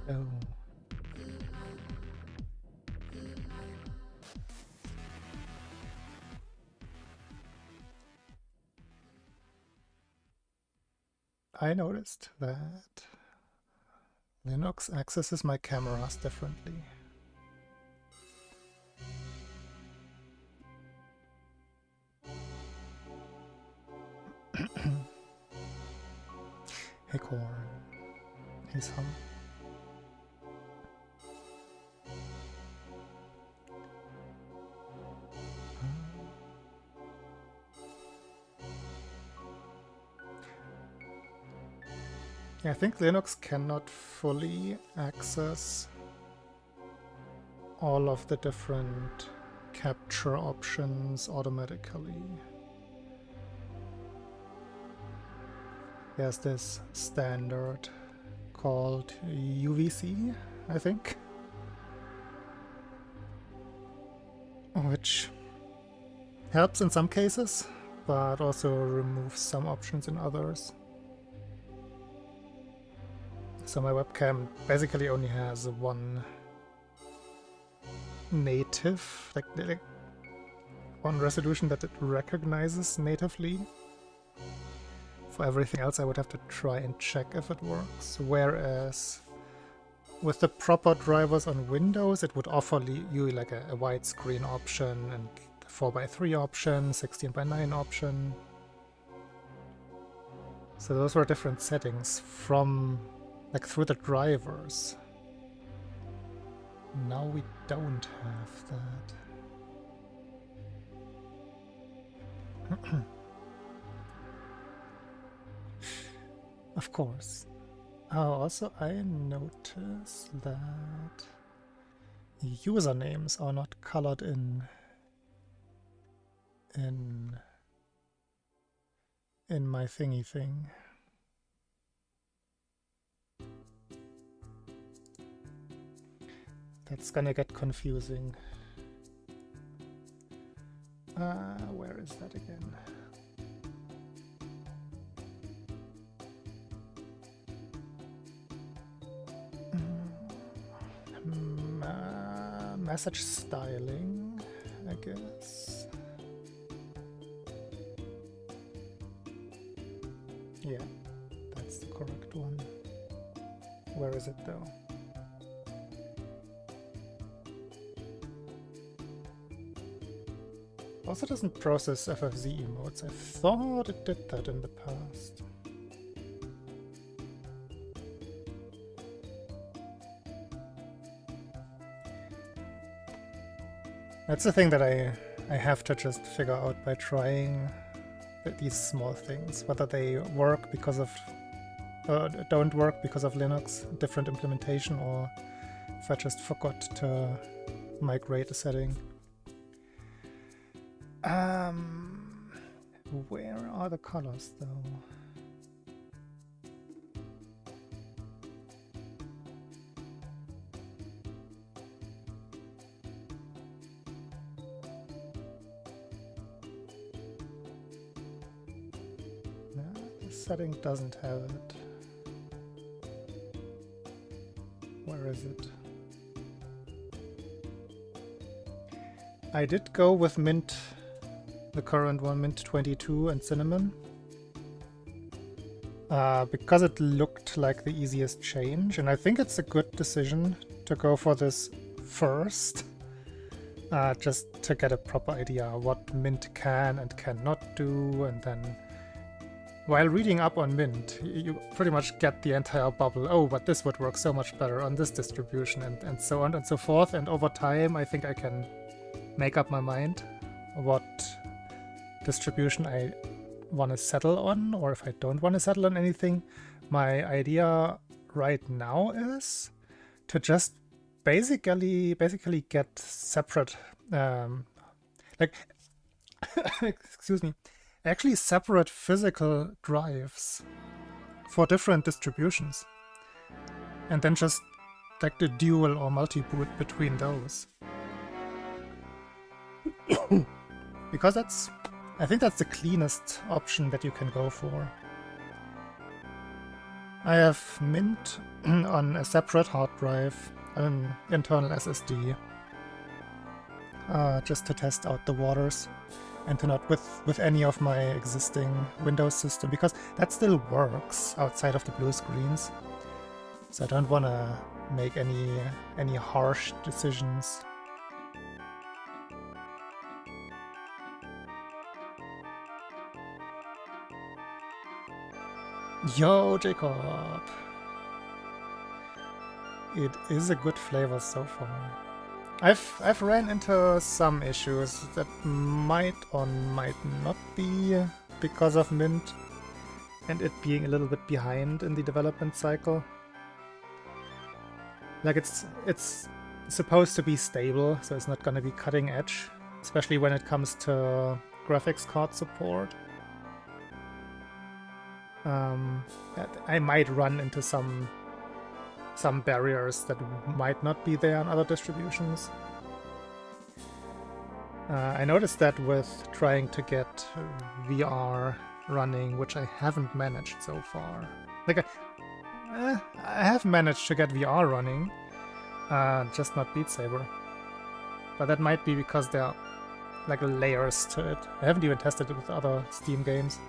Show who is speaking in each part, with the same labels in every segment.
Speaker 1: Oh. I noticed that Linux accesses my cameras differently. Hey Corn. Hey Sam. Yeah, I think Linux cannot fully access all of the different capture options automatically. There's this standard called UVC, I think, which helps in some cases, but also removes some options in others. So my webcam basically only has one native, like one resolution that it recognizes natively. For everything else I would have to try and check if it works, whereas with the proper drivers on Windows it would offer you like a widescreen option and 4:3 option, 16:9 option. So those were different settings from like through the drivers. Now we don't have that. Of course. Oh, also I noticed that usernames are not colored in my thingy thing. That's gonna get confusing. Where is that again? Message styling, I guess. Yeah, that's the correct one. Where is it though? Also doesn't process FFZ emotes. I thought it did that in the past. That's the thing that I have to just figure out by trying these small things, whether they work because of don't work because of Linux, different implementation, or if I just forgot to migrate a setting. Where are the colors though? No, the setting doesn't have it. Where is it? I did go with Mint, the current one, Mint 22 and Cinnamon, because it looked like the easiest change, and I think it's a good decision to go for this first, just to get a proper idea what Mint can and cannot do, and then while reading up on Mint, you pretty much get the entire bubble. Oh, but this would work so much better on this distribution, and so on and so forth, and over time I think I can make up my mind what distribution I want to settle on, or if I don't want to settle on anything. My idea right now is to just basically get separate like excuse me, actually separate physical drives for different distributions, and then just like the dual or multi-boot between those. Because I think that's the cleanest option that you can go for. I have Mint on a separate hard drive, an internal SSD, just to test out the waters, and to not with any of my existing Windows system, because that still works outside of the blue screens. So I don't want to make any harsh decisions. Yo, Jacob! It is a good flavor so far. I've ran into some issues that might or might not be because of Mint and it being a little bit behind in the development cycle. Like it's supposed to be stable, so it's not gonna be cutting edge, especially when it comes to graphics card support. I might run into some barriers that might not be there on other distributions. I noticed that with trying to get VR running, which I haven't managed so far. Like, I have managed to get VR running, just not Beat Saber. But that might be because there are like layers to it. I haven't even tested it with other Steam games.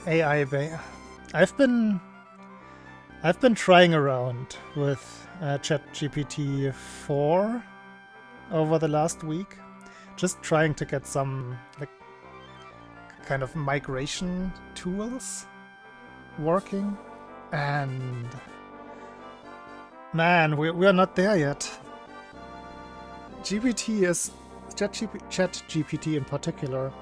Speaker 1: AI Bay. I've been trying around with ChatGPT 4 over the last week, just trying to get some like kind of migration tools working, and man, we are not there yet. ChatGPT in particular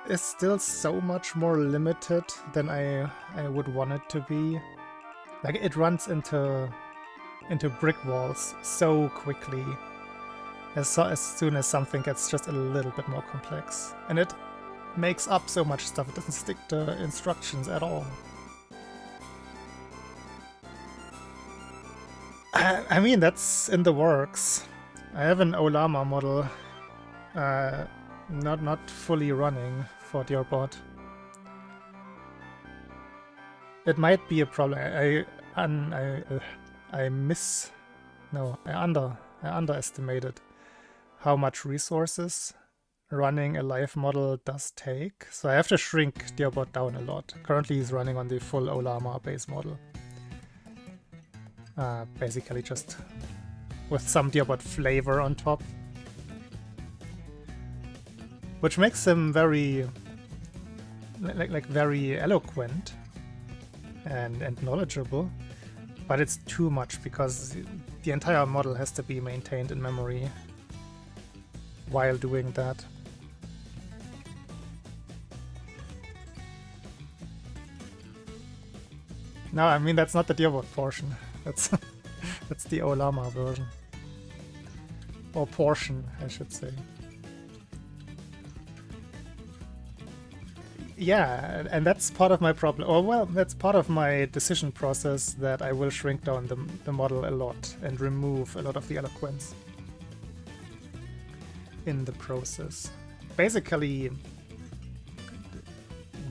Speaker 1: is still so much more limited than I would want it to be. Like, it runs into brick walls so quickly as soon as something gets just a little bit more complex. And it makes up so much stuff, it doesn't stick to instructions at all. I mean, that's in the works. I have an Olama model not fully running for Dearbot. It might be a problem. I underestimated how much resources running a live model does take. So I have to shrink Dearbot down a lot. Currently he's running on the full Olama base model. Basically just with some Dearbot flavor on top. Which makes him very very eloquent and knowledgeable, but it's too much because the entire model has to be maintained in memory while doing that. No, I mean, that's not the Dearbot portion. That's that's the Olama version. Or portion, I should say. Yeah, and that's part of my problem. Or, well, that's part of my decision process, that I will shrink down the model a lot and remove a lot of the eloquence in the process. Basically,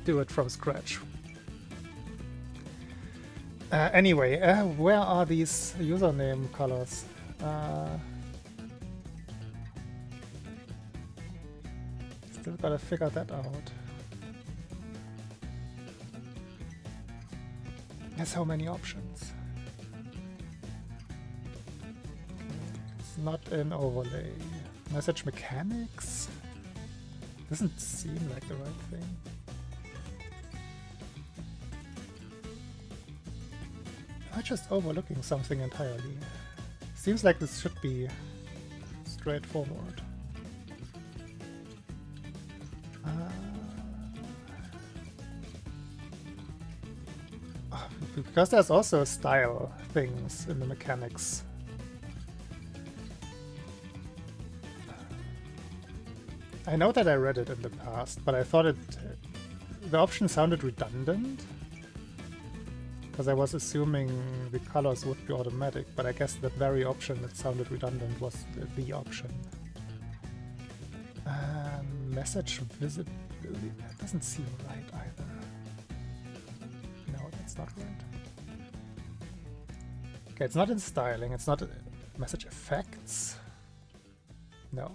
Speaker 1: do it from scratch. Anyway, where are these username colors? Still gotta figure that out. There's so many options. It's not an overlay. Message mechanics? Doesn't seem like the right thing. Am I just overlooking something entirely? Seems like this should be straightforward. Because there's also style things in the mechanics. I know that I read it in the past, but I thought the option sounded redundant. Because I was assuming the colors would be automatic, but I guess that very option that sounded redundant was the option. message visibility. That doesn't seem right either. No, that's not right. Okay, it's not in styling. It's not message effects. No.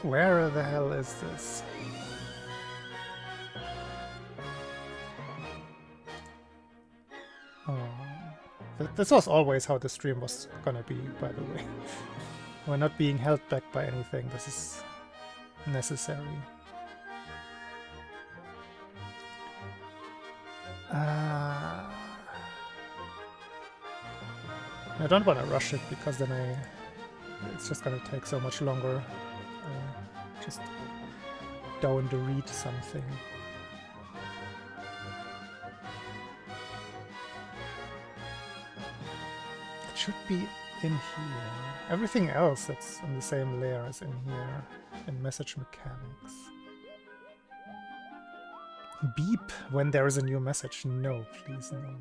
Speaker 1: Where the hell is this? Oh. This was always how the stream was gonna be, by the way. We're not being held back by anything. This is necessary. I don't want to rush it because then it's just gonna take so much longer. Just don't read something. It should be in here. Everything else that's on the same layer is in here, in message mechanics. Beep when there is a new message. No, please, no.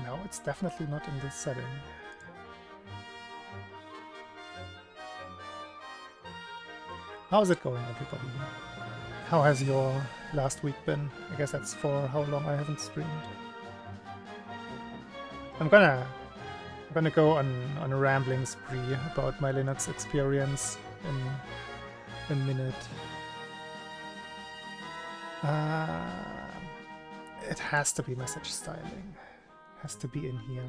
Speaker 1: No, it's definitely not in this setting. How's it going, everybody? How has your last week been? I guess that's for how long I haven't streamed. I'm gonna go on a rambling spree about my Linux experience in a minute. It has to be message styling. Has to be in here.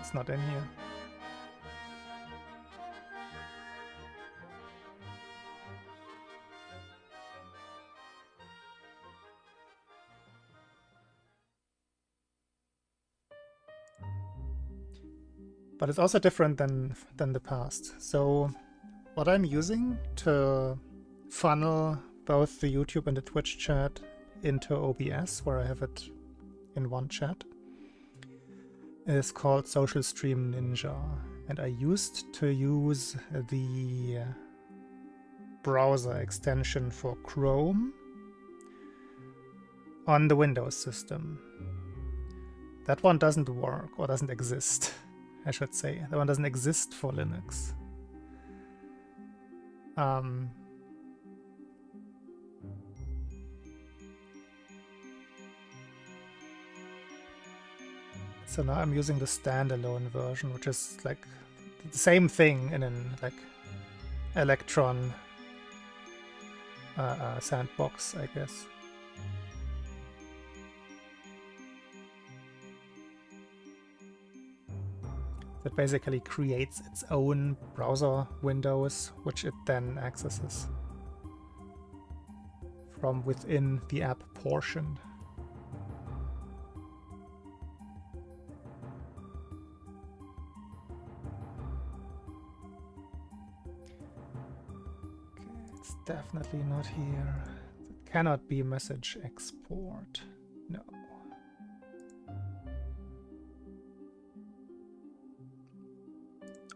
Speaker 1: It's not in here. But it's also different than the past. So what I'm using to funnel both the YouTube and the Twitch chat into OBS, where I have it in one chat, is called Social Stream Ninja, and I used to use the browser extension for Chrome on the Windows system. That one doesn't work, or doesn't exist, I should say. That one doesn't exist for Linux. So now I'm using the standalone version, which is like the same thing in an like Electron sandbox, I guess. That basically creates its own browser windows, which it then accesses from within the app portion. Definitely not here. It cannot be message export. No.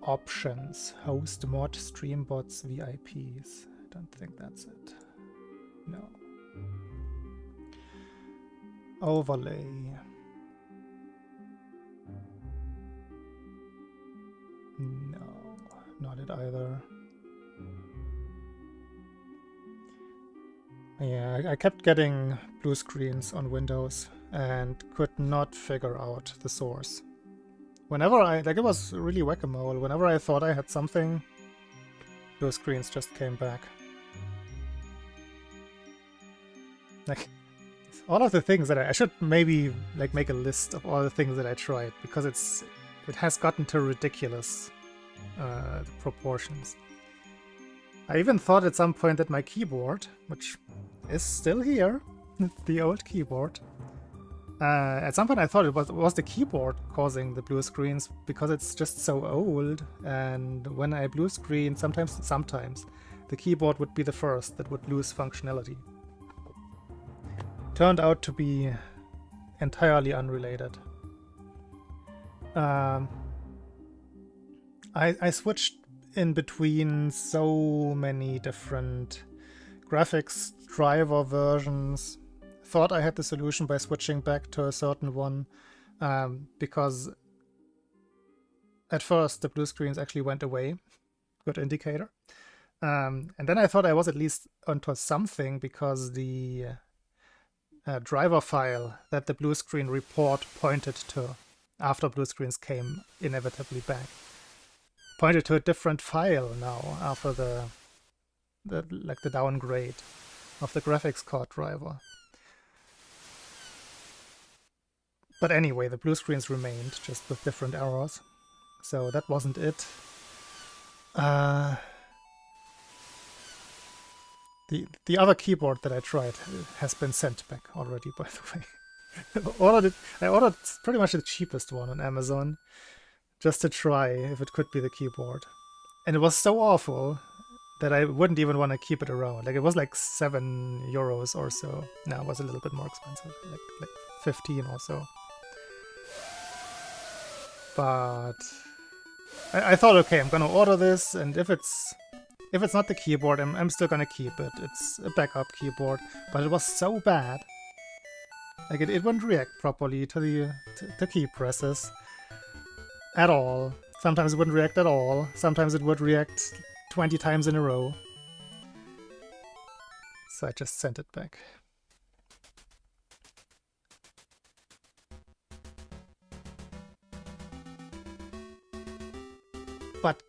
Speaker 1: Options. Host mod streambots VIPs. I don't think that's it. No. Overlay. No, not it either. Yeah, I kept getting blue screens on Windows and could not figure out the source. Whenever it was really whack-a-mole. Whenever I thought I had something, blue screens just came back. Like, all of the things that I should maybe like make a list of all the things that I tried, because it has gotten to ridiculous proportions. I even thought at some point that my keyboard, which is still here, the old keyboard, at some point I thought it was the keyboard causing the blue screens, because it's just so old, and when I blue screen, sometimes the keyboard would be the first that would lose functionality. Turned out to be entirely unrelated. I switched in between so many different graphics driver versions. Thought I had the solution by switching back to a certain one, because at first the blue screens actually went away. Good indicator. And then I thought I was at least onto something, because the driver file that the blue screen report pointed to after blue screens came inevitably back pointed to a different file now after the downgrade of the graphics card driver. But anyway, the blue screens remained, just with different errors, so that wasn't it. The other keyboard that I tried has been sent back already, by the way. I ordered pretty much the cheapest one on Amazon, just to try if it could be the keyboard. And it was so awful that I wouldn't even want to keep it around. Like, it was like €7 or so. No, it was a little bit more expensive, like 15 or so. But I thought, okay, I'm gonna order this, and if it's not the keyboard, I'm still gonna keep it. It's a backup keyboard, but it was so bad. Like, it wouldn't react properly to the key presses at all. Sometimes it wouldn't react at all. Sometimes it would react 20 times in a row. So I just sent it back. But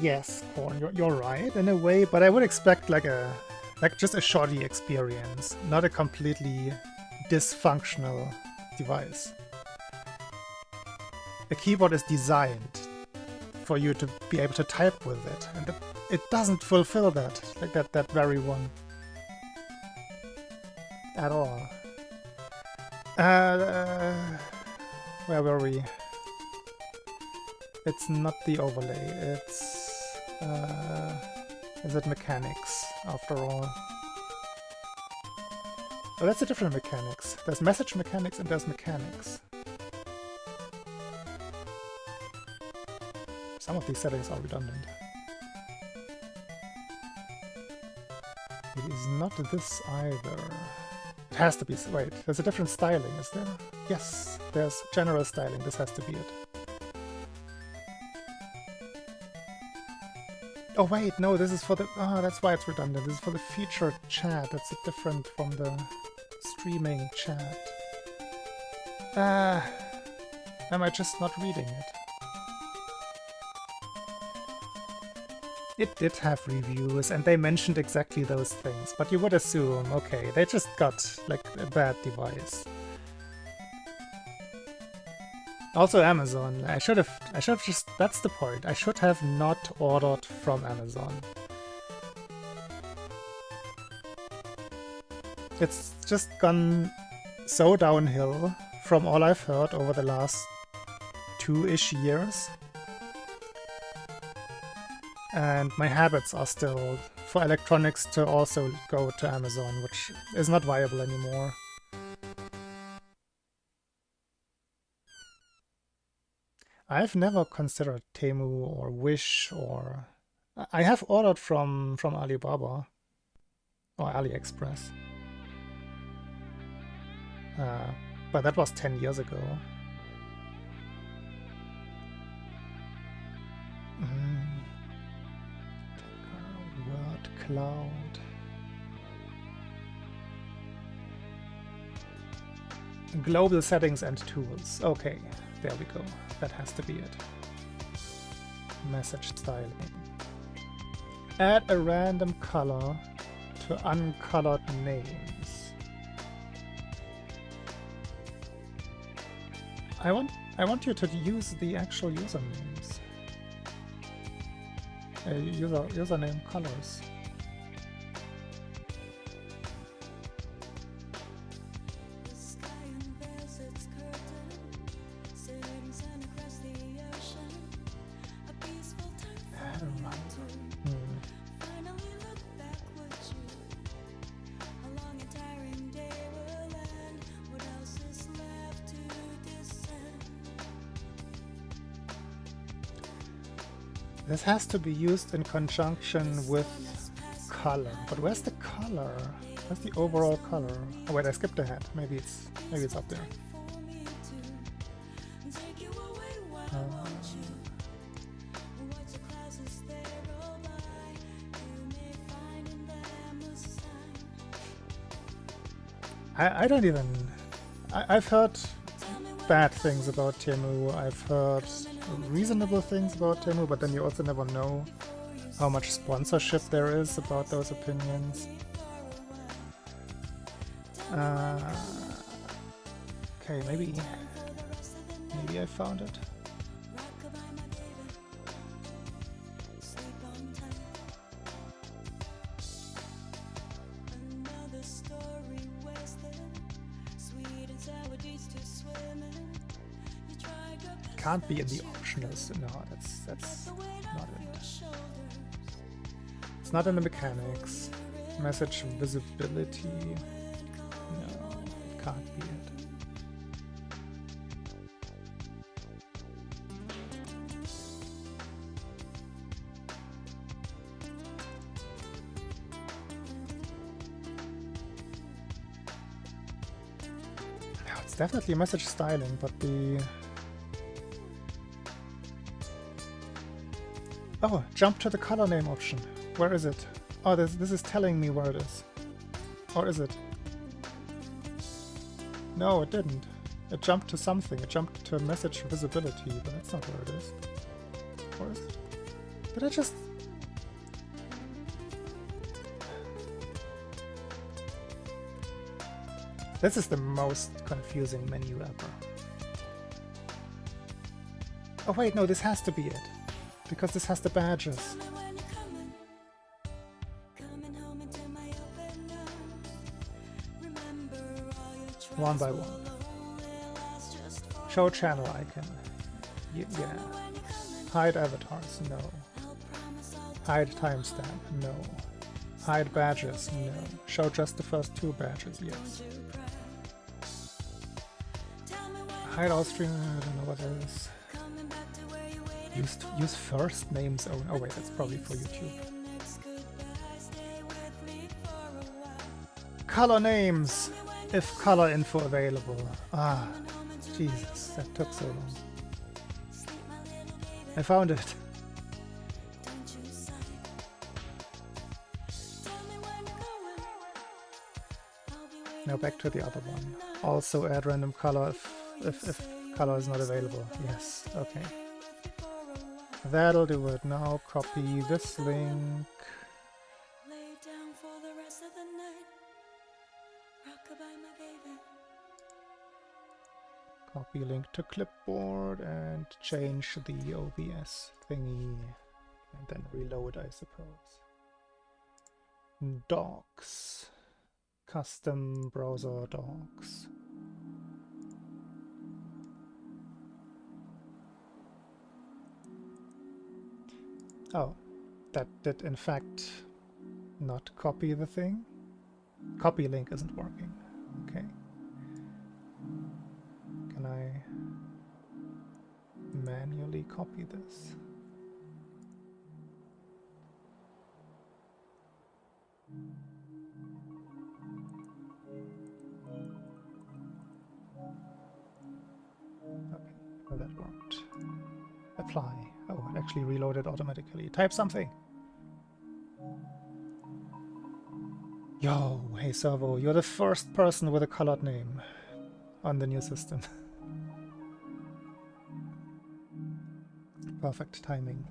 Speaker 1: yes, Korn, you're right in a way, but I would expect like just a shoddy experience, not a completely dysfunctional device. A keyboard is designed for you to be able to type with it, and it doesn't fulfill that, like that very one at all. Where were we? It's not the overlay, it's... is it mechanics, after all? Oh, that's a different mechanics. There's message mechanics and there's mechanics. Some of these settings are redundant. It is not this either. It has to be... wait, there's a different styling, is there? Yes, there's general styling, this has to be it. Oh wait, no, this is for the... oh, that's why it's redundant. This is for the featured chat. That's different from the streaming chat. Am I just not reading it? It did have reviews, and they mentioned exactly those things, but you would assume, okay, they just got, like, a bad device. Also Amazon, I should have just, that's the point, I should have not ordered from Amazon. It's just gone so downhill from all I've heard over the last 2-ish years. And my habits are still for electronics to also go to Amazon, which is not viable anymore. I've never considered Temu or Wish, or... I have ordered from Alibaba or AliExpress. But that was 10 years ago. Word cloud. Global settings and tools. Okay, there we go. That has to be it. Message styling. Add a random color to uncolored names. I want you to use the actual usernames. Username colors. This has to be used in conjunction with color. But where's the color? Where's the overall color? Oh wait, I skipped ahead. Maybe it's up there. I don't even... I've heard bad things about Temu. I've heard reasonable things about Temu, but then you also never know how much sponsorship there is about those opinions. Okay, maybe I found it. Can't be in the optionals. No, that's not it. It's not in the mechanics. Message visibility. No, it can't be it. No, it's definitely message styling, but the... Oh, jump to the color name option. Where is it? Oh, this is telling me where it is. Or is it? No, it didn't. It jumped to something. It jumped to message visibility, but that's not where it is. Where is it? Did I just... This is the most confusing menu ever. Oh wait, no, this has to be it. Because this has the badges. One by one. Show channel icon. Yeah. Hide avatars. No. Hide timestamp. No. Hide badges. No. Show just the first two badges. Yes. Hide all stream. I don't know what that is. Use first names only. Oh wait, that's probably for YouTube. Color names, if color info available. Ah, Jesus, that took so long. I found it. Now back to the other one. Also add random color if color is not available. Yes, okay. That'll do it. Now copy this link. Copy link to clipboard and change the OBS thingy. And then reload, I suppose. Docs. Custom browser docs. Oh, that did in fact not copy the thing. Copy link isn't working. Okay. Can I manually copy this? Okay, well, that worked. Apply. Oh, it actually reloaded automatically. Type something. Yo, hey Servo, you're the first person with a colored name on the new system. Perfect timing.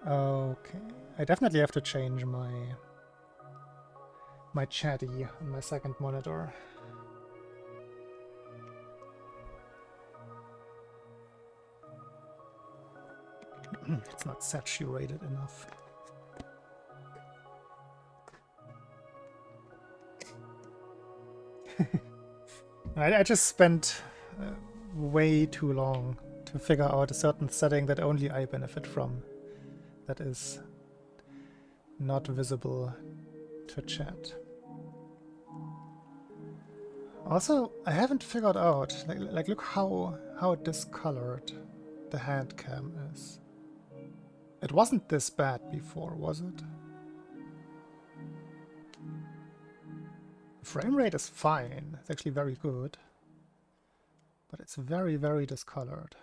Speaker 1: Okay, I definitely have to change my chatty on my second monitor. It's not saturated enough. I just spent way too long to figure out a certain setting that only I benefit from. That is not visible to chat. Also, I haven't figured out, like look how discolored the hand cam is. It wasn't this bad before, was it? Frame rate is fine. It's actually very good. But it's very, very discolored.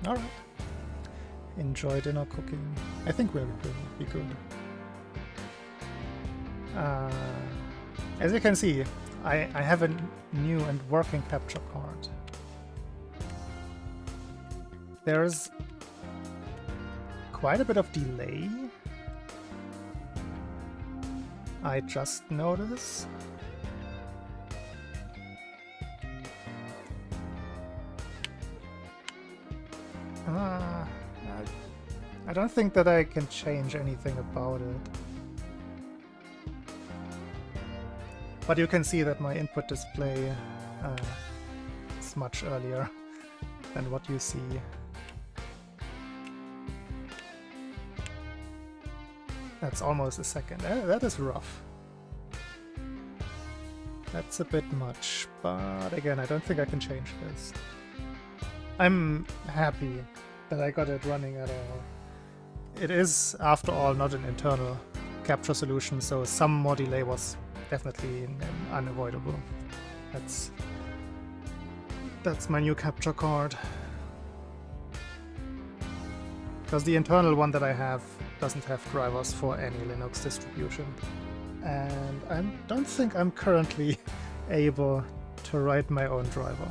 Speaker 1: Alright. Enjoy dinner cooking. I think we'll be good. As you can see, I have a new and working capture card. There's quite a bit of delay. I just noticed. I don't think that I can change anything about it. But you can see that my input display is much earlier than what you see. That's almost a second. That is rough. That's a bit much, but again, I don't think I can change this. I'm happy that I got it running at all. It is, after all, not an internal capture solution, so some more delay was definitely unavoidable. That's my new capture card. Because the internal one that I have doesn't have drivers for any Linux distribution. And I don't think I'm currently able to write my own driver.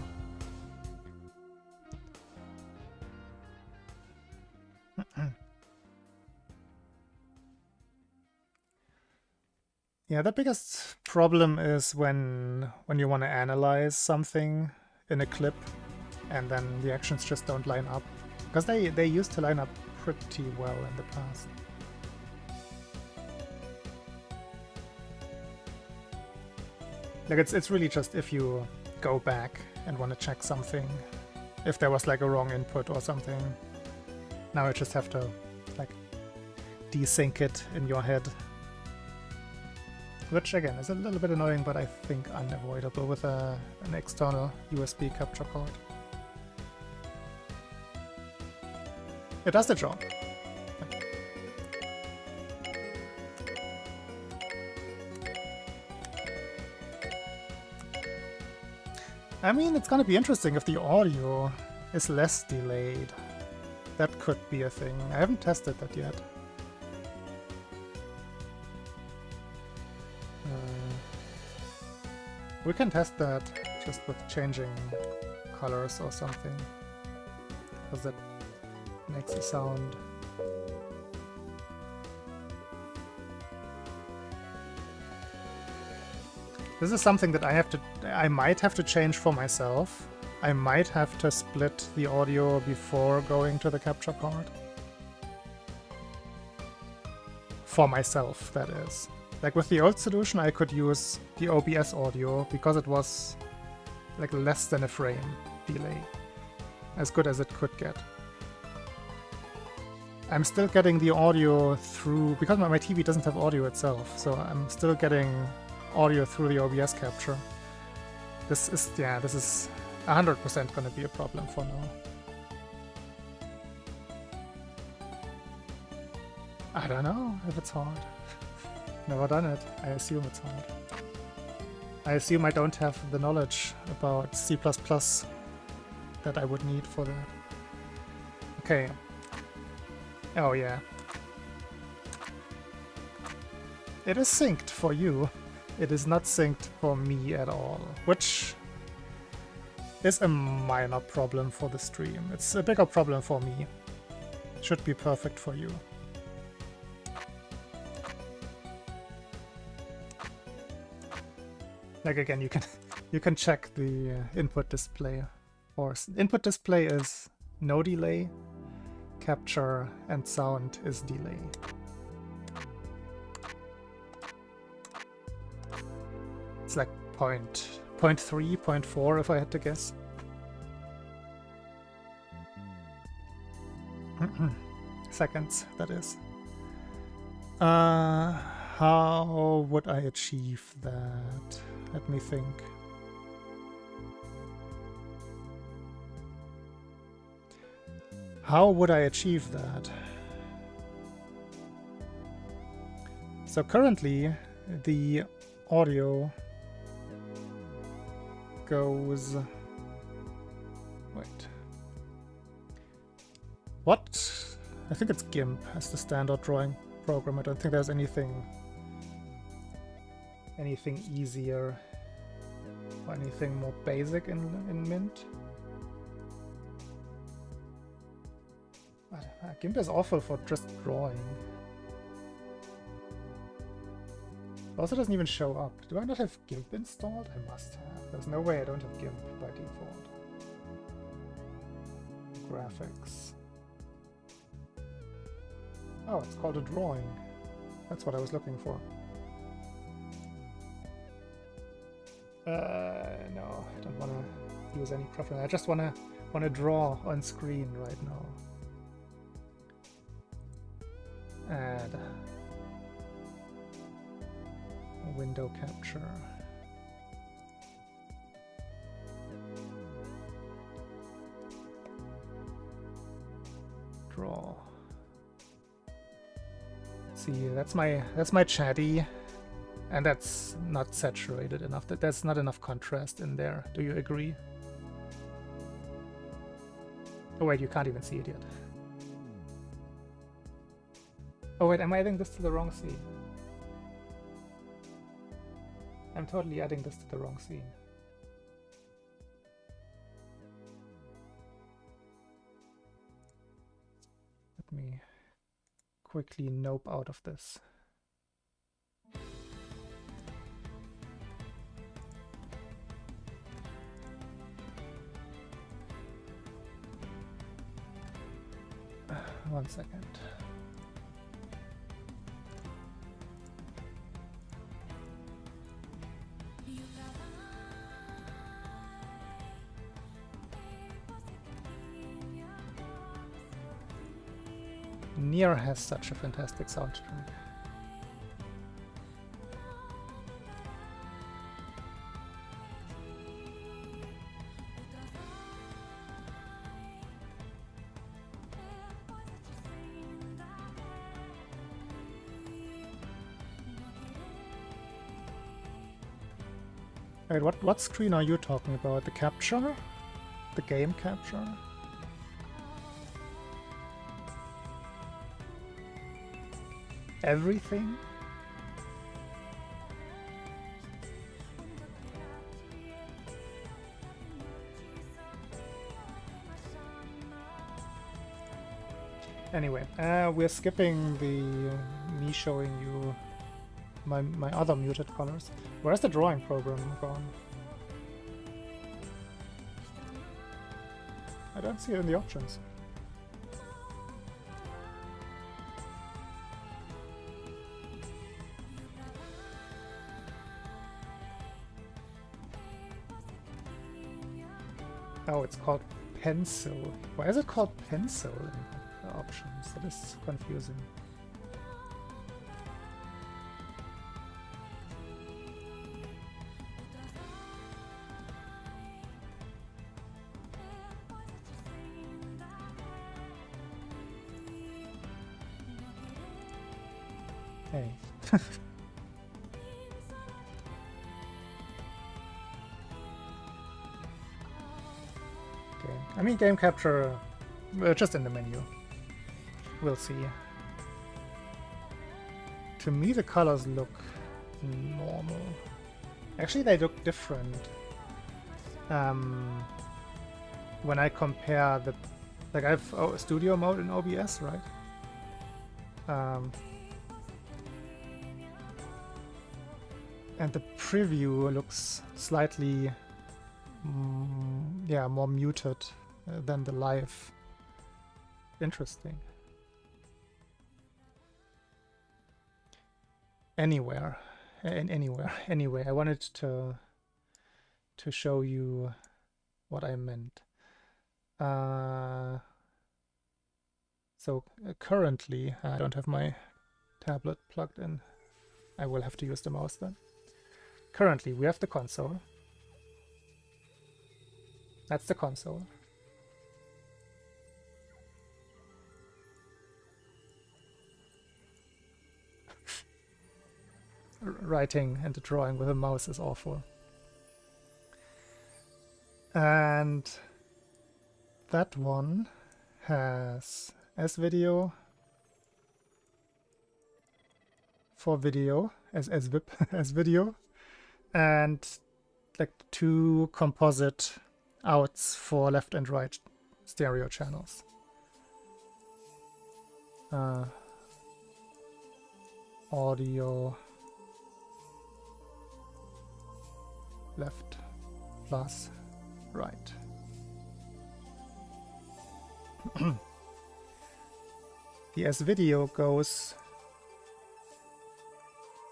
Speaker 1: Yeah, the biggest problem is when you want to analyze something in a clip and then the actions just don't line up. Because they used to line up pretty well in the past. Like it's really just if you go back and want to check something, if there was like a wrong input or something. Now you just have to like desync it in your head. Which again is a little bit annoying, but I think unavoidable with an external USB capture card. It does the job. I mean, it's gonna be interesting if the audio is less delayed. That could be a thing. I haven't tested that yet. We can test that just with changing colors or something, because that makes a sound. This is something that I might have to change for myself. I might have to split the audio before going to the capture card. For myself, that is. Like with the old solution, I could use the OBS audio because it was like less than a frame delay. As good as it could get. I'm still getting the audio through, because my TV doesn't have audio itself, so I'm still getting audio through the OBS capture. This is 100% gonna be a problem for now. I don't know if it's hard. Never done it. I assume it's hard. I assume I don't have the knowledge about C++ that I would need for that. Okay. Oh yeah. It is synced for you. It is not synced for me at all, which is a minor problem for the stream. It's a bigger problem for me. Should be perfect for you. Like again, you can check the input display. Or input display is no delay, capture and sound is delay. It's like 0.3, 0.4 if I had to guess. Seconds, that is. How would I achieve that? Let me think. How would I achieve that? So currently the audio goes... Wait. What? I think it's GIMP as the standard drawing program. I don't think there's anything easier or anything more basic in Mint. GIMP is awful for just drawing. It also doesn't even show up. Do I not have GIMP installed? I must have. There's no way I don't have GIMP by default. Graphics. Oh, it's called a drawing. That's what I was looking for. No, I don't want to use any preference. I just want to draw on screen right now. Add a window capture. Draw. See, that's my chatty, and that's not saturated enough. There's not enough contrast in there. Do you agree? Oh wait, you can't even see it yet. Oh wait, am I adding this to the wrong scene? I'm totally adding this to the wrong scene. Let me quickly nope out of this. One second. Nier has such a fantastic soundtrack. Wait, what screen are you talking about? The capture? The game capture? Everything? Anyway, we're skipping me showing you my other muted colors. Where's the drawing program gone? I don't see it in the options. Oh, it's called pencil. Why is it called pencil in the options? That is confusing. Hey. I mean, game capture, just in the menu. We'll see. To me, the colors look normal. Actually, they look different. When I compare the... Like, I have studio mode in OBS, right? And the preview looks slightly... yeah, more muted than the live. Interesting. Anyway, I wanted to show you what I meant. So currently I don't have my tablet plugged in. I will have to use the mouse then. Currently we have the console. That's the console. Writing and drawing with a mouse is awful. And that one has S-video for video, as VIP as video, and like 2 composite outs for left and right stereo channels. Audio left plus right. The S-video goes...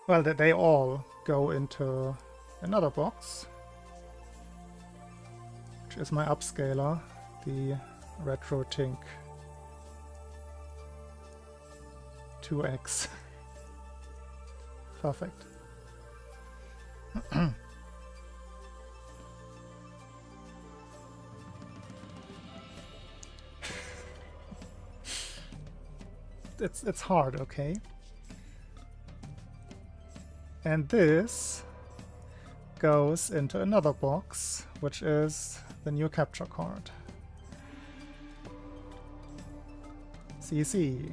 Speaker 1: Well, they all go into another box, which is my upscaler, the RetroTink 2X. Perfect. It's hard, okay? And this goes into another box, which is the new capture card. CC.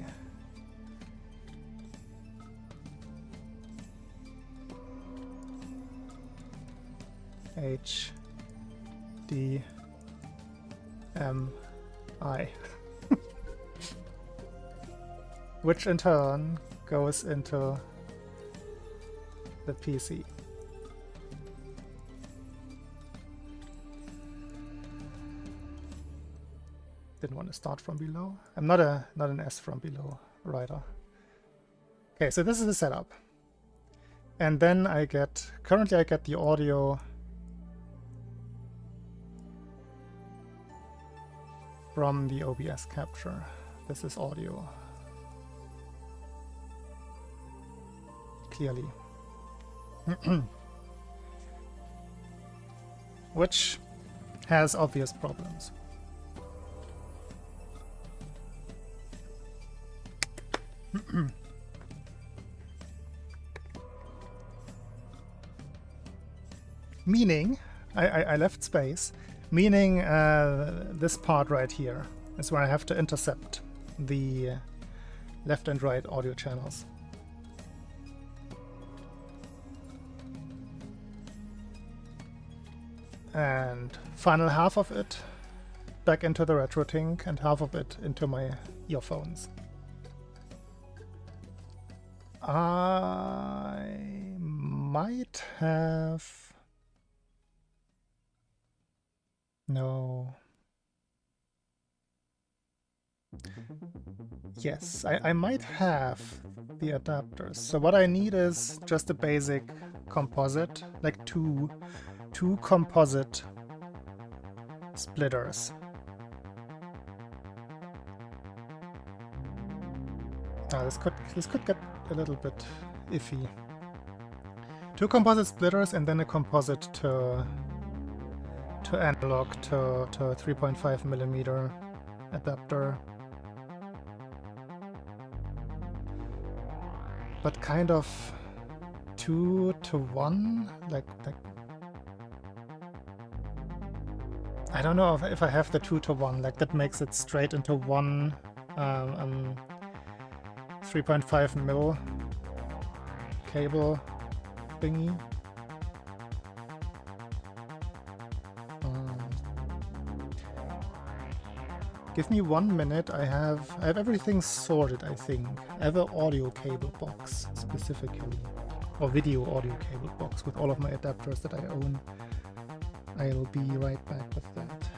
Speaker 1: HDMI. Which in turn goes into the PC. Didn't want to start from below. I'm not an S from below writer. Okay, so this is the setup. And then currently I get the audio from the OBS capture. This is audio. Clearly. Which has obvious problems. Meaning, I left space, meaning this part right here is where I have to intercept the left and right audio channels. And final half of it back into the RetroTink and half of it into my earphones. I might have... No. Yes, I might have the adapters. So what I need is just a basic composite, like two composite splitters. Now this could get a little bit iffy. 2 composite splitters and then a composite to analog to 3.5mm adapter. But kind of 2 to 1, like I don't know if I have the 2-to-1, like that makes it straight into one 3.5 mil cable thingy. Give me 1 minute. I have everything sorted, I think. I have an audio cable box specifically, or video audio cable box with all of my adapters that I own. I'll be right back with that.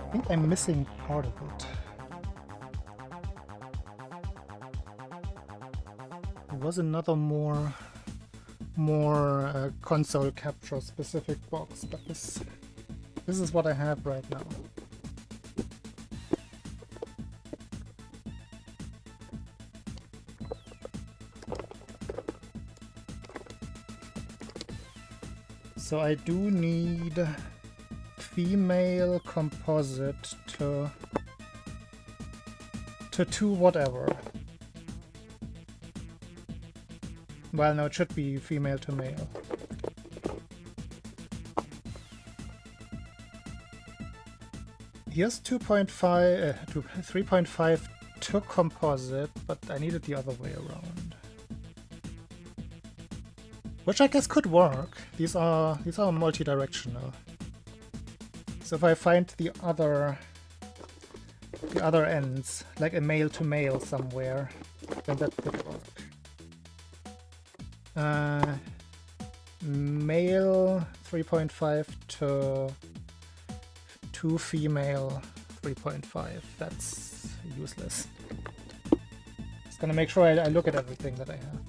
Speaker 1: I think I'm missing part of it. There was another more console capture specific box, but this is what I have right now. So I do need female composite to 2 whatever. Well, no, it should be female to male. Here's 3.5 to composite, but I need it the other way around. Which I guess could work. These are multi-directional. So if I find the other ends, like a male to male somewhere, then that could work. Male 3.5 to 2 female 3.5. That's useless. Just gonna make sure I look at everything that I have.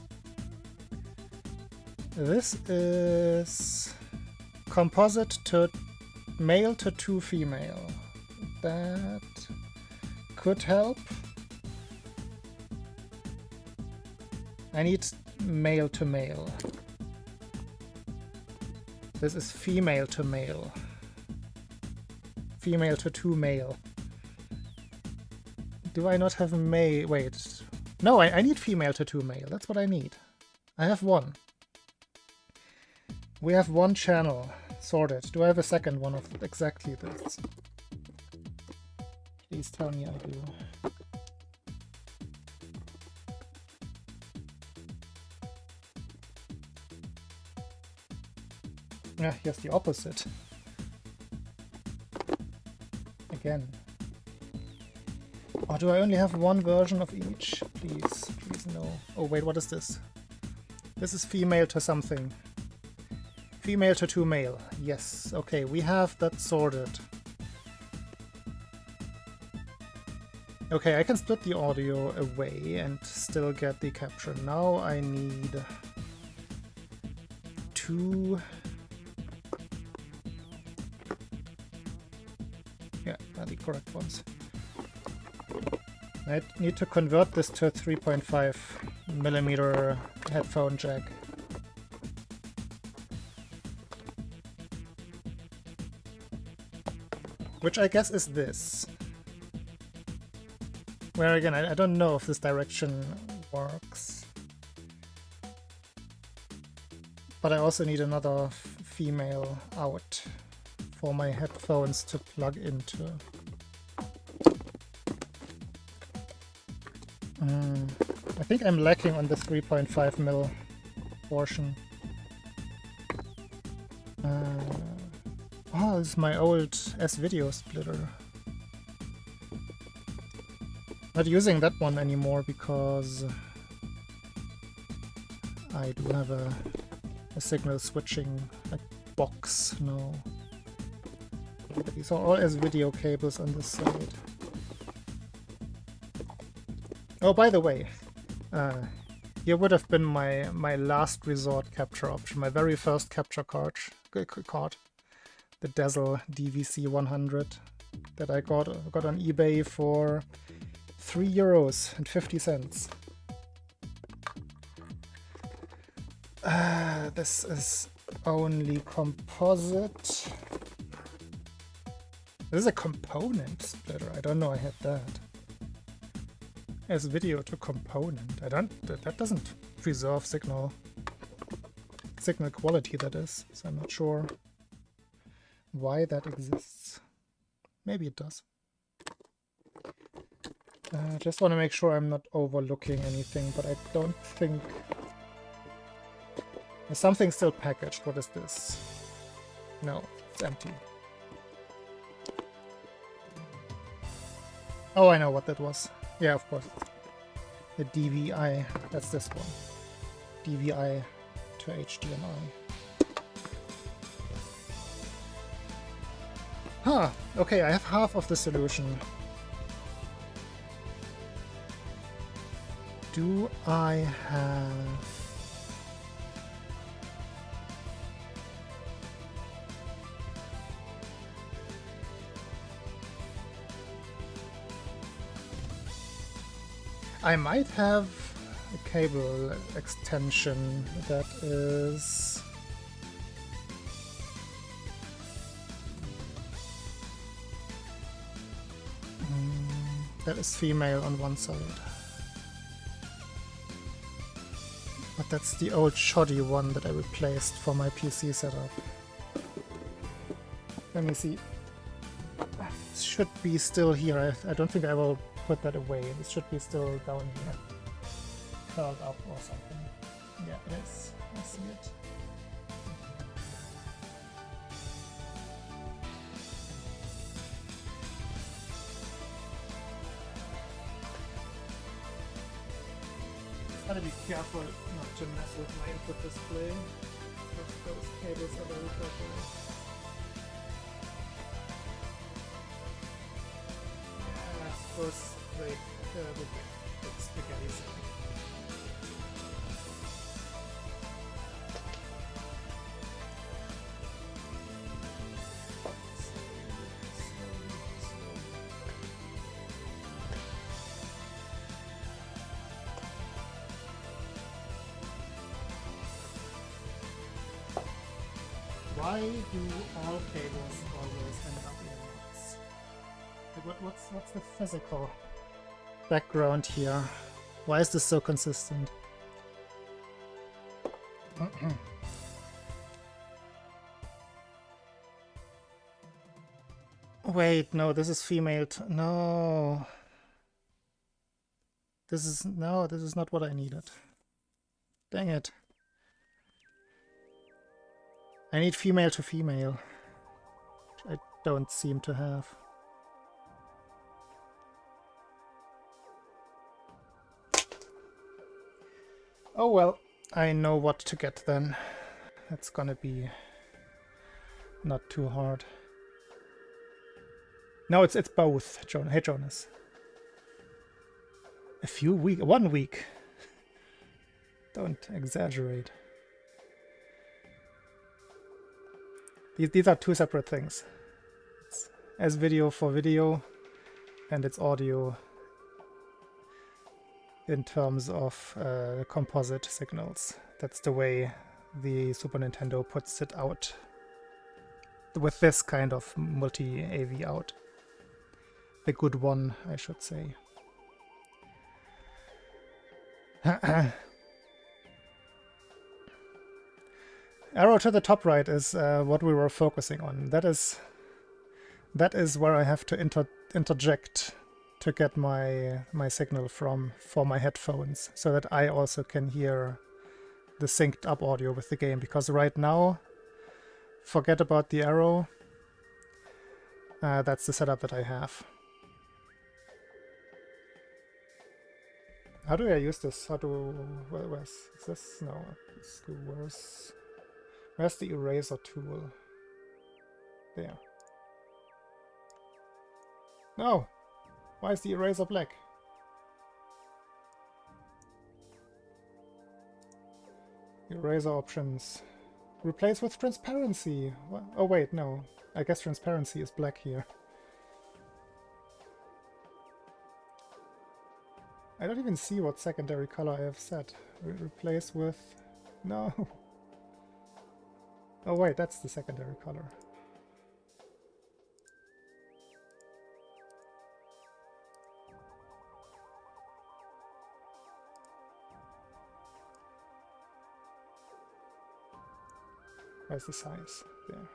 Speaker 1: This is composite to male to 2 female. That could help. I need male to male. This is female to male. Female to 2 male. Do I not have male? Wait. No, I need female to 2 male. That's what I need. I have 1. We have 1 channel sorted. Do I have a second one of exactly this? Please tell me I do. Yeah, here's the opposite. Or do I only have one version of each? Please, please no. Oh wait, what is this? This is female to something. Female to 2 male. Yes, okay, we have that sorted. Okay, I can split the audio away and still get the capture. Now I need 2... Yeah, are the correct ones. I need to convert this to a 3.5mm headphone jack. Which I guess is this. Where again, I don't know if this direction works. But I also need another female out for my headphones to plug into. I think I'm lacking on the 3.5mm portion. Oh, this is my old S-Video splitter. Not using that one anymore because I do have a signal switching like box now. These are all S-Video cables on this side. Oh, by the way, here would have been my last resort capture option, my very first capture card, the Dazzle DVC 100 that I got on eBay for €3.50. This is only composite. This is a component splitter. I don't know I had that. As video to component. That doesn't preserve signal quality, that is. So I'm not sure why that exists. Maybe it does. Just want to make sure I'm not overlooking anything, but I don't think... There's something still packaged. What is this? No, it's empty. Oh, I know what that was. Yeah, of course. The DVI. That's this one. DVI to HDMI. Huh. Okay, I have half of the solution. Do I have... I might have a cable extension that is... that is female on one side. But that's the old shoddy one that I replaced for my PC setup. Let me see. It should be still here. I don't think I will put that away. This should be still down here. Curled up or something. Yeah, it is. I see it. Gotta be careful not to mess with my input display. Those cables are very fragile. Yeah, those big spaghetti sound. Why do all cables always end up in knots? Like what's the physical background here? Why is this so consistent? Wait, no, this is female. No. This is not what I needed. Dang it. I need female to female, which I don't seem to have. Oh well, I know what to get then. It's gonna be not too hard. No, it's both, Hey, Jonas. A few weeks, 1 week. Don't exaggerate. These are two separate things. It's as video for video, and it's audio in terms of composite signals. That's the way the Super Nintendo puts it out with this kind of multi-AV out. The good one, I should say. Arrow to the top right is what we were focusing on. That is where I have to interject to get my signal from for my headphones, so that I also can hear the synced up audio with the game. Because right now, forget about the arrow. That's the setup that I have. How do I use this? Where's this? No, where's the eraser tool? There. No! Why is the eraser black? Eraser options. Replace with transparency. What? Oh wait, no. I guess transparency is black here. I don't even see what secondary color I have set. Replace with... No! Oh wait, that's the secondary color. Where's the size? There.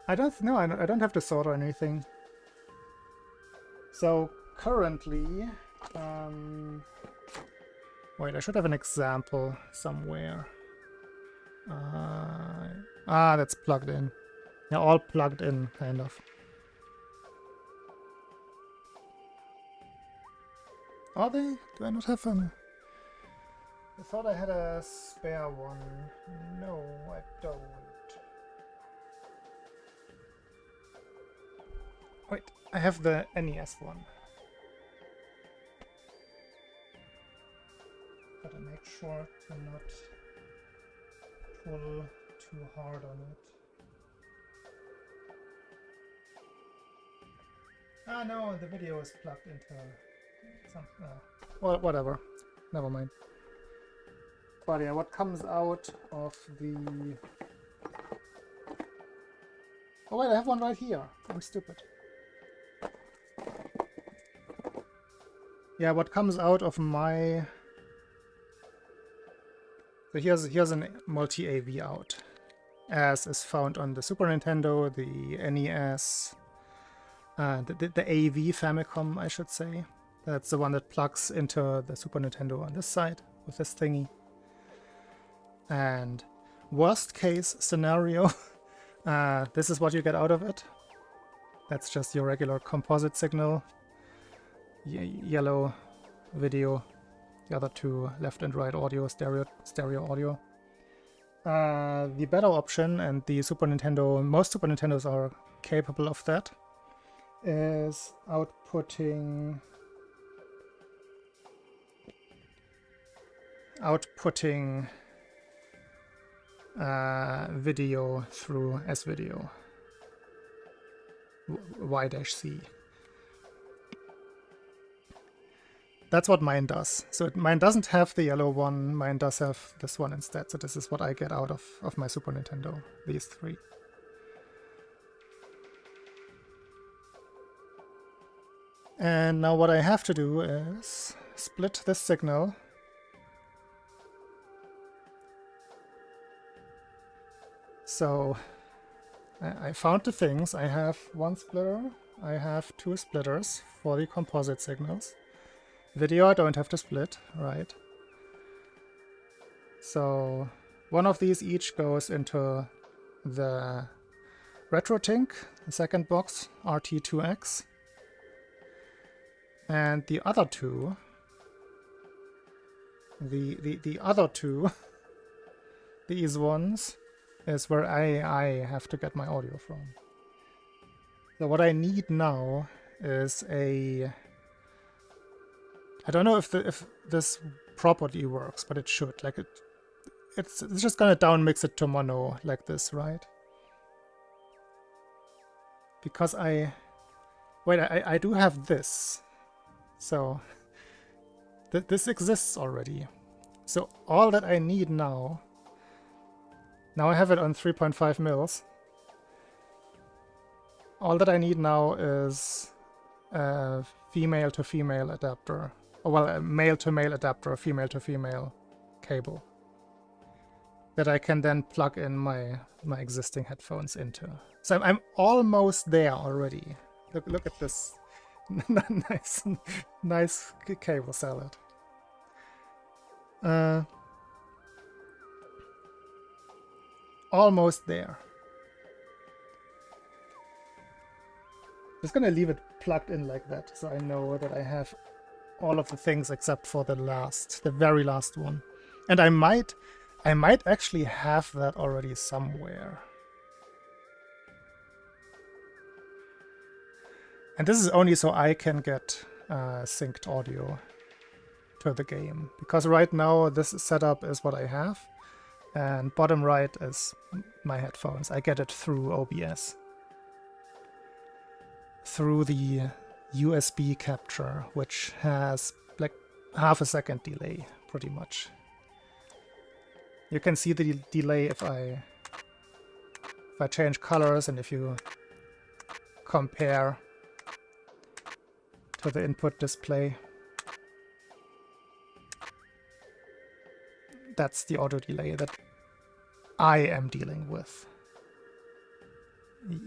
Speaker 1: I don't have to sort or anything. So currently, wait, I should have an example somewhere. That's plugged in. They're all plugged in, kind of. Are they? Do I not have them? I thought I had a spare one. No, I don't. Wait, I have the NES one. Gotta make sure to not pull too hard on it. Ah no, the video is plugged into some... well, whatever. Never mind. But yeah, what comes out of the... Oh wait, I have one right here. I'm stupid. Yeah, what comes out of my... So here's a multi-AV out, as is found on the Super Nintendo, the NES, the AV Famicom, I should say. That's the one that plugs into the Super Nintendo on this side with this thingy. And worst case scenario, this is what you get out of it. That's just your regular composite signal. Yellow video, the other two left and right audio, stereo audio. The better option, and the Super Nintendo, most Super Nintendos are capable of that, is outputting video through S-Video, Y-C. That's what mine does. So mine doesn't have the yellow one, mine does have this one instead. So this is what I get out of my Super Nintendo, these three. And now what I have to do is split this signal. So I found the things. I have one splitter, I have two splitters for the composite signals. Video I don't have to split, right? So one of these each goes into the RetroTink, the second box, RT2X. And the other two, the other two, these ones, is where I have to get my audio from. So what I need now is a... I don't know if this properly works, but it should. Like it's just gonna down mix it to mono like this, right? Because I do have this, so this exists already. So all that I need now I have it on 3.5 mils. All that I need now is a female to female adapter. Well, a male-to-male adapter, a female-to-female cable that I can then plug in my existing headphones into. So I'm almost there already. Look at this nice cable salad. Almost there. Just gonna leave it plugged in like that, so I know that I have all of the things except for the very last one. And I might actually have that already somewhere. And this is only so I can get synced audio to the game. Because right now this setup is what I have. And bottom right is my headphones. I get it through OBS. Through the USB capture, which has like half a second delay, pretty much. You can see the delay if I change colors and if you compare to the input display. That's the audio delay that I am dealing with.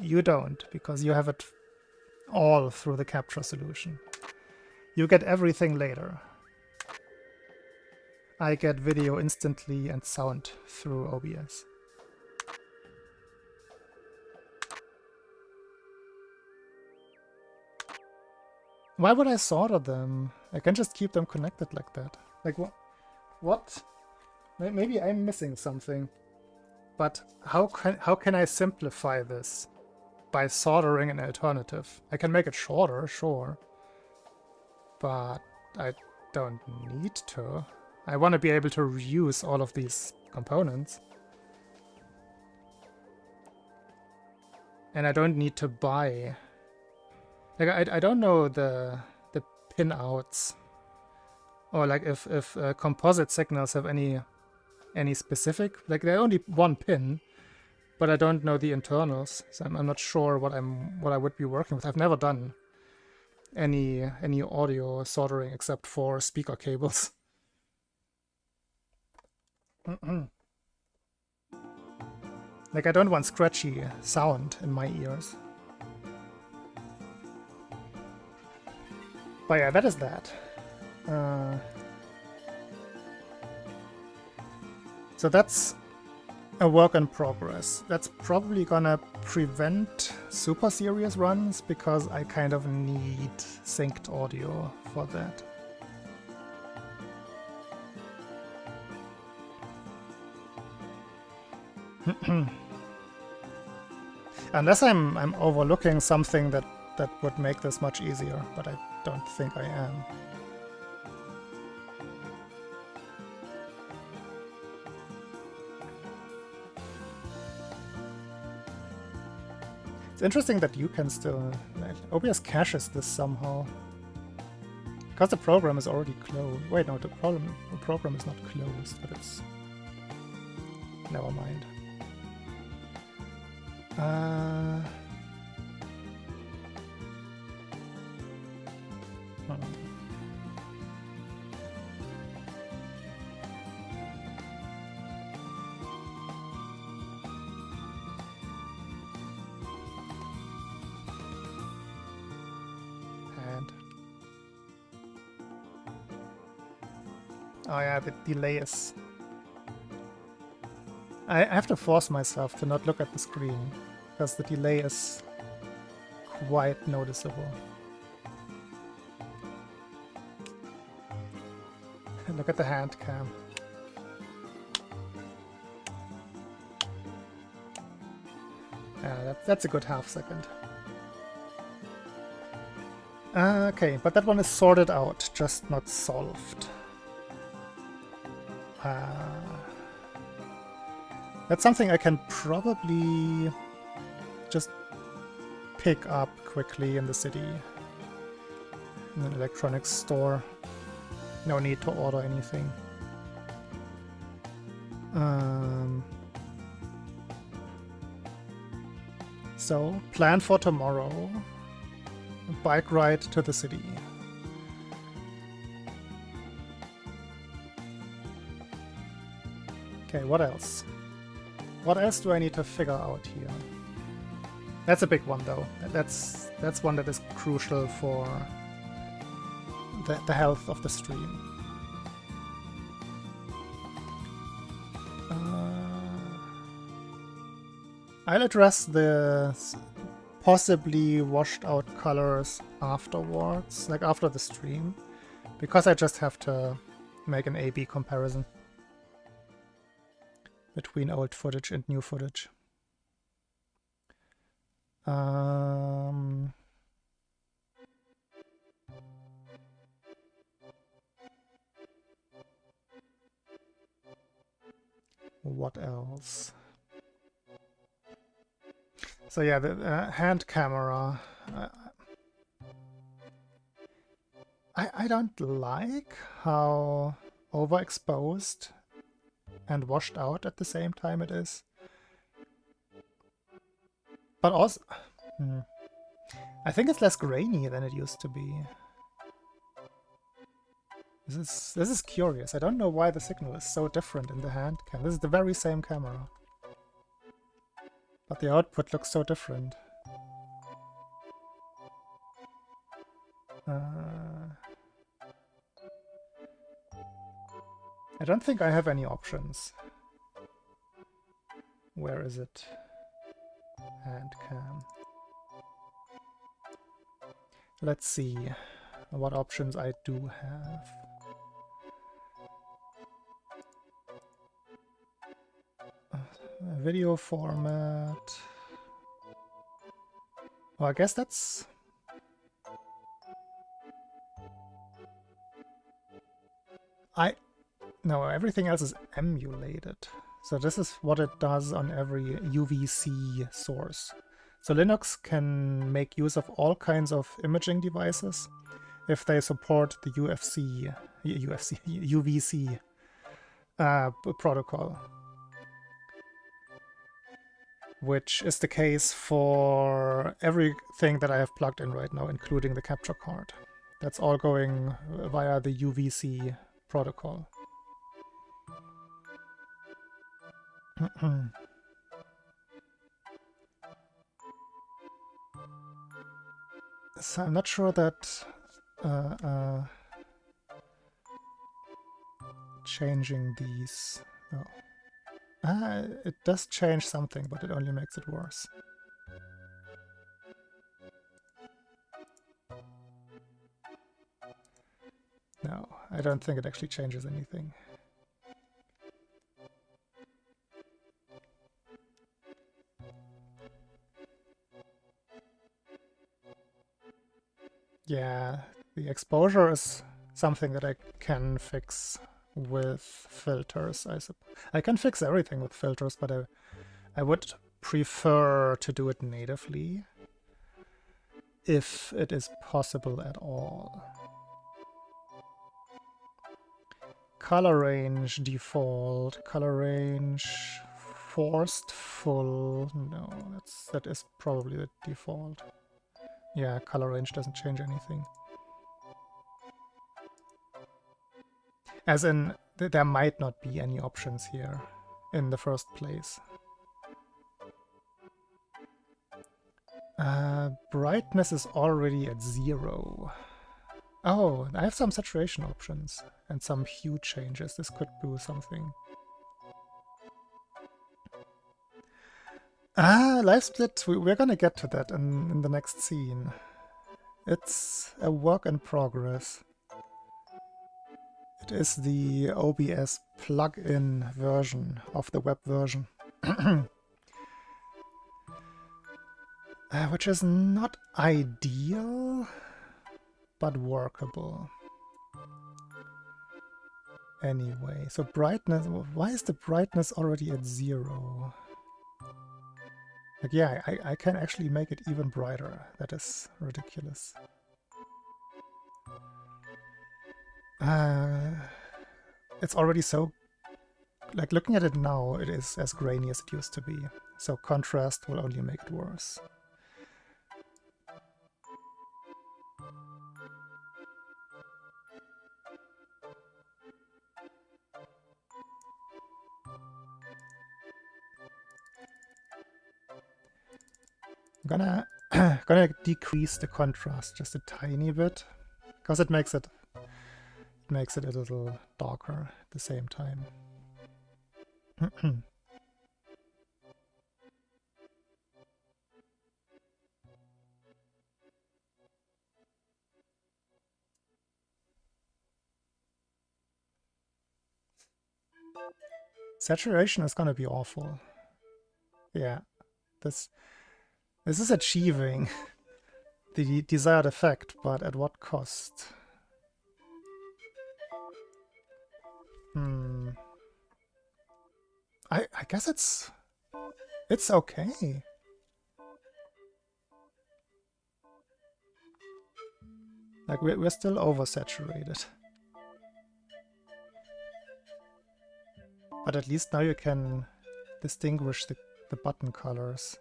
Speaker 1: You don't, because you have it all through the capture solution. You get everything later. I get video instantly and sound through OBS. Why would I solder them? I can just keep them connected like that. Like what? Maybe I'm missing something. But how can I simplify this? By soldering an alternative. I can make it shorter, sure. But I don't need to. I want to be able to reuse all of these components. And I don't need to buy... Like, I don't know the pin outs. Or like if composite signals have any specific... Like, they're only one pin. But I don't know the internals, so I'm not sure what I would be working with. I've never done any audio soldering except for speaker cables. Like, I don't want scratchy sound in my ears. But yeah, that is that. So that's a work in progress. That's probably gonna prevent super serious runs because I kind of need synced audio for that. Unless I'm overlooking something that would make this much easier, but I don't think I am. It's interesting that you can still... OBS caches this somehow. Because the program is already closed. Wait, no, the program is not closed, but it's... Never mind. Oh yeah, the delay is... I have to force myself to not look at the screen because the delay is quite noticeable. Look at the hand cam. That's a good half second. Okay, but that one is sorted out, just not solved. That's something I can probably just pick up quickly in the city, in an electronics store. No need to order anything. So, plan for tomorrow. A bike ride to the city. Okay, what else? What else do I need to figure out here? That's a big one, though. That's one that is crucial for the health of the stream. I'll address the possibly washed out colors afterwards, like after the stream, because I just have to make an A/B comparison between old footage and new footage. What else? So yeah, the hand camera. I don't like how overexposed and washed out at the same time it is. But also, I think it's less grainy than it used to be. This is curious. I don't know why the signal is so different in the hand cam. This is the very same camera, but the output looks so different. I don't think I have any options. Where is it? Hand cam. Let's see what options I do have. Video format. Well, I guess that's... No, everything else is emulated. So this is what it does on every UVC source. So Linux can make use of all kinds of imaging devices if they support the UVC protocol, which is the case for everything that I have plugged in right now, including the capture card. That's all going via the UVC protocol. So I'm not sure that changing these... Oh. It does change something, but it only makes it worse. No, I don't think it actually changes anything. Yeah, the exposure is something that I can fix with filters, I suppose. I can fix everything with filters, but I would prefer to do it natively, if it is possible at all. Color range default, color range forced full. No, that is probably the default. Yeah, color range doesn't change anything. As in, there might not be any options here in the first place. Brightness is already at 0. Oh, I have some saturation options and some hue changes. This could do something. Ah, live split. We're gonna get to that in the next scene. It's a work in progress. It is the OBS plug-in version of the web version. Which is not ideal, but workable. Anyway, so brightness... Why is the brightness already at 0? Like, yeah, I can actually make it even brighter. That is ridiculous. It's already so... Like, looking at it now, it is as grainy as it used to be. So contrast will only make it worse. I'm gonna decrease the contrast just a tiny bit, because it makes it a little darker at the same time. Saturation is gonna be awful. Yeah, this is achieving the desired effect, but at what cost? I guess it's okay. Like, we're still oversaturated. But at least now you can distinguish the button colors.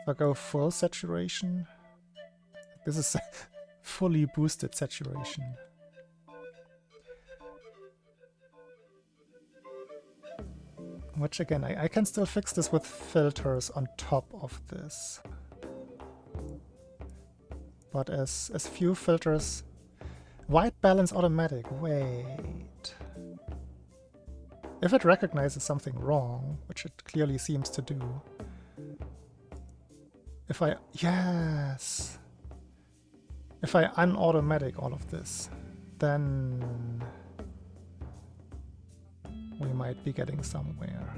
Speaker 1: If I go full saturation, this is fully boosted saturation. Which again, I can still fix this with filters on top of this. But as few filters... White balance automatic, wait. If it recognizes something wrong, which it clearly seems to do. If I... Yes! If I unautomatic all of this, then we might be getting somewhere.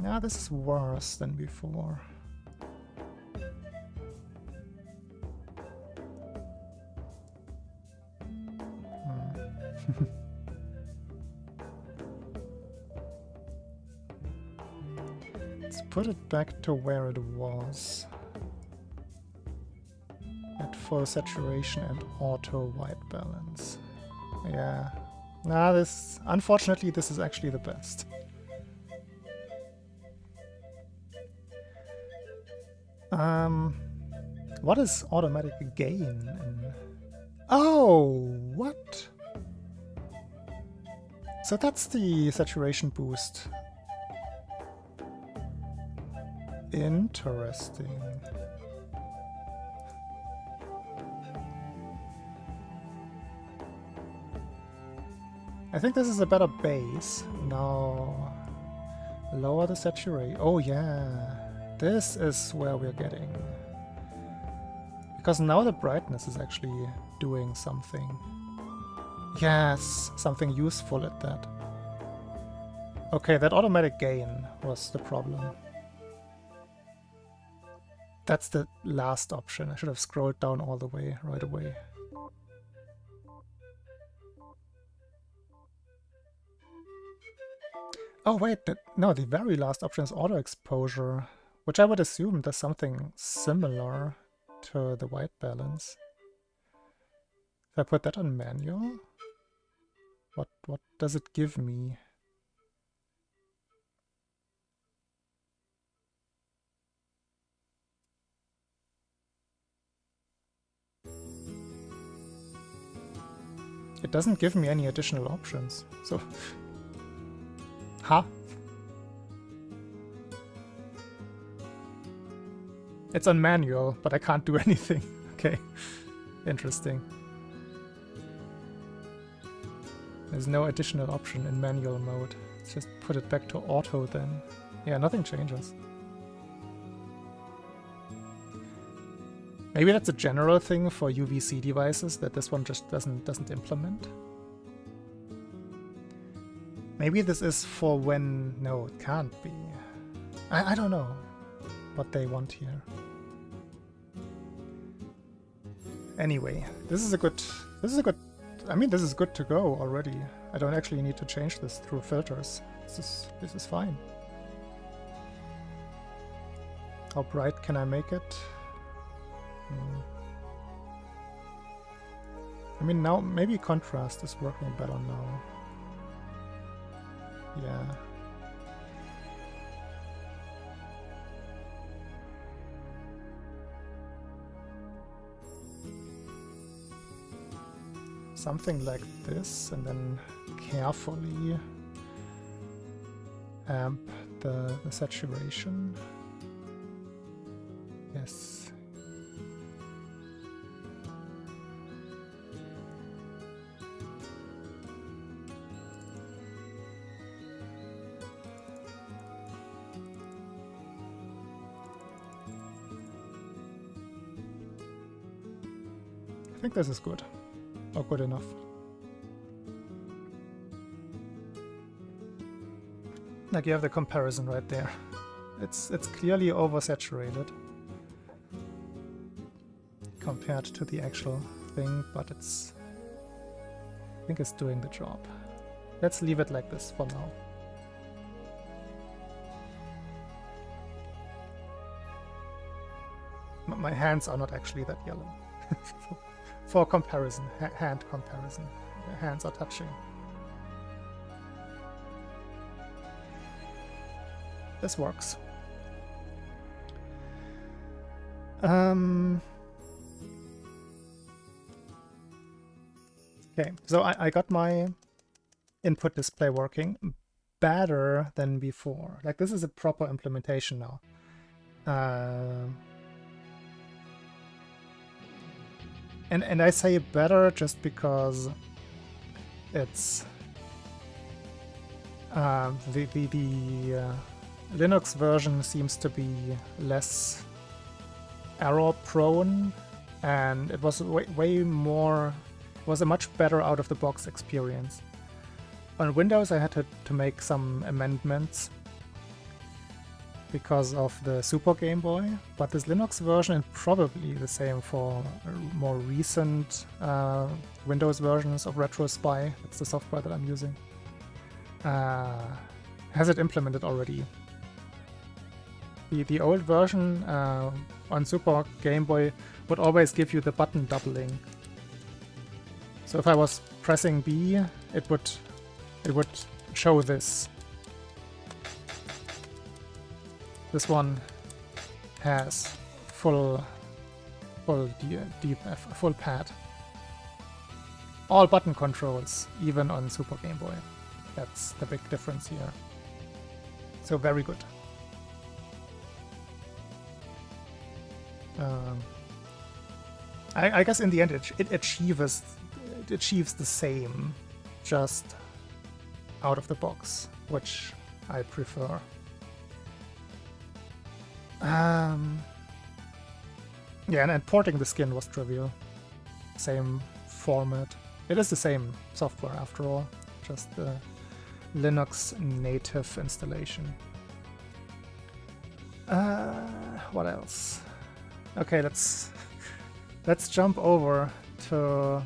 Speaker 1: Yeah, this is worse than before. Let's put it back to where it was. At full saturation and auto white balance. Yeah. Nah, unfortunately, this is actually the best. What is automatic gain? Oh, what? So that's the saturation boost. Interesting. I think this is a better base. No. Lower the saturation. Oh yeah. This is where we're getting. Because now the brightness is actually doing something. Yes, something useful at that. Okay, that automatic gain was the problem. That's the last option. I should have scrolled down all the way, right away. Oh wait, no, the very last option is auto exposure, which I would assume does something similar to the white balance. If I put that on manual, what does it give me? It doesn't give me any additional options, so... Huh? It's on manual, but I can't do anything. Okay, interesting. There's no additional option in manual mode. Let's just put it back to auto then. Yeah, nothing changes. Maybe that's a general thing for UVC devices that this one just doesn't implement. Maybe this is for when... No, it can't be. I don't know what they want here. Anyway, this is a good... I mean, this is good to go already. I don't actually need to change this through filters. This is fine. How bright can I make it? I mean, now maybe contrast is working better now. Yeah. Something like this, and then carefully amp the saturation. Yes. I think this is good. Or good enough. Like you have the comparison right there. It's clearly oversaturated compared to the actual thing, but it's... I think it's doing the job. Let's leave it like this for now. My hands are not actually that yellow. For comparison, hand comparison. The hands are touching. This works. Okay, so I got my input display working better than before. Like, this is a proper implementation now. And I say better just because it's the Linux version seems to be less error prone, and it was way more, it was a much better out of the box experience. On Windows I had to make some amendments because of the Super Game Boy, but this Linux version, and probably the same for more recent Windows versions of RetroSpy, that's the software that I'm using, has it implemented already. The old version on Super Game Boy would always give you the button doubling. So if I was pressing B, it would show this. This one has full pad. All button controls, even on Super Game Boy. That's the big difference here. So very good. I guess in the end it achieves the same, just out of the box, which I prefer. Yeah, and porting the skin was trivial. Same format. It is the same software after all, just the Linux native installation. What else? Okay, let's jump over to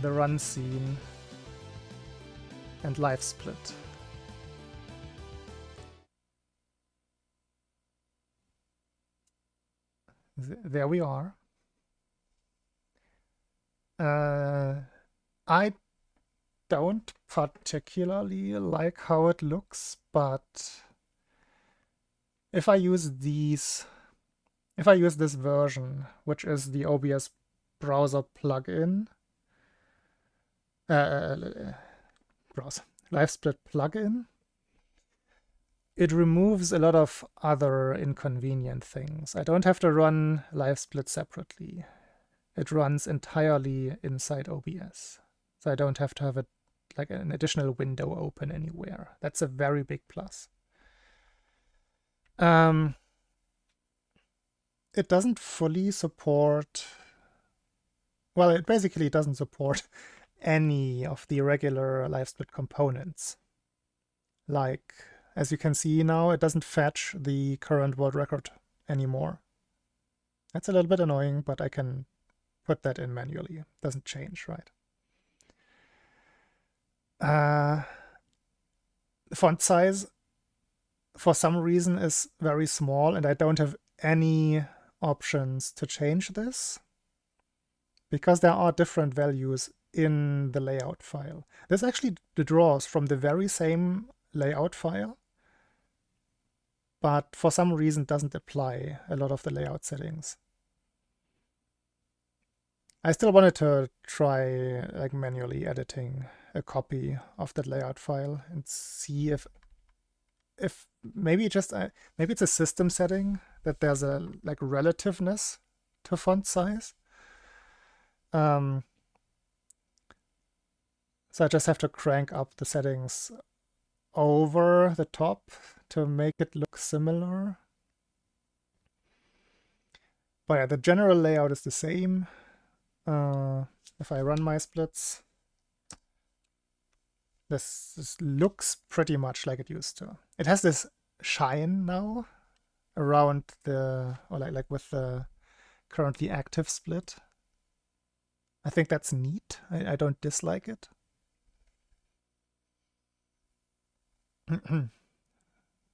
Speaker 1: the run scene and live split. There we are. I don't particularly like how it looks, but if I use this version, which is the OBS browser plugin, browser live split plugin, it removes a lot of other inconvenient things. I don't have to run live split separately. It runs entirely inside OBS. So I don't have to have like an additional window open anywhere. That's a very big plus. It doesn't fully support, well, it basically doesn't support any of the regular live split components. Like, as you can see now, it doesn't fetch the current world record anymore. That's a little bit annoying, but I can put that in manually. It doesn't change, right? Font size, for some reason, is very small, and I don't have any options to change this because there are different values in the layout file. This actually draws from the very same layout file, but for some reason doesn't apply a lot of the layout settings. I still wanted to try like manually editing a copy of that layout file and see if maybe maybe it's a system setting that there's a like relativeness to font size. So I just have to crank up the settings over the top to make it look similar. But yeah, the general layout is the same. If I run my splits, this looks pretty much like it used to. It has this shine now around or like with the currently active split. I think that's neat. I don't dislike it.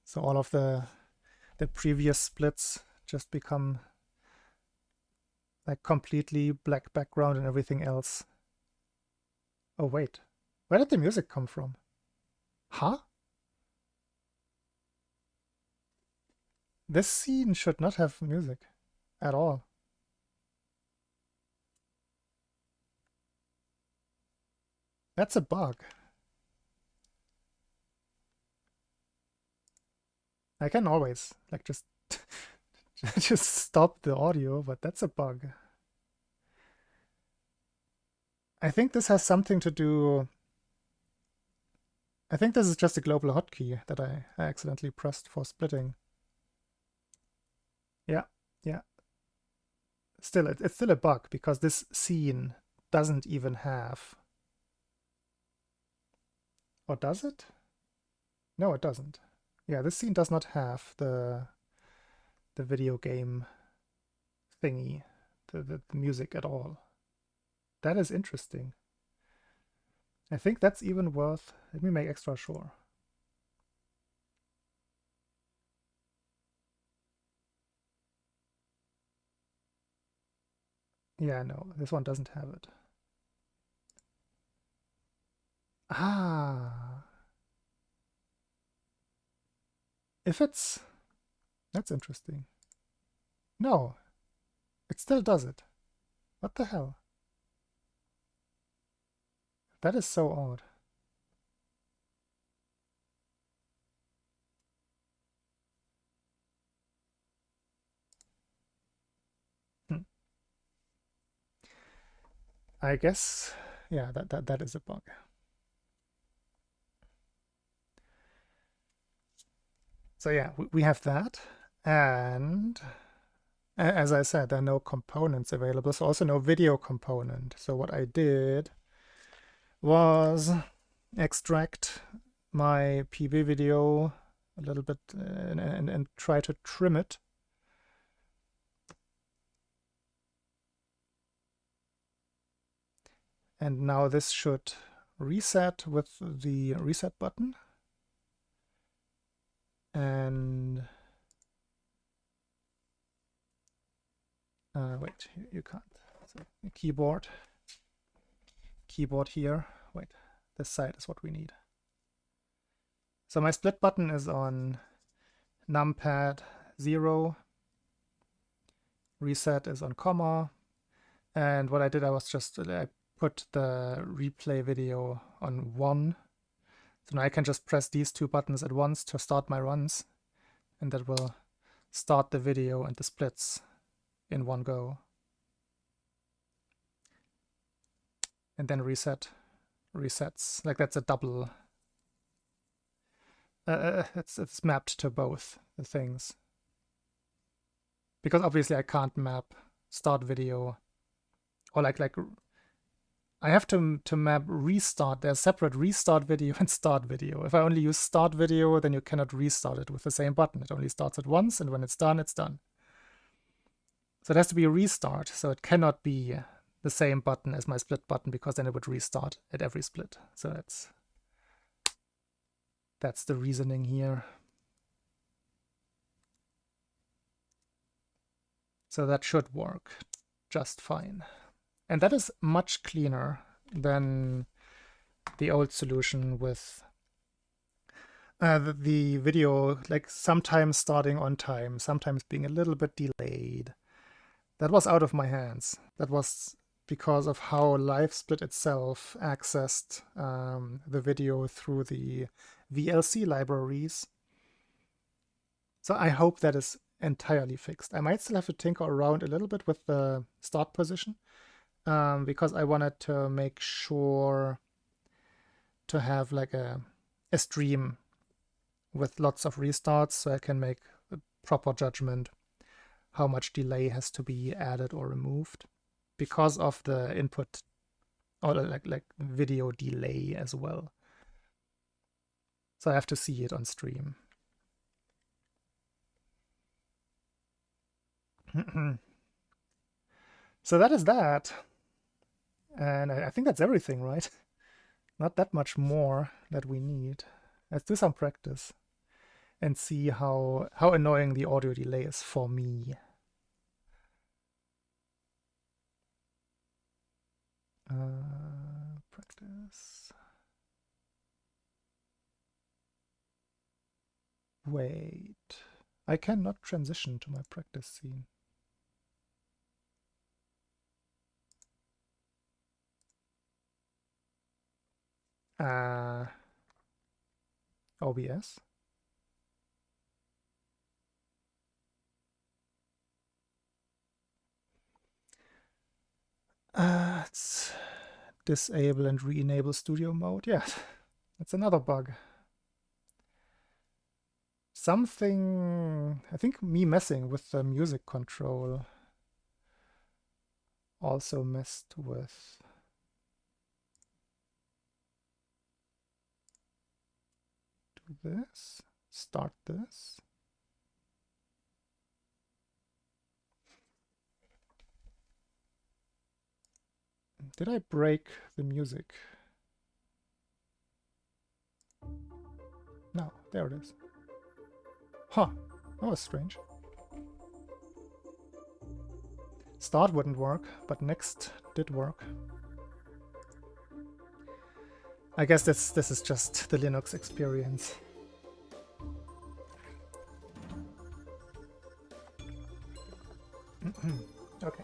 Speaker 1: So all of the previous splits just become like completely black background and everything else. Oh wait, where did the music come from? Huh? This scene should not have music at all. That's a bug. I can always like just just stop the audio, but that's a bug. I think this has something to do. I think this is just a global hotkey that I accidentally pressed for splitting. Yeah. Still, it's still a bug because this scene doesn't even have. Or does it? No, it doesn't. Yeah, this scene does not have the video game thingy, the music at all. That is interesting. I think that's even worth. Let me make extra sure. Yeah, no, this one doesn't have it. Ah. If it's... That's interesting. No, it still does it. What the hell? That is so odd. I guess, yeah, that is a bug. So yeah, we have that, and as I said, there are no components available, so also no video component. So what I did was extract my PV video a little bit and try to trim it. And now this should reset with the reset button. And wait, you can't. So keyboard here. Wait, this side is what we need. So my split button is on numpad 0. Reset is on comma. And what I did, I was just I put the replay video on 1. So now I can just press these two buttons at once to start my runs, and that will start the video and the splits in one go. And then resets. Like that's a double. It's mapped to both the things. Because obviously I can't map start video, or like I have to map restart. There's separate restart video and start video. If I only use start video, then you cannot restart it with the same button. It only starts at once, and when it's done, it's done. So it has to be a restart. So it cannot be the same button as my split button, because then it would restart at every split. So that's the reasoning here. So that should work just fine. And that is much cleaner than the old solution with the video, like sometimes starting on time, sometimes being a little bit delayed. That was out of my hands. That was because of how LiveSplit itself accessed the video through the VLC libraries. So I hope that is entirely fixed. I might still have to tinker around a little bit with the start position, because I wanted to make sure to have like a stream with lots of restarts, so I can make a proper judgment how much delay has to be added or removed because of the input, or like video delay as well. So I have to see it on stream. So that is that. And I think that's everything, right? Not that much more that we need. Let's do some practice and see how annoying the audio delay is for me. Practice. Wait. I cannot transition to my practice scene. OBS. Let's disable and re-enable studio mode. Yeah, that's another bug. Something, I think me messing with the music control also messed with. Do this, start this. Did I break the music? No, there it is. Huh, that was strange. Start wouldn't work, but next did work. I guess this is just the Linux experience. Okay.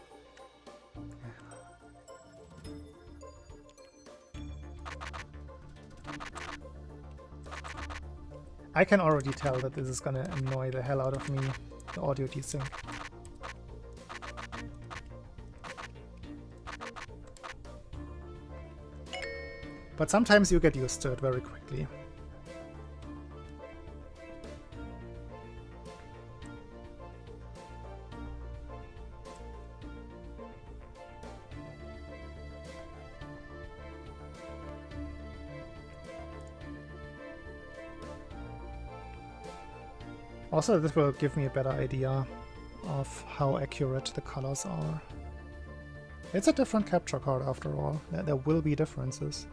Speaker 1: I can already tell that this is gonna annoy the hell out of me, the audio desync. But sometimes you get used to it very quickly. Also, this will give me a better idea of how accurate the colors are. It's a different capture card after all. There will be differences.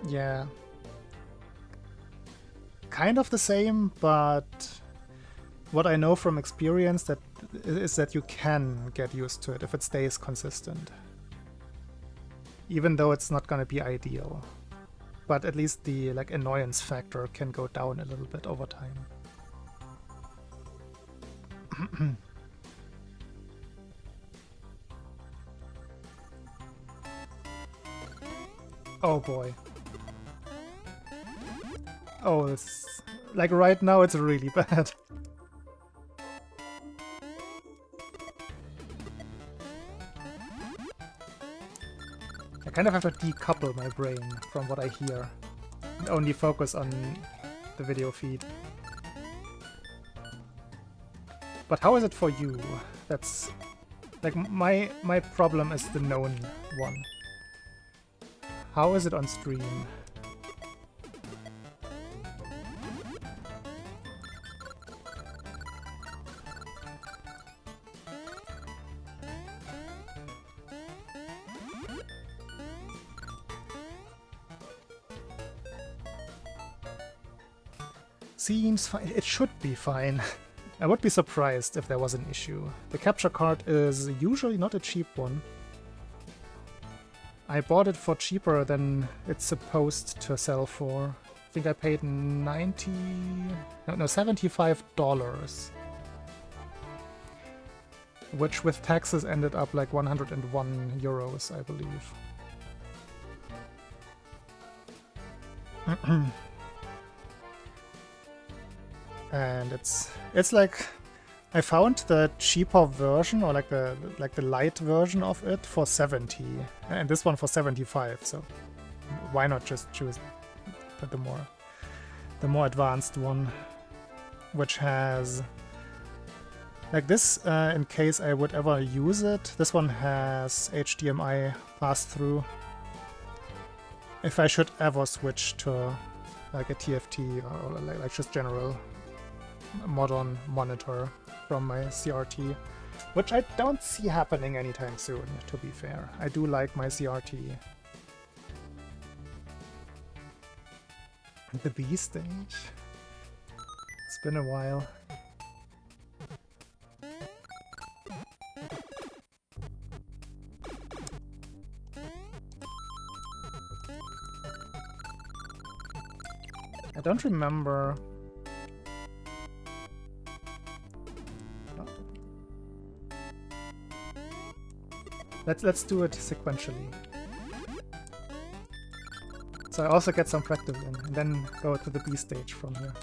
Speaker 1: Yeah. Kind of the same, but what I know from experience is that you can get used to it if it stays consistent. Even though it's not gonna be ideal. But at least the like annoyance factor can go down a little bit over time. Oh boy. Oh, it's like right now it's really bad. I kind of have to decouple my brain from what I hear and only focus on the video feed. But how is it for you? That's like my problem is the known one. How is it on stream? Seems fine. It should be fine. I would be surprised if there was an issue. The capture card is usually not a cheap one. I bought it for cheaper than it's supposed to sell for. I think I paid $75. Which with taxes ended up like 101 euros, I believe. And it's like I found the cheaper version, or like the light version of it for 70, and this one for 75. So why not just choose the more advanced one, which has like this in case I would ever use it. This one has HDMI pass-through. If I should ever switch to like a TFT or like just general modern monitor from my CRT, which I don't see happening anytime soon, to be fair. I do like my CRT. The B stage? It's been a while. I don't remember. Let's do it sequentially. So I also get some practice in, and then go to the B stage from here.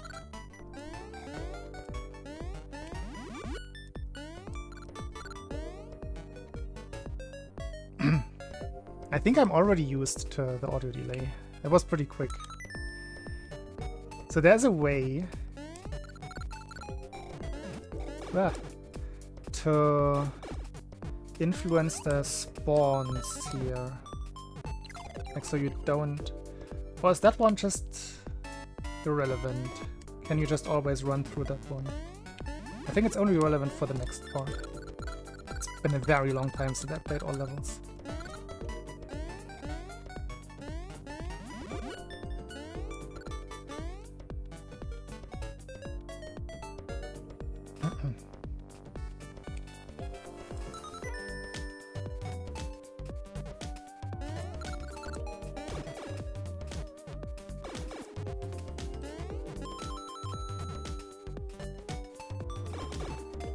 Speaker 1: I think I'm already used to the audio delay. It was pretty quick. So there's a way to influence the spawns here. Like, so you don't... Or is that one just irrelevant? Can you just always run through that one? I think it's only relevant for the next part. It's been a very long time since I played all levels.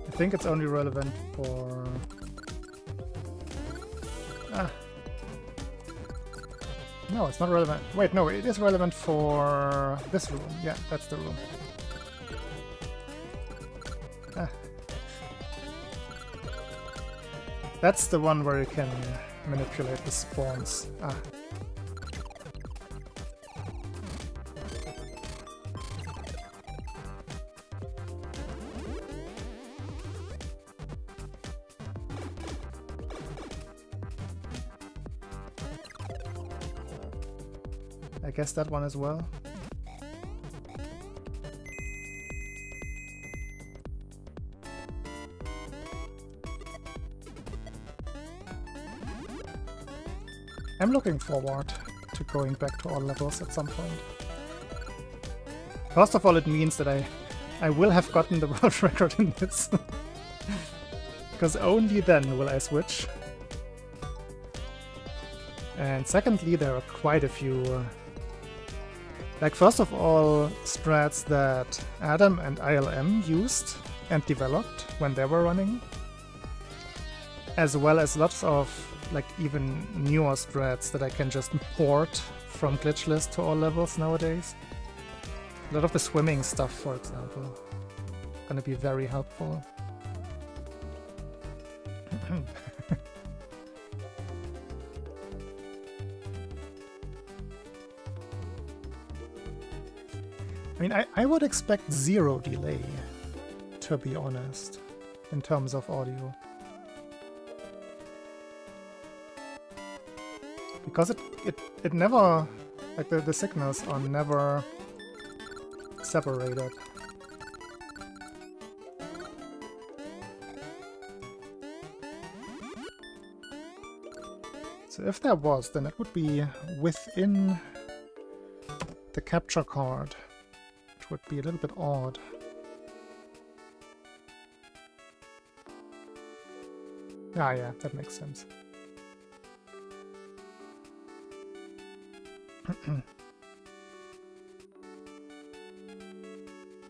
Speaker 1: I think it's only relevant for... No, it's not relevant. Wait, no, it is relevant for this room. Yeah, that's the room. That's the one where you can manipulate the spawns. I guess that one as well. I'm looking forward to going back to all levels at some point. First of all, it means that I I will have gotten the world record in this. Because only then will I switch. And secondly, there are quite a few... like, first of all, strats that Adam and ILM used and developed when they were running. As well as lots of, like, even newer strats that I can just port from Glitchless to all levels nowadays. A lot of the swimming stuff, for example, gonna be very helpful. I mean, I would expect 0 delay, to be honest, in terms of audio. Because it never, like the signals are never separated. So if there was, then it would be within the capture card. Would be a little bit odd. Ah, yeah, that makes sense.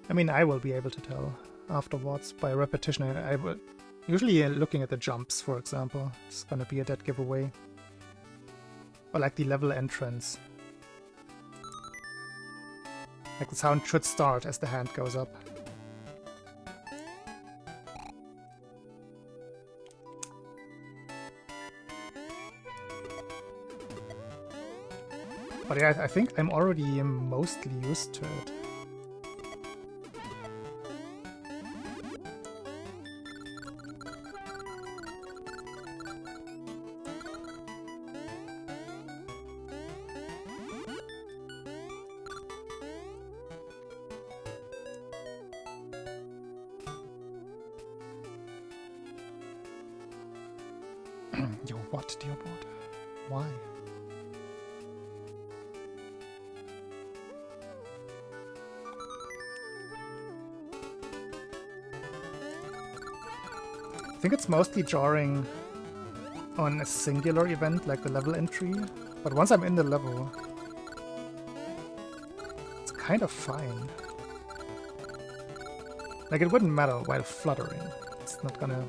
Speaker 1: I mean, I will be able to tell afterwards by repetition. I will usually looking at the jumps, for example. It's gonna be a dead giveaway. Or like the level entrance. Like the sound should start as the hand goes up. But yeah, I think I'm already mostly used to it. Yo, what, dear bot? Why? I think it's mostly jarring on a singular event like the level entry, but once I'm in the level, it's kind of fine. Like, it wouldn't matter while fluttering. It's not gonna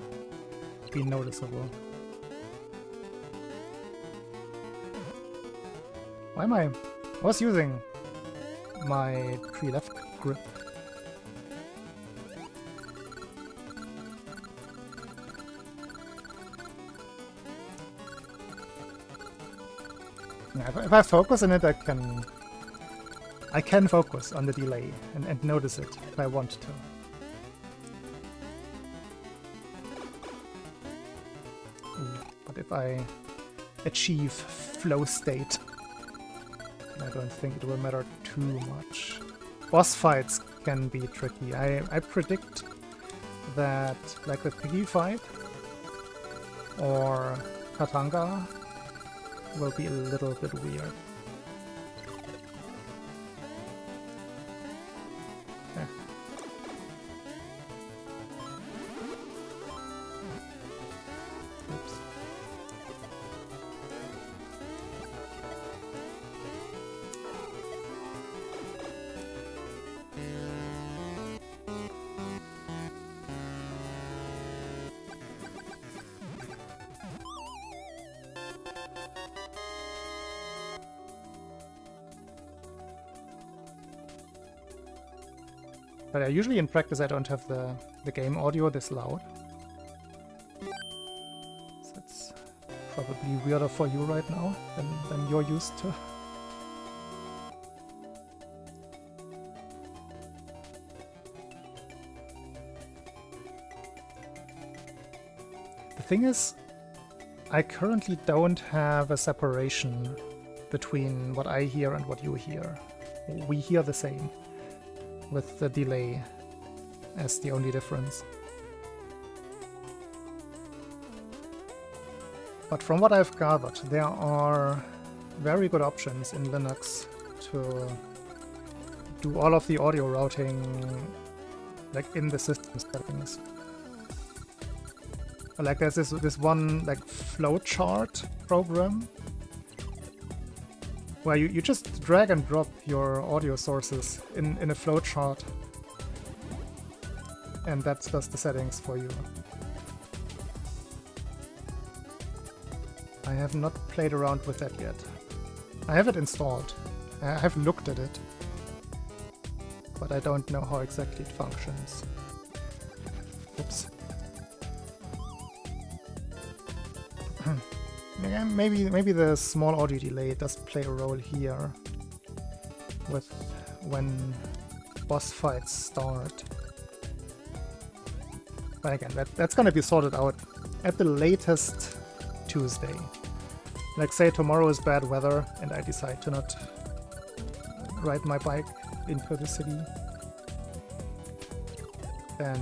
Speaker 1: be noticeable. Why am I was using my tree left grip. Yeah, if I focus on it, I can focus on the delay and notice it if I want to. But if I achieve flow state, I don't think it will matter too much. Boss fights can be tricky. I predict that, like the Piggy fight or Katanga, will be a little bit weird. Yeah. Oops. But usually in practice I don't have the game audio this loud. So it's probably weirder for you right now than you're used to. The thing is, I currently don't have a separation between what I hear and what you hear. We hear the same, with the delay as the only difference. But from what I've gathered, there are very good options in Linux to do all of the audio routing like in the system settings. Like there's this one like flowchart program where you just drag and drop your audio sources in a flowchart, and that does the settings for you. I have not played around with that yet. I have it installed. I have looked at it, but I don't know how exactly it functions. Oops. Maybe the small audio delay does play a role here with when boss fights start. But again, that's gonna be sorted out at the latest Tuesday. Like say tomorrow is bad weather and I decide to not ride my bike into the city, then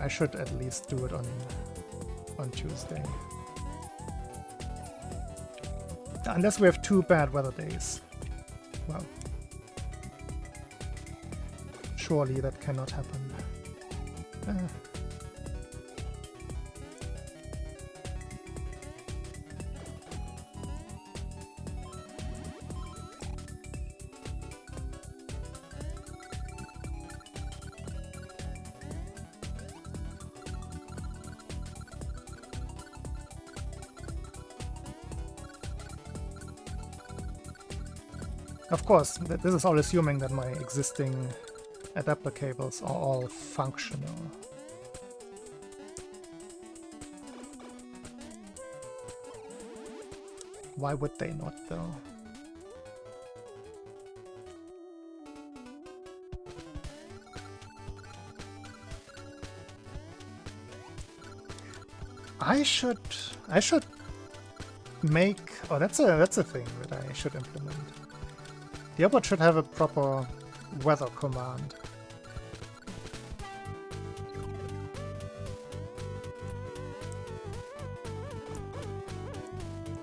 Speaker 1: I should at least do it on Tuesday. Unless we have 2 bad weather days. Well, surely that cannot happen. Of course, this is all assuming that my existing adapter cables are all functional. Why would they not, though? I should make... Oh, that's a thing that I should implement. The Airport should have a proper weather command.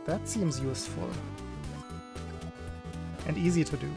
Speaker 1: That seems useful. And easy to do.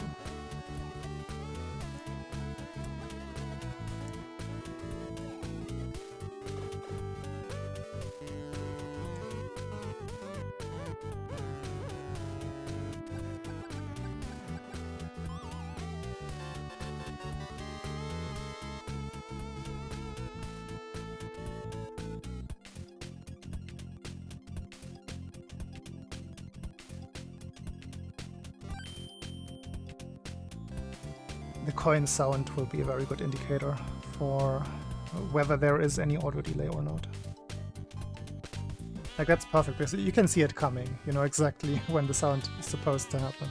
Speaker 1: The coin sound will be a very good indicator for whether there is any audio delay or not. Like that's perfect because you can see it coming, you know exactly when the sound is supposed to happen.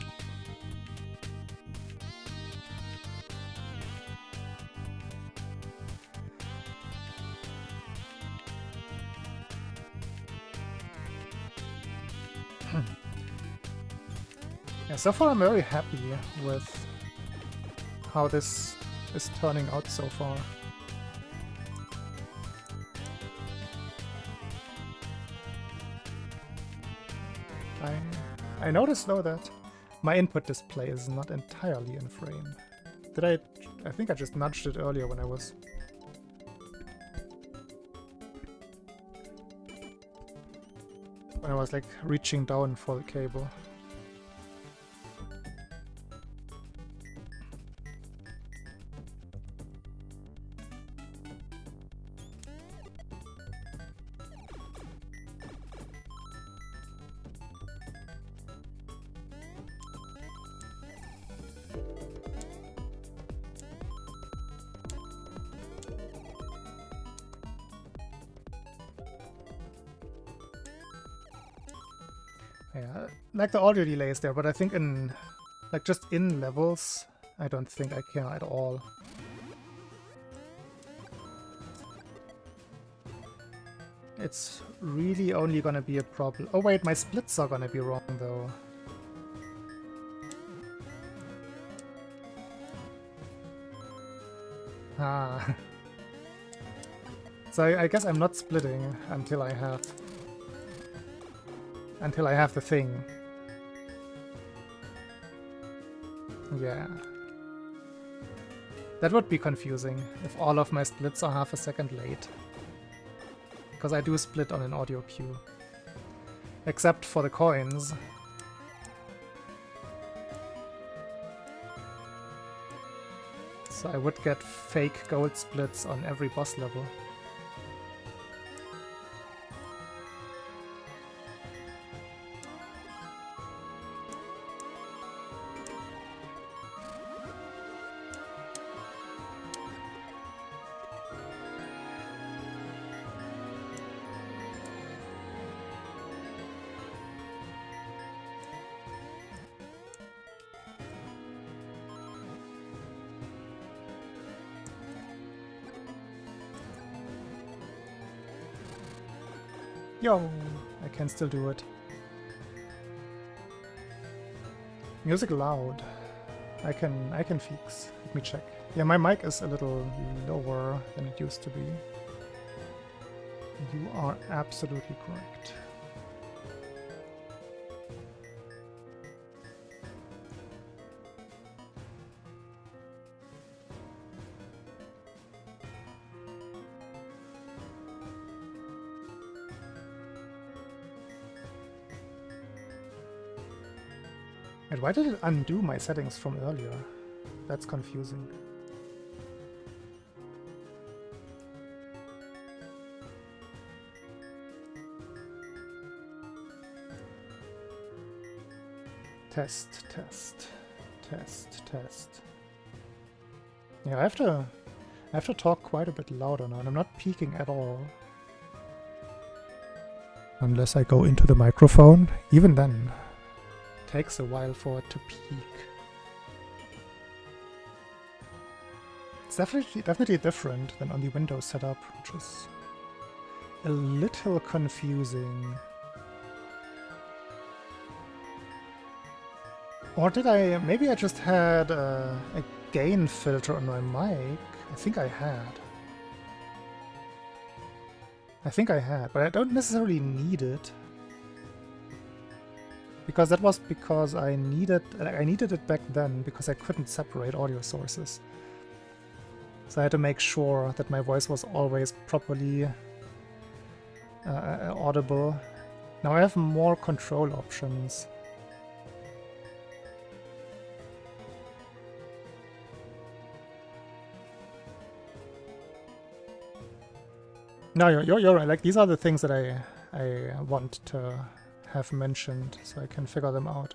Speaker 1: Yeah, so far I'm very happy with how this is turning out so far. I noticed though that my input display is not entirely in frame. Did I think I just nudged it earlier when I was... like reaching down for the cable. Yeah, like the audio delay is there, but I think in, like just in levels, I don't think I care at all. It's really only gonna be a problem. Oh wait, my splits are gonna be wrong though. Ah. So I guess I'm not splitting until I have the thing. Yeah. That would be confusing if all of my splits are half a second late. Because I do split on an audio cue. Except for the coins. So I would get fake gold splits on every boss level. Yo, I can still do it. Music loud. I can fix. Let me check. Yeah, my mic is a little lower than it used to be. You are absolutely correct. And why did it undo my settings from earlier? That's confusing. Test, test, test, test. Yeah, I have to talk quite a bit louder now, and I'm not peaking at all. Unless I go into the microphone, even then. Takes a while for it to peak. It's definitely different than on the Windows setup, which is a little confusing. Or did I... maybe I just had a gain filter on my mic. I think I had. But I don't necessarily need it. Because that was because I needed it back then because I couldn't separate audio sources. So I had to make sure that my voice was always properly audible. Now I have more control options. No, you're right. Like, these are the things that I want to have mentioned, so I can figure them out.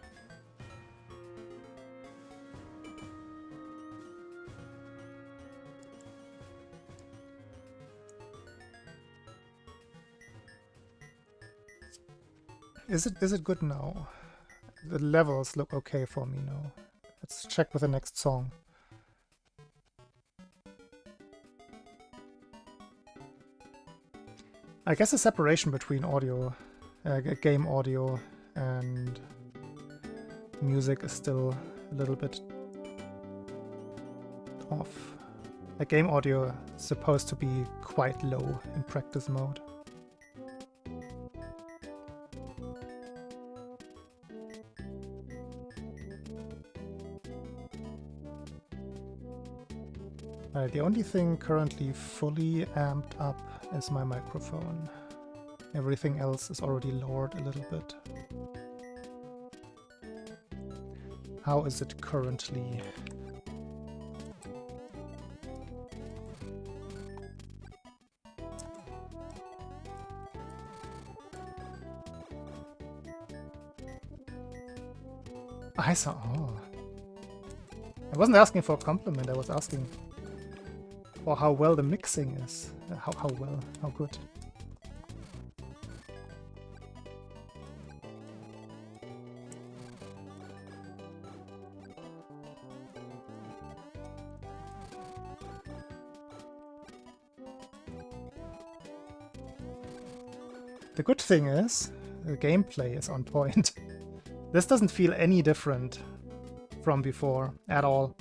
Speaker 1: Is it good now? The levels look okay for me now. Let's check with the next song. I guess the separation between audio, game audio and music is still a little bit off. The game audio is supposed to be quite low in practice mode. The only thing currently fully amped up is my microphone. Everything else is already lowered a little bit. How is it currently? I saw. Oh. I wasn't asking for a compliment, I was asking for how well the mixing is. How well, how good. The good thing is, the gameplay is on point. This doesn't feel any different from before, at all.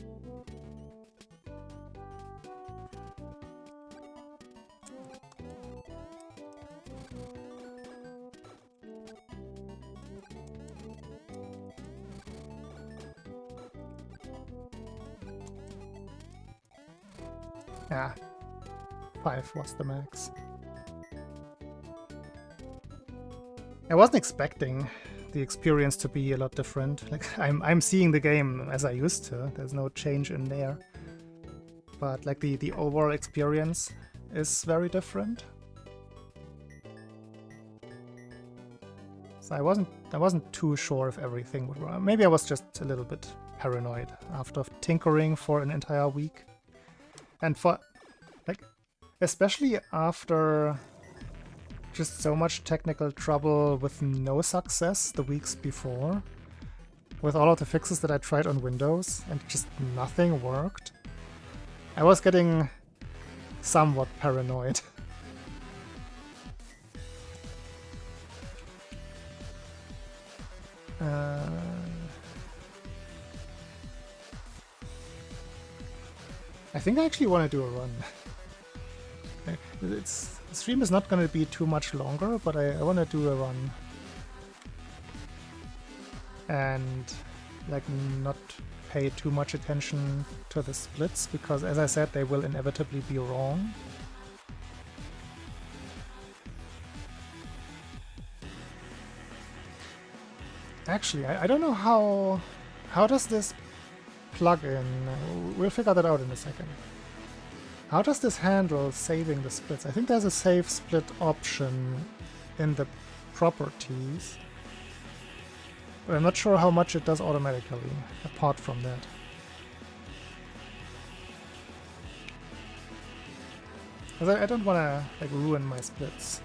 Speaker 1: Yeah, 5 was the max. I wasn't expecting the experience to be a lot different. Like I'm seeing the game as I used to. There's no change in there. But like the overall experience is very different. So I wasn't too sure if everything would work. Maybe I was just a little bit paranoid after tinkering for an entire week. And for like especially after just so much technical trouble with no success the weeks before, with all of the fixes that I tried on Windows and just nothing worked, I was getting somewhat paranoid. I think I actually want to do a run. The stream is not going to be too much longer, but I want to do a run. And like not pay too much attention to the splits, because as I said, they will inevitably be wrong. Actually, I don't know how does this plug in. We'll figure that out in a second. How does this handle saving the splits? I think there's a save split option in the properties, but I'm not sure how much it does automatically, apart from that. Because I don't want to like ruin my splits.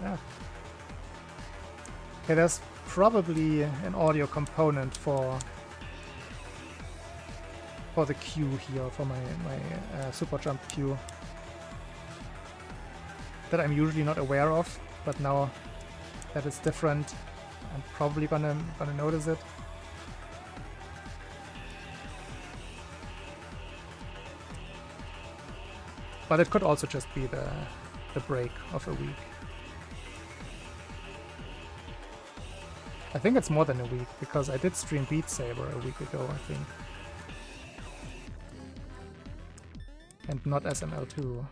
Speaker 1: Yeah. Okay, there's probably an audio component for the Q here, for my super jump Q, that I'm usually not aware of, but now that it's different, I'm probably gonna notice it. But it could also just be the break of a week. I think it's more than a week, because I did stream Beat Saber a week ago, I think. And not SML2.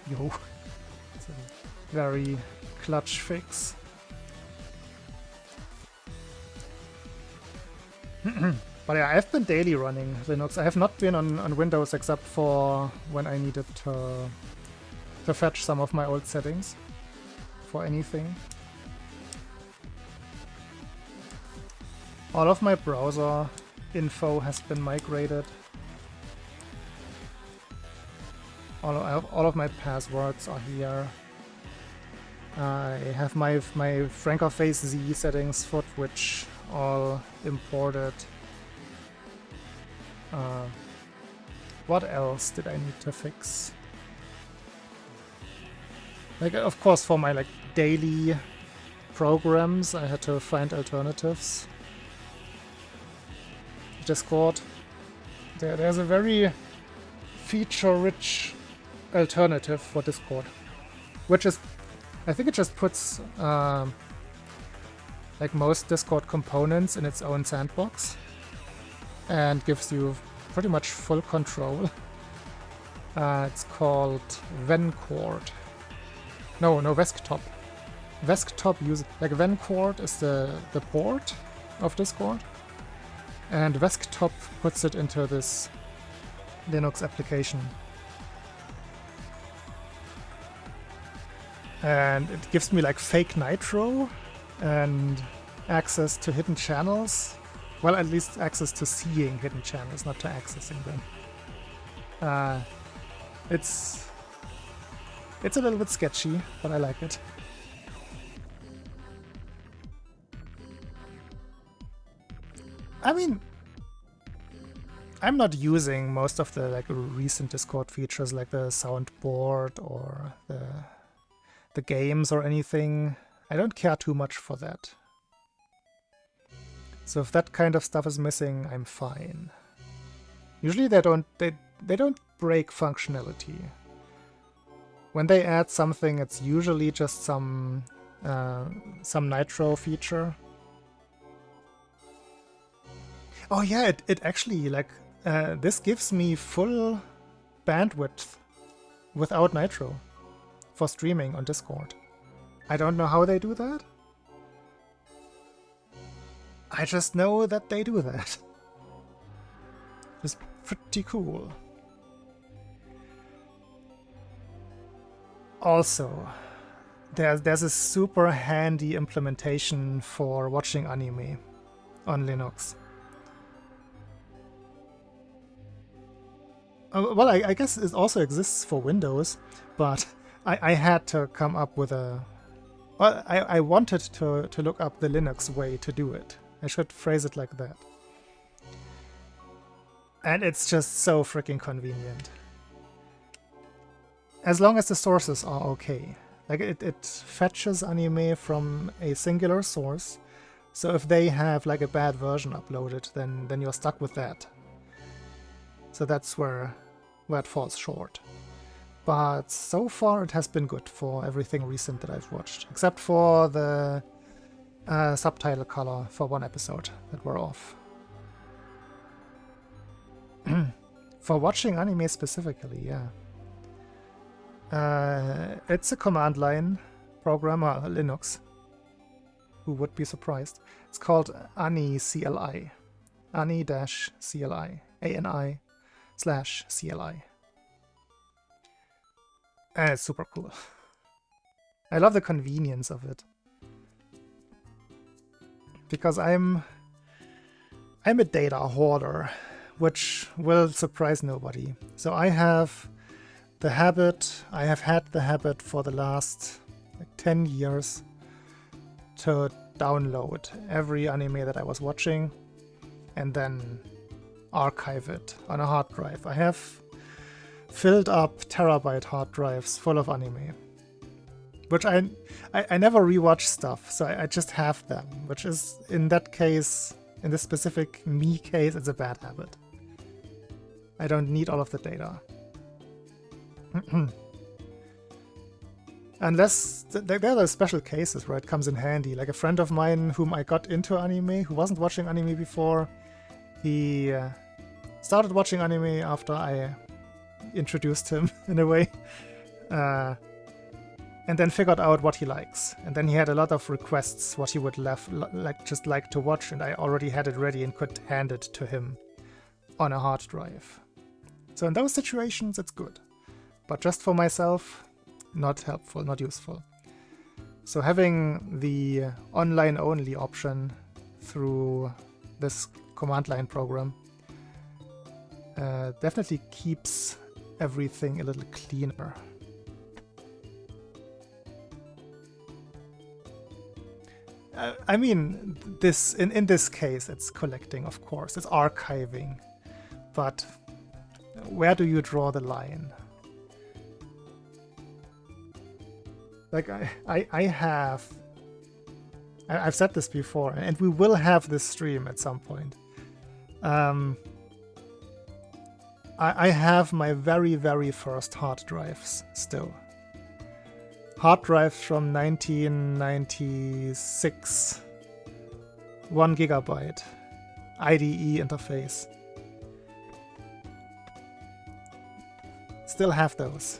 Speaker 1: Yo. It's a very clutch fix. But yeah, I've been daily running Linux. I have not been on Windows except for when I needed to fetch some of my old settings for anything. All of my browser info has been migrated. All of my passwords are here. I have my Frankerface Z settings for Twitch all imported. What else did I need to fix? Like, of course, for my like daily programs, I had to find alternatives. Discord. There's a very feature-rich alternative for Discord, which is, I think it just puts like most Discord components in its own sandbox and gives you pretty much full control. It's called Vencord. No, Vesktop. Vesktop uses, like, Vencord is the port of Discord, and Vesktop puts it into this Linux application. And it gives me like fake nitro and access to hidden channels. Well, at least access to seeing hidden channels, not to accessing them. It's a little bit sketchy, but I like it. I mean, I'm not using most of the like recent Discord features like the soundboard or the games or anything. I don't care too much for that. So if that kind of stuff is missing, I'm fine. Usually they don't break functionality. When they add something, it's usually just some nitro feature. Oh yeah, it actually, like, this gives me full bandwidth without nitro for streaming on Discord. I don't know how they do that. I just know that they do that. It's pretty cool. Also, there's a super handy implementation for watching anime on Linux. Well, I guess it also exists for Windows, but I had to come up with a... Well, I wanted to look up the Linux way to do it. I should phrase it like that. And it's just so freaking convenient. As long as the sources are okay. Like, it fetches anime from a singular source, so if they have like a bad version uploaded, then you're stuck with that. So that's where it falls short. But so far it has been good for everything recent that I've watched, except for the subtitle color for one episode that were off. For watching anime specifically, yeah. It's a command line program, Linux. Who would be surprised? It's called ANI-CLI. ANI-CLI. ANI/CLI. And it's super cool. I love the convenience of it. Because I'm a data hoarder, which will surprise nobody. So I have had the habit for the last like 10 years to download every anime that I was watching and then archive it on a hard drive. I have filled up terabyte hard drives full of anime, which I never rewatch stuff, so I just have them, which is, in that case, in this specific me case, it's a bad habit. I don't need all of the data. Unless there are special cases where it comes in handy. Like a friend of mine whom I got into anime, who wasn't watching anime before, he started watching anime after I introduced him, in a way. And then figured out what he likes. And then he had a lot of requests what he would like to watch, and I already had it ready and could hand it to him on a hard drive. So in those situations, it's good. But just for myself, not helpful, not useful. So having the online-only option through this command line program definitely keeps everything a little cleaner. I mean, in this case, it's collecting, of course. It's archiving. But where do you draw the line? Like, I've said this before, and we will have this stream at some point. I have my very, very first hard drives still. Hard drive from 1996. 1 gigabyte. IDE interface. Still have those.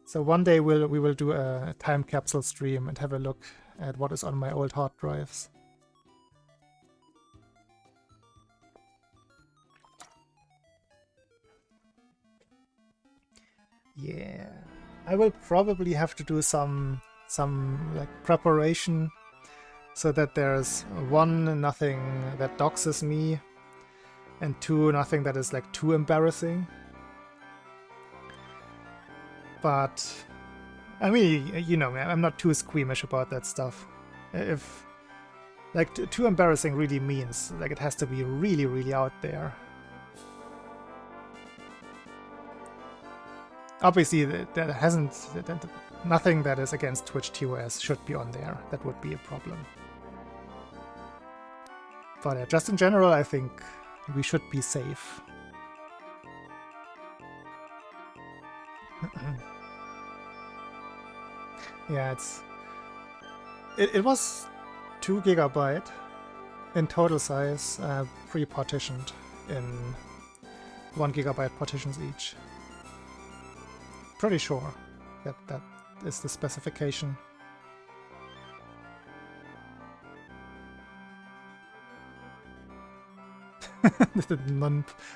Speaker 1: So one day we will do a time capsule stream and have a look at what is on my old hard drives. Yeah, I will probably have to do some like preparation so that there's 1, nothing that doxes me, and 2, nothing that is like too embarrassing. But, I mean, you know, I'm not too squeamish about that stuff. If, like, too embarrassing really means, like, it has to be really, really out there. Obviously, that Nothing that is against Twitch TOS should be on there. That would be a problem. But just in general, I think we should be safe. Yeah, it was 2 GB in total size, pre-partitioned in 1 GB partitions each. Pretty sure that is the specification.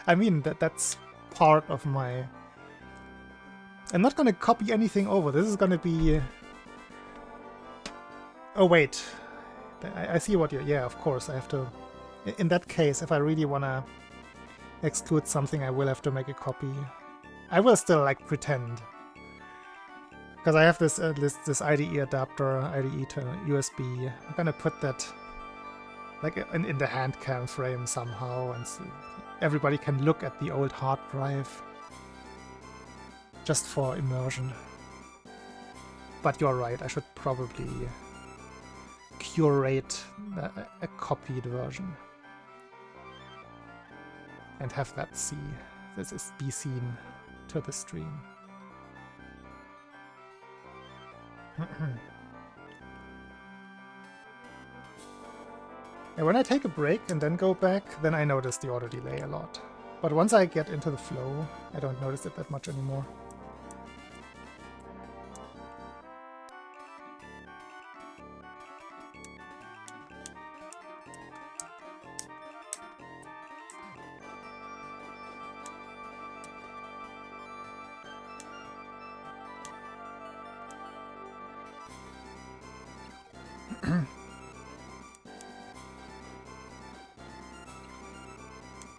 Speaker 1: I mean, that's part of my... I'm not gonna copy anything over. This is gonna be... Oh, wait. I see what you're... Yeah, of course, I have to... In that case, if I really wanna exclude something, I will have to make a copy. I will still, like, pretend. Because I have this this IDE adapter, IDE to USB. I'm gonna put that like in the hand cam frame somehow, and so everybody can look at the old hard drive just for immersion. But you're right, I should probably curate a copied version and have that be seen to the stream. And when I take a break and then go back, then I notice the auto delay a lot. But once I get into the flow, I don't notice it that much anymore.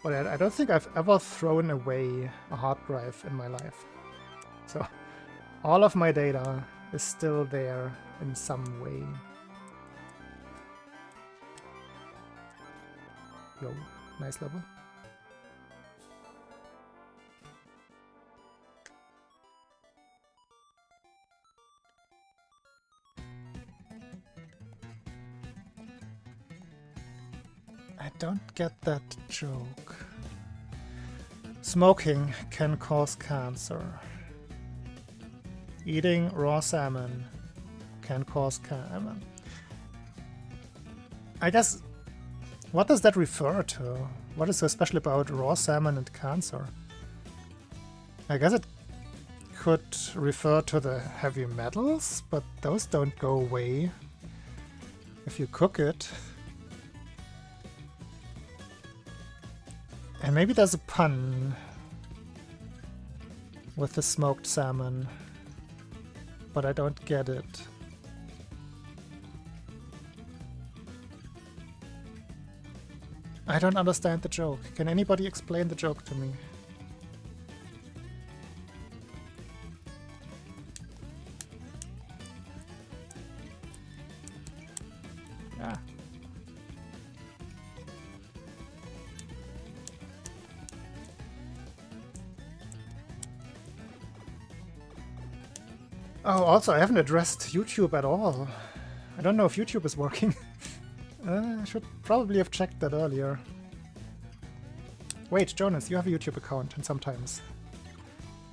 Speaker 1: But I don't think I've ever thrown away a hard drive in my life. So all of my data is still there in some way. Yo, nice level. I don't get that joke. Smoking can cause cancer. Eating raw salmon can cause cancer. I guess, what does that refer to? What is so special about raw salmon and cancer? I guess it could refer to the heavy metals, but those don't go away if you cook it. And maybe there's a pun with the smoked salmon, but I don't get it. I don't understand the joke. Can anybody explain the joke to me? Ah. Oh, also, I haven't addressed YouTube at all. I don't know if YouTube is working. I should probably have checked that earlier. Wait, Jonas, you have a YouTube account, and sometimes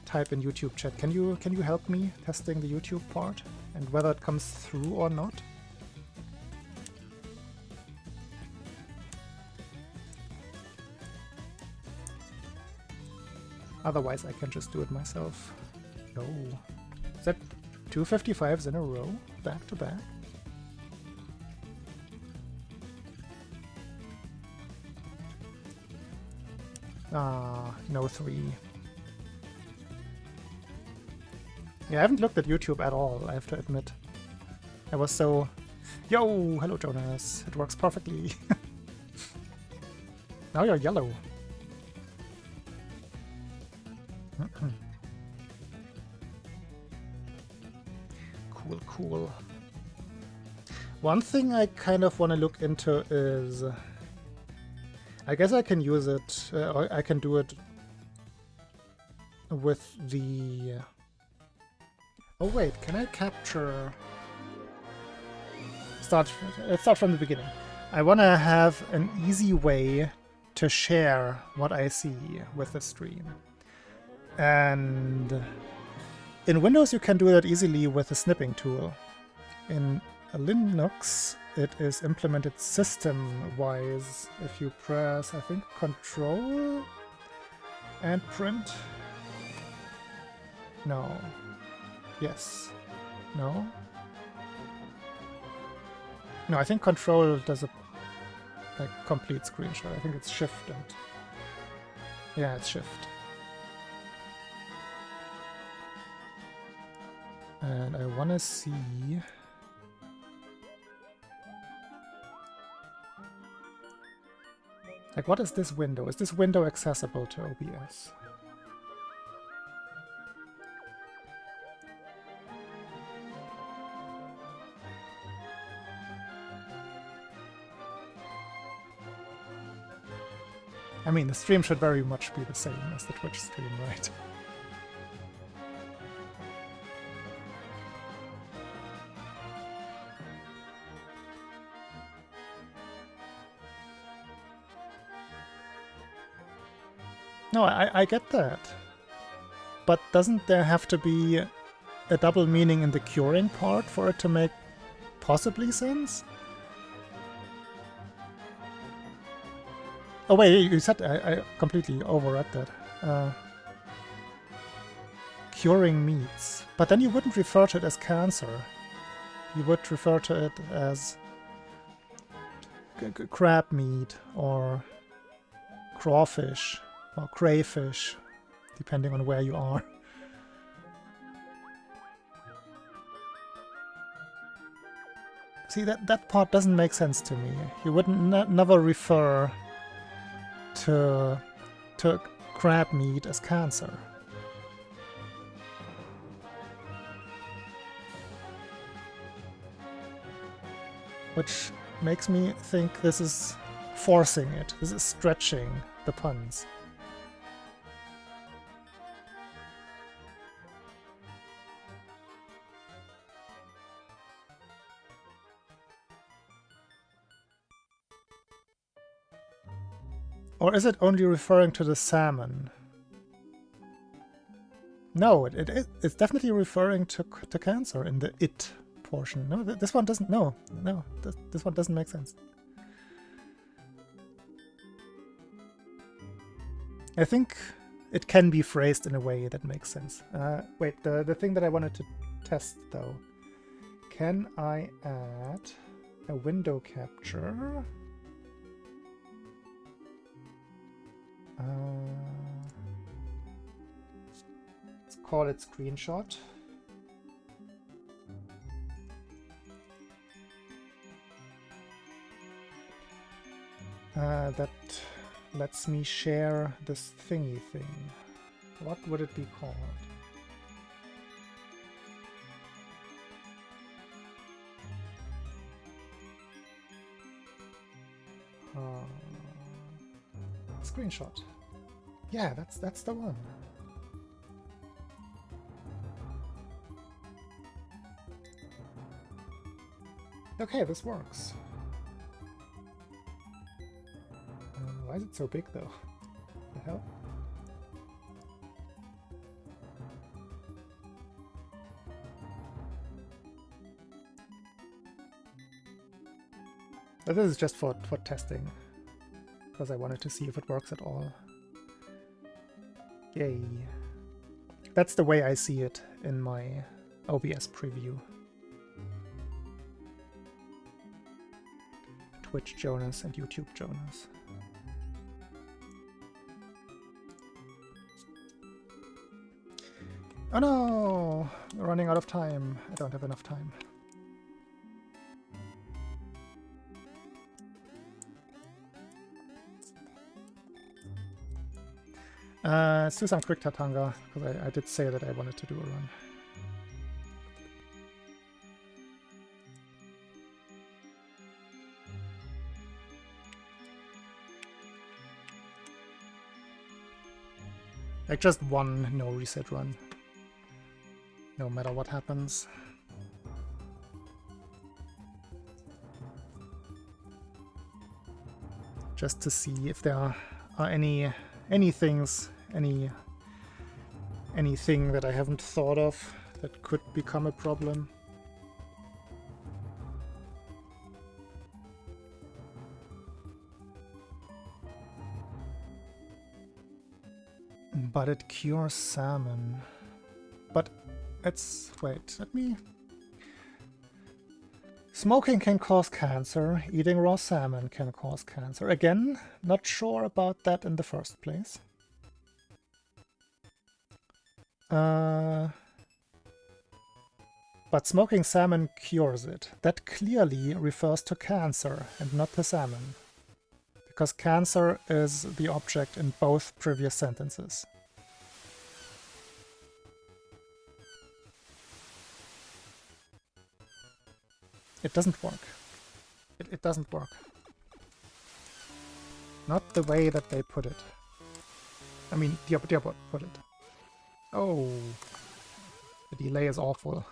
Speaker 1: type in YouTube chat. Can you help me testing the YouTube part and whether it comes through or not? Otherwise, I can just do it myself. No. Is that 255s in a row, back to back? Ah, no 3. Yeah, I haven't looked at YouTube at all, I have to admit. I was so... Yo! Hello, Jonas. It works perfectly. Now you're yellow. Cool, cool. One thing I kind of want to look into is... I guess I can use it, or I can do it with the Oh wait, can I capture... Let's start from the beginning. I want to have an easy way to share what I see with the stream. And in Windows you can do that easily with the snipping tool. In Linux it is implemented system-wise. If you press, I think, Control and print. No. Yes. No. No, I think Control does a complete screenshot. I think it's Shift and... Yeah, it's Shift. And I want to see... Like, what is this window? Is this window accessible to OBS? I mean, the stream should very much be the same as the Twitch stream, right? No, I get that. But doesn't there have to be a double meaning in the curing part for it to make possibly sense? Oh wait, you said I completely overread that. Curing meats. But then you wouldn't refer to it as cancer. You would refer to it as crab meat or crawfish or crayfish, depending on where you are. See, that part doesn't make sense to me. You would never refer to crab meat as cancer. Which makes me think this is forcing it. This is stretching the puns. Or is it only referring to the salmon? No, it's definitely referring to cancer in the it portion. No, this one doesn't. No, this one doesn't make sense. I think it can be phrased in a way that makes sense. Wait, the thing that I wanted to test though. Can I add a window capture? Let's call it screenshot. That lets me share this thingy thing. What would it be called? Screenshot. Yeah, that's the one. Okay, this works. Why is it so big though? The hell? But this is just for testing, because I wanted to see if it works at all. Yay. That's the way I see it in my OBS preview. Twitch Jonas and YouTube Jonas. Oh no! We're running out of time. I don't have enough time. Let's do some quick Tatanga, because I did say that I wanted to do a run. Like just one no reset run. no matter what happens. Just to see if there are anything that I haven't thought of that could become a problem. But it cures salmon. But it's... wait, let me... Smoking can cause cancer, eating raw salmon can cause cancer. Again, not sure about that in the first place. But smoking salmon cures it. That clearly refers to cancer and not the salmon. Because cancer is the object in both previous sentences. It doesn't work. It doesn't work. Not the way that they put it. I mean, Diabot put it. Oh, the delay is awful.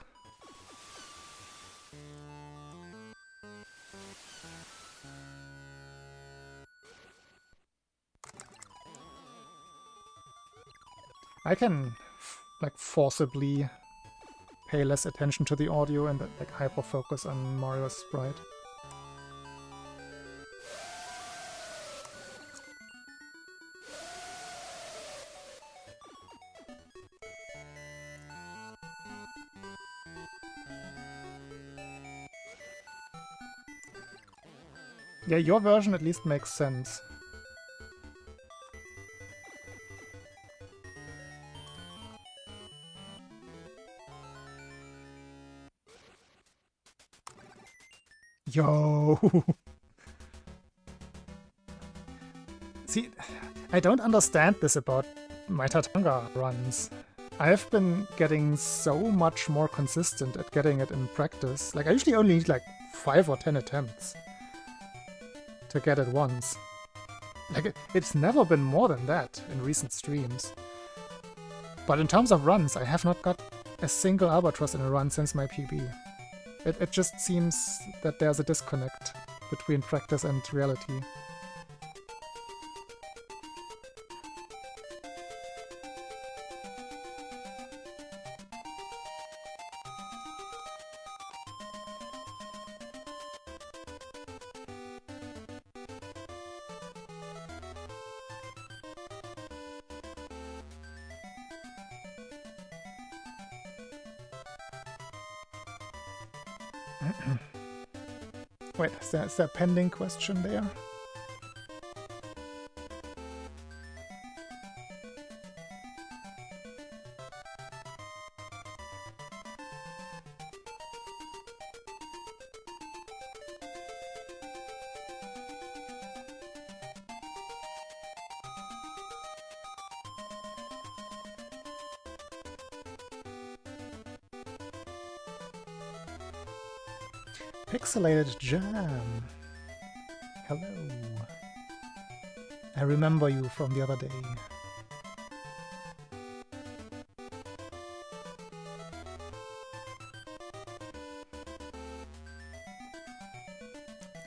Speaker 1: I can like forcibly pay less attention to the audio and like hyper focus on Mario's sprite. Yeah, your version at least makes sense. Yo! See, I don't understand this about my Tatanga runs. I've been getting so much more consistent at getting it in practice. Like, I usually only need like 5 or 10 attempts to get it once. Like, it's never been more than that in recent streams. But in terms of runs, I have not got a single albatross in a run since my PB. It just seems that there's a disconnect between practice and reality. Wait, is there a pending question there? Pixelated Jam. Hello. I remember you from the other day.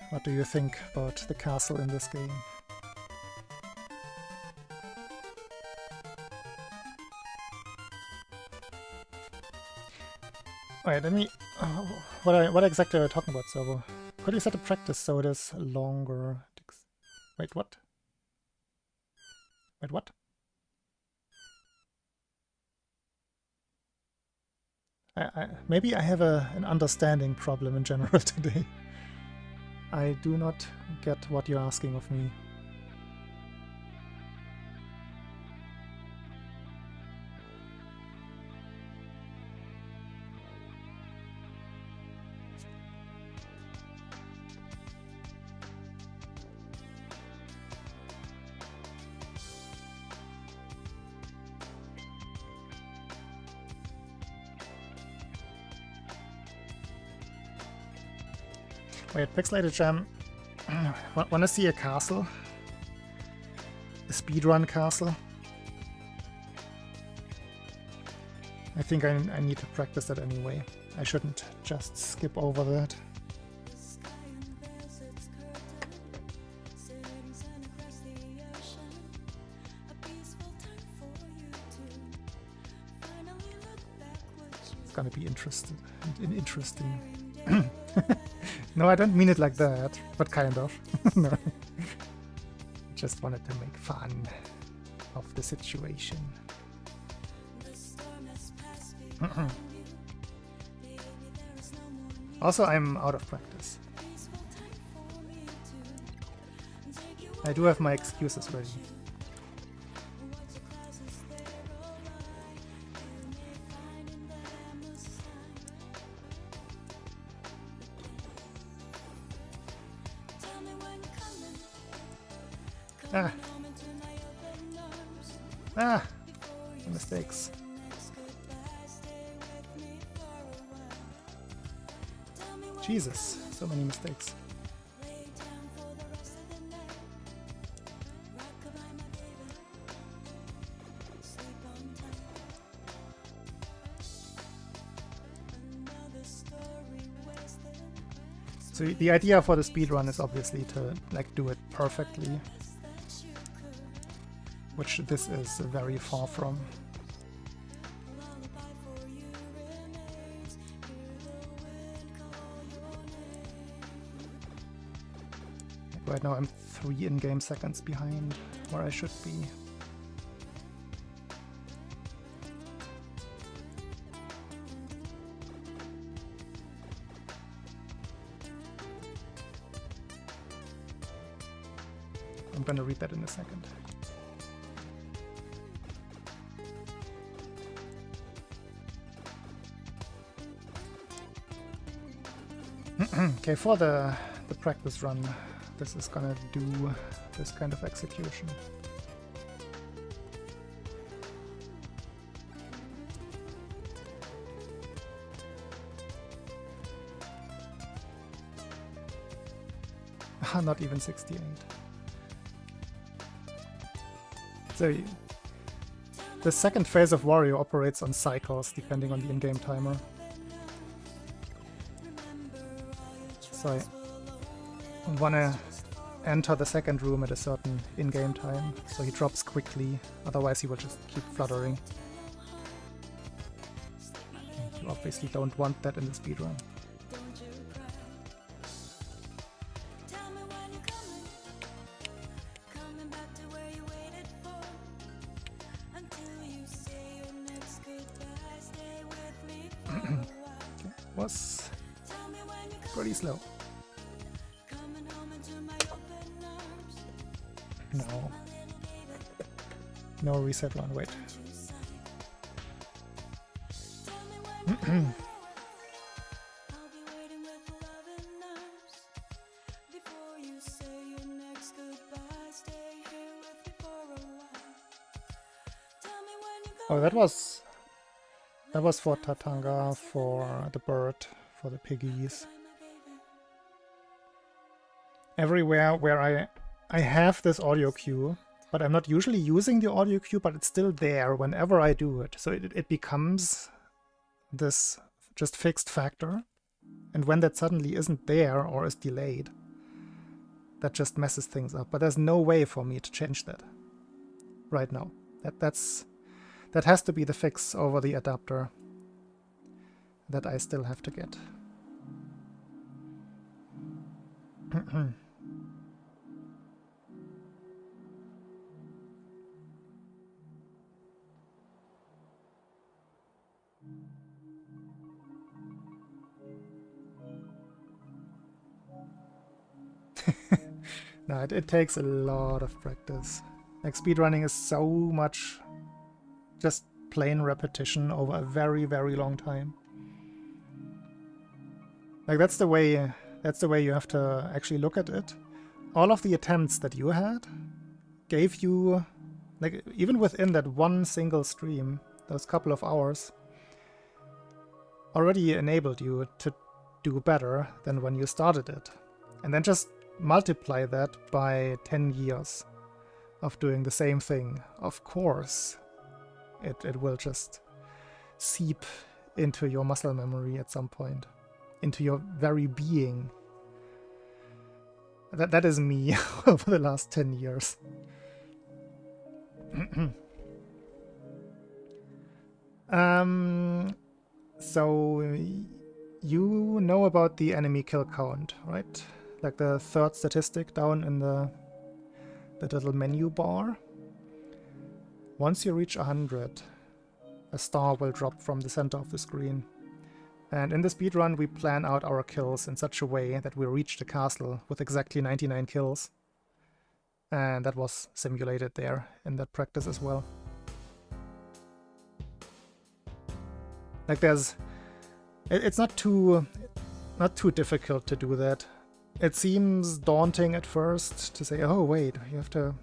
Speaker 1: What do you think about the castle in this game? Alright, let me... what exactly are we talking about, Servo? Could you set a practice so it is longer? Wait, what? Wait, what? Maybe I have an understanding problem in general today. I do not get what you're asking of me. Wait, Pixelated Jam. Wanna see a castle? A speedrun castle? I think I need to practice that anyway. I shouldn't just skip over that. It's gonna be interesting. No, I don't mean it like that, but kind of. No. Just wanted to make fun of the situation. Also, I'm out of practice. I do have my excuses ready. Mistakes. Jesus, so many mistakes. So the idea for the speedrun is obviously to do it perfectly, which this is very far from. Right now I'm 3 in-game seconds behind where I should be. I'm gonna read that in a second. Okay, for the practice run, this is gonna do this kind of execution. Not even 68. So the second phase of Wario operates on cycles depending on the in-game timer. So I want to enter the second room at a certain in-game time, so he drops quickly, otherwise he will just keep fluttering. And you obviously don't want that in the speedrun. Was pretty slow. No. No reset run, wait. Oh, that was for Tatanga, for the bird, for the piggies. Everywhere where I have this audio cue, but I'm not usually using the audio cue, but it's still there whenever I do it. So it becomes this just fixed factor. And when that suddenly isn't there or is delayed, that just messes things up. But there's no way for me to change that right now. That has to be the fix over the adapter that I still have to get. No, it takes a lot of practice. Like, speedrunning is so much just plain repetition over a very, very long time. Like, that's the way you have to actually look at it. All of the attempts that you had gave you, like, even within that one single stream, those couple of hours, already enabled you to do better than when you started it. And then just multiply that by 10 years of doing the same thing. Of course, it will just seep into your muscle memory at some point, into your very being. That is me over the last 10 years. So you know about the enemy kill count, right? Like the third statistic down in the little menu bar. Once you reach 100, a star will drop from the center of the screen. And in the speedrun, we plan out our kills in such a way that we reach the castle with exactly 99 kills. And that was simulated there in that practice as well. Like it's not too difficult to do that. It seems daunting at first to say, oh wait, you have to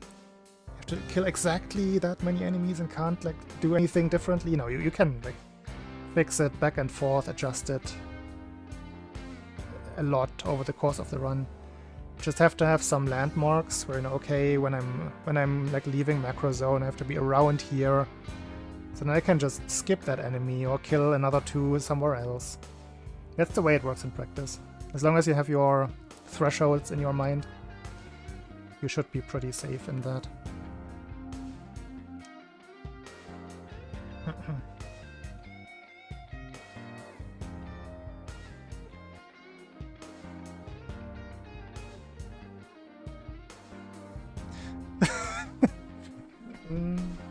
Speaker 1: kill exactly that many enemies and can't like do anything differently. No, you can like fix it back and forth, adjust it a lot over the course of the run. Just have to have some landmarks where, you know, okay, when I'm like leaving macro zone, I have to be around here. So then I can just skip that enemy or kill another 2 somewhere else. That's the way it works in practice. As long as you have your thresholds in your mind, you should be pretty safe in that.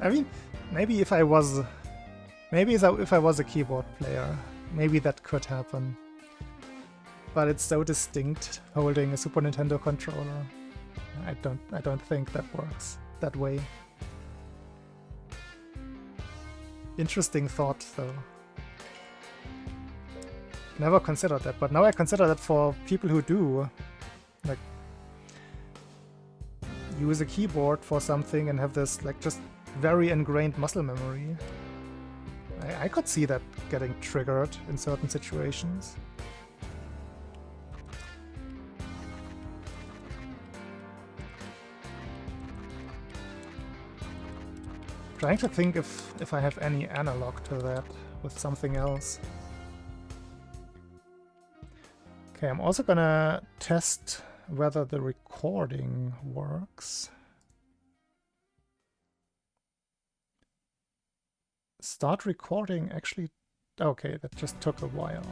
Speaker 1: I mean, maybe if I was a keyboard player, maybe that could happen. But it's so distinct holding a Super Nintendo controller. I don't think that works that way. Interesting thought, though. Never considered that, but now I consider that for people who do, like, use a keyboard for something and have this, like, just very ingrained muscle memory. I could see that getting triggered in certain situations. Trying to think if I have any analog to that with something else. Okay, I'm also gonna test whether the recording works. Start recording actually... Okay, that just took a while.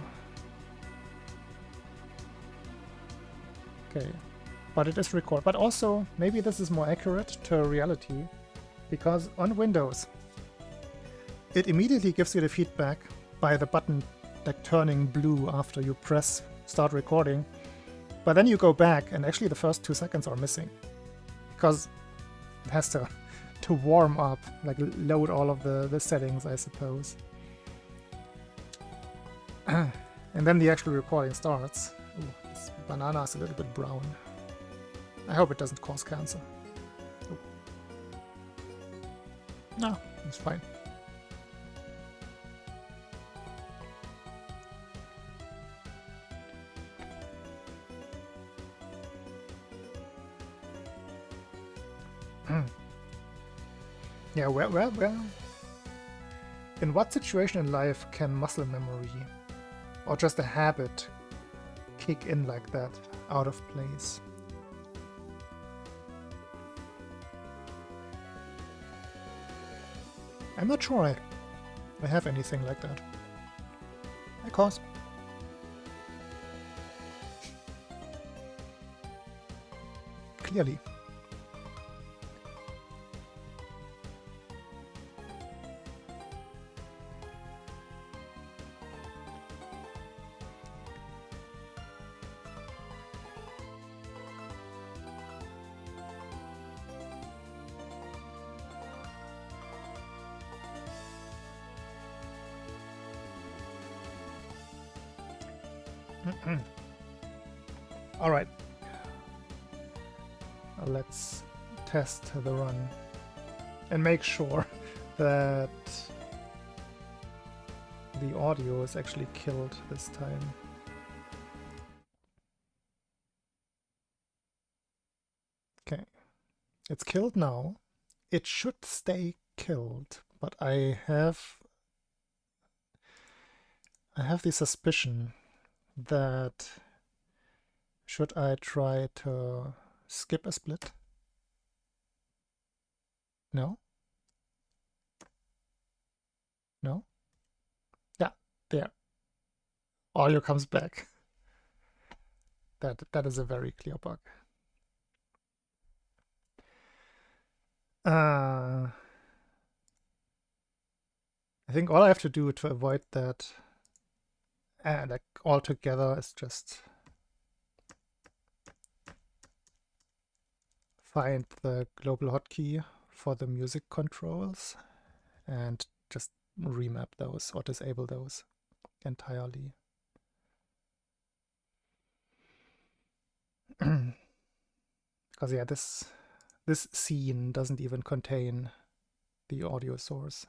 Speaker 1: Okay, but it is record. But also, maybe this is more accurate to reality, because on Windows, it immediately gives you the feedback by the button like turning blue after you press start recording. But then you go back and actually the first 2 seconds are missing, because it has to warm up, like load all of the settings, I suppose. And then the actual recording starts. Ooh, this banana is a little bit brown. I hope it doesn't cause cancer. Ooh. No, it's fine. Yeah, well, in what situation in life can muscle memory or just a habit kick in like that, out of place? I'm not sure I have anything like that. Of course. Clearly. All right, let's test the run and make sure that the audio is actually killed this time. Okay, it's killed now. It should stay killed, but I have I have the suspicion that should I try to skip a split? No? No? Yeah, there. Audio comes back. That is a very clear bug. I think all I have to do to avoid that, like altogether, is just find the global hotkey for the music controls and just remap those or disable those entirely. Because yeah, this scene doesn't even contain the audio source,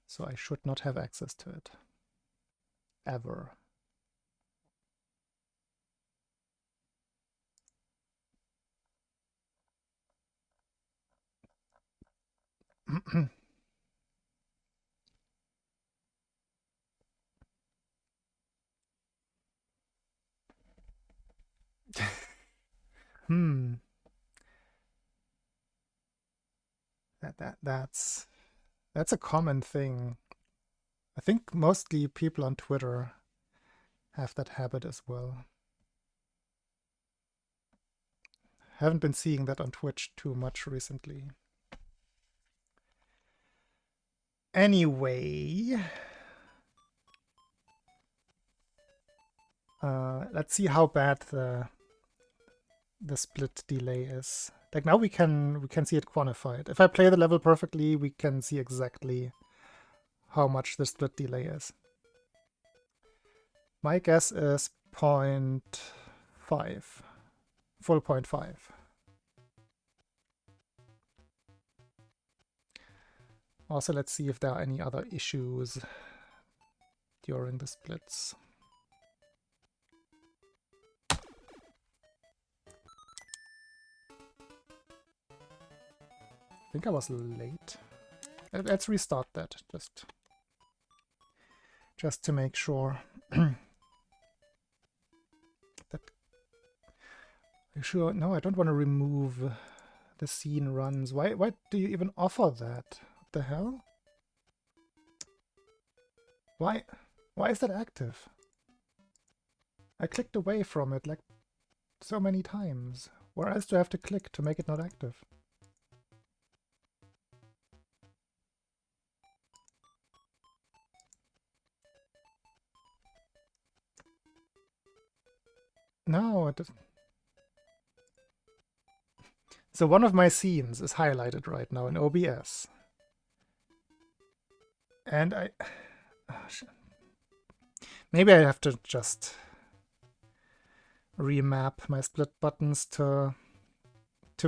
Speaker 1: so I should not have access to it ever. That's a common thing. I think mostly people on Twitter have that habit as well. Haven't been seeing that on Twitch too much recently. Anyway, let's see how bad the split delay is. Like now we can see it quantified. If I play the level perfectly, we can see exactly how much the split delay is. My guess is 0.5, full 0.5. Also, let's see if there are any other issues during the splits. I think I was late. Let's restart that, just to make sure. That sure. No, I don't want to remove the scene runs. Why do you even offer that? What the hell? Why is that active? I clicked away from it like so many times. Where else do I have to click to make it not active? No, it doesn't. So one of my scenes is highlighted right now in OBS. And maybe I have to just remap my split buttons to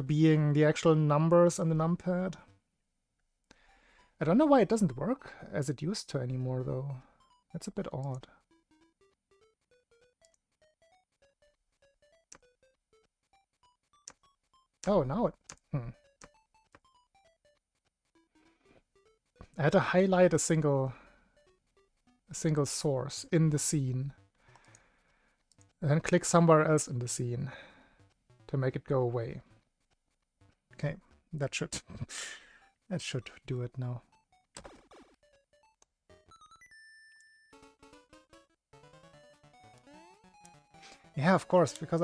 Speaker 1: being the actual numbers on the numpad. I don't know why it doesn't work as it used to anymore, though. That's a bit odd. Oh, now it... I had to highlight a single source in the scene, and then click somewhere else in the scene to make it go away. Okay, that should that should do it now. Yeah, of course, because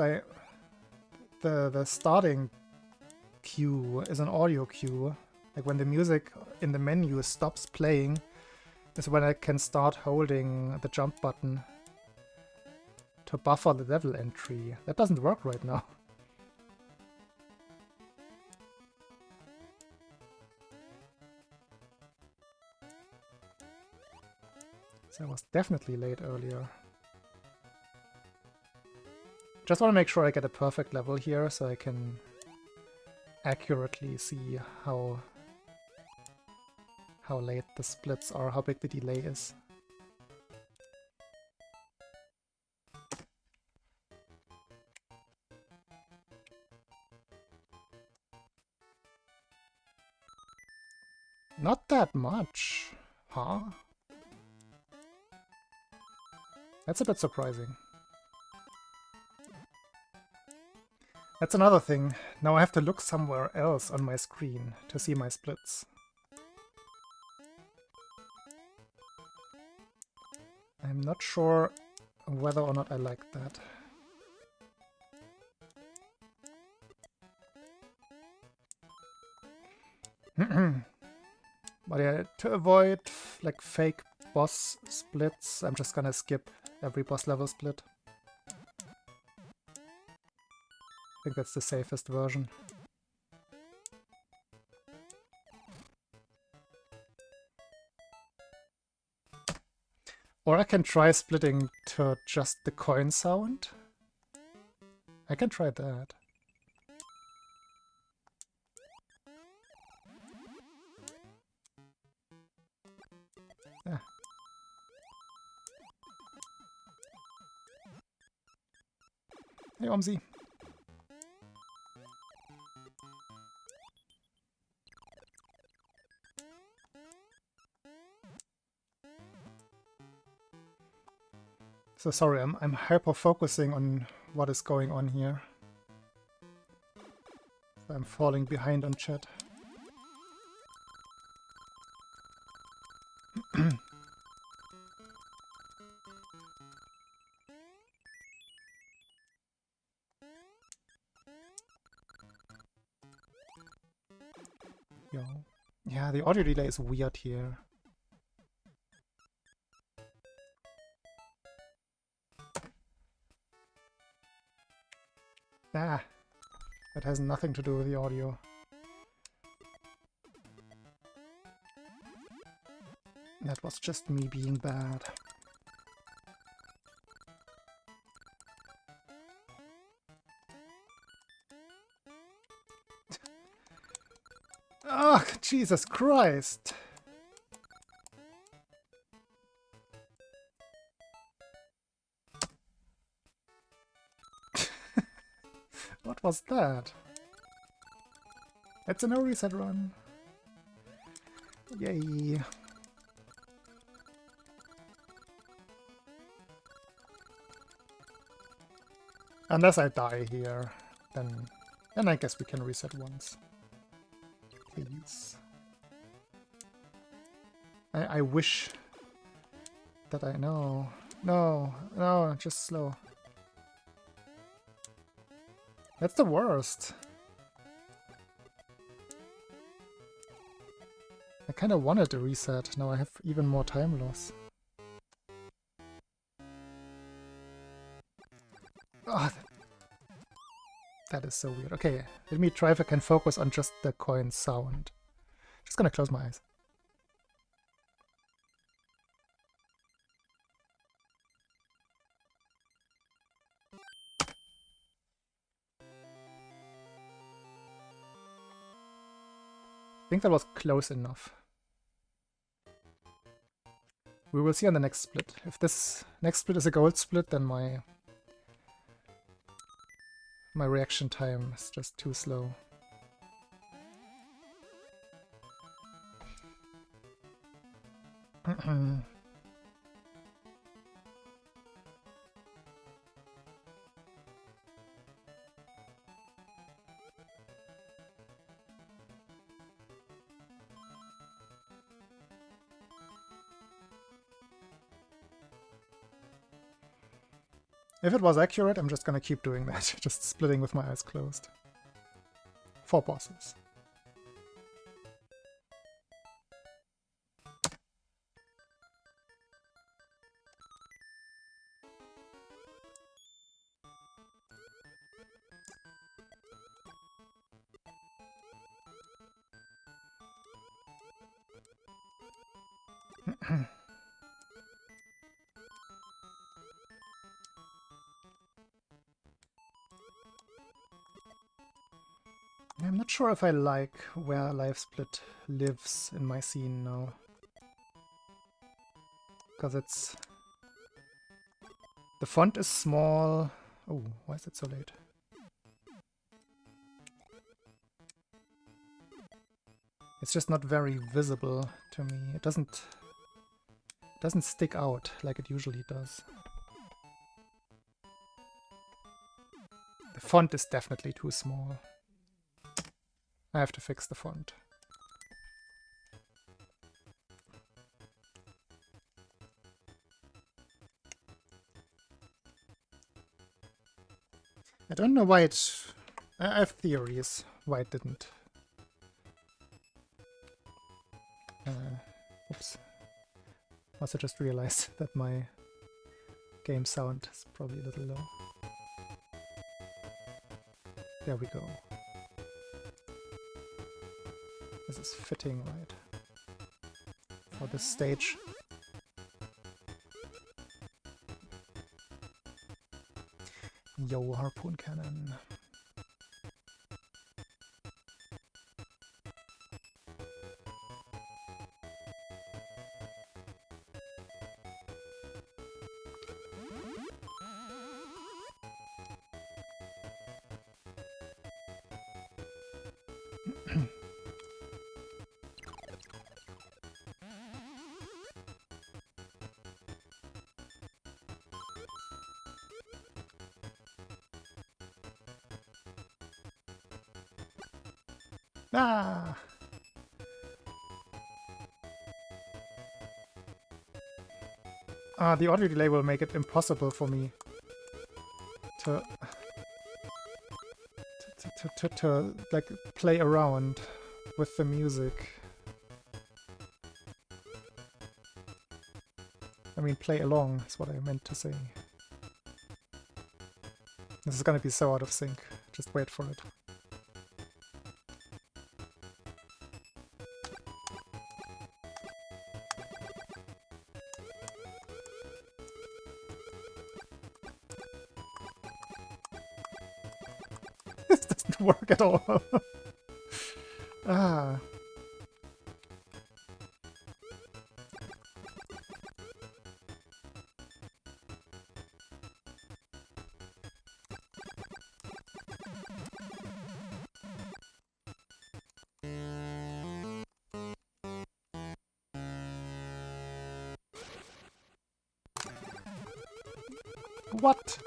Speaker 1: the starting cue is an audio cue. Like when the music in the menu stops playing is when I can start holding the jump button to buffer the level entry. That doesn't work right now. So I was definitely late earlier. Just want to make sure I get a perfect level here so I can accurately see how late the splits are, how big the delay is. Not that much, huh? That's a bit surprising. That's another thing. Now I have to look somewhere else on my screen to see my splits. I'm not sure whether or not I like that. But yeah, to avoid like fake boss splits, I'm just gonna skip every boss level split. I think that's the safest version. Or I can try splitting to just the coin sound. I can try that. Yeah. Hey, Omzi. So sorry, I'm hyper-focusing on what is going on here. So I'm falling behind on chat. Yo. Yeah, the audio delay is weird here. Ah, that has nothing to do with the audio. That was just me being bad. Oh, Jesus Christ! What was that? It's a no reset run. Yay. Unless I die here, then I guess we can reset once. Please. I wish that I know. No, just slow. That's the worst. I kind of wanted to reset. Now I have even more time loss. Oh, that is so weird. Okay, let me try if I can focus on just the coin sound. Just gonna close my eyes. I think that was close enough. We will see on the next split. If this next split is a gold split, then my reaction time is just too slow. If it was accurate, I'm just gonna keep doing that, just splitting with my eyes closed. 4 bosses. I'm not sure if I like where Life Split lives in my scene now. Because it's... the font is small. Oh, why is it so late? It's just not very visible to me. It doesn't stick out like it usually does. font is definitely too small. I have to fix the font. I don't know why it... I have theories why it didn't. Oops. Also just realized that my game sound is probably a little low. There we go. This is fitting, right? For this stage. Yo, harpoon cannon. Ah! The audio delay will make it impossible for me to like play around with the music. I mean, play along is what I meant to say. This is gonna be so out of sync. Just wait for it. This doesn't work at all. Ah. What?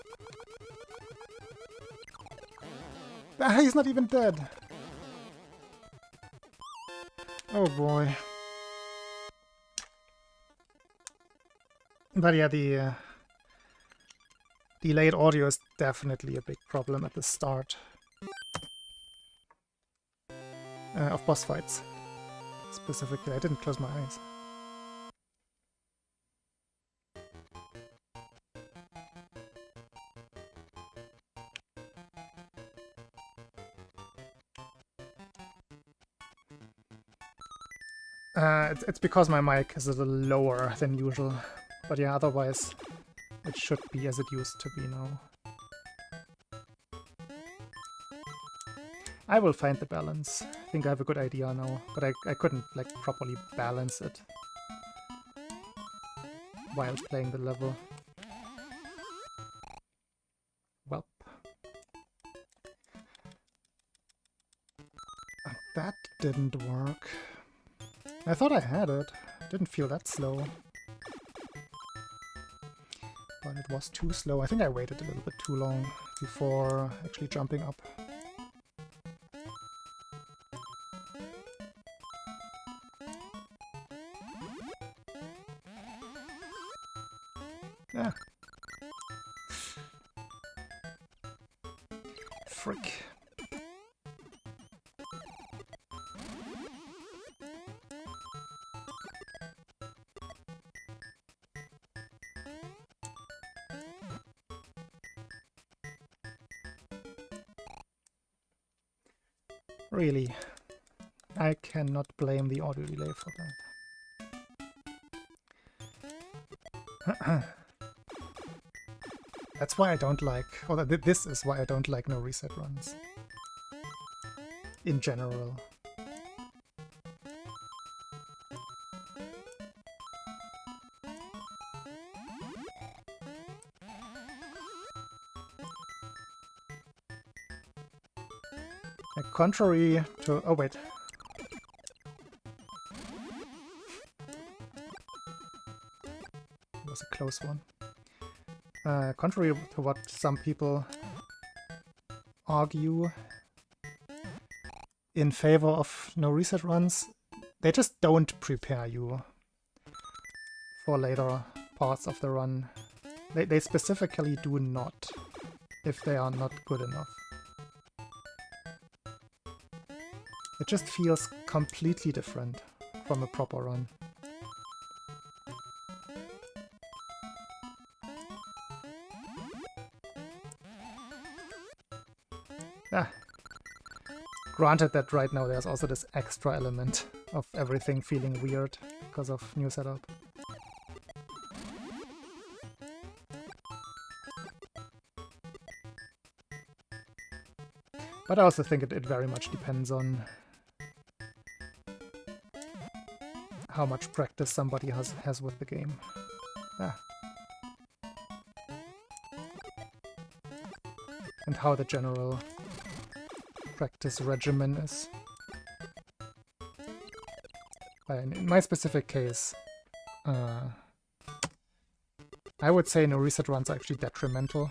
Speaker 1: Ah, he's not even dead. Oh boy. But yeah, the delayed audio is definitely a big problem at the start of boss fights. Specifically, I didn't close my eyes. It's because my mic is a little lower than usual, but yeah, otherwise it should be as it used to be now. I will find the balance. I think I have a good idea now, but I couldn't like properly balance it while playing the level. Well, that didn't work. I thought I had it. Didn't feel that slow. But it was too slow. I think I waited a little bit too long before actually jumping up. Yeah. Frick. Really, I cannot blame the audio delay for that. That's why I don't like, or this is why I don't like no reset runs. In general. Contrary to... oh wait. That was a close one. Contrary to what some people argue in favor of no reset runs. They just don't prepare you for later parts of the run. They specifically do not, if they are not good enough. It just feels completely different from a proper run. Granted that right now there's also this extra element of everything feeling weird because of new setup. But I also think it very much depends on how much practice somebody has with the game. And how the general practice regimen is. In my specific case, I would say no reset runs are actually detrimental.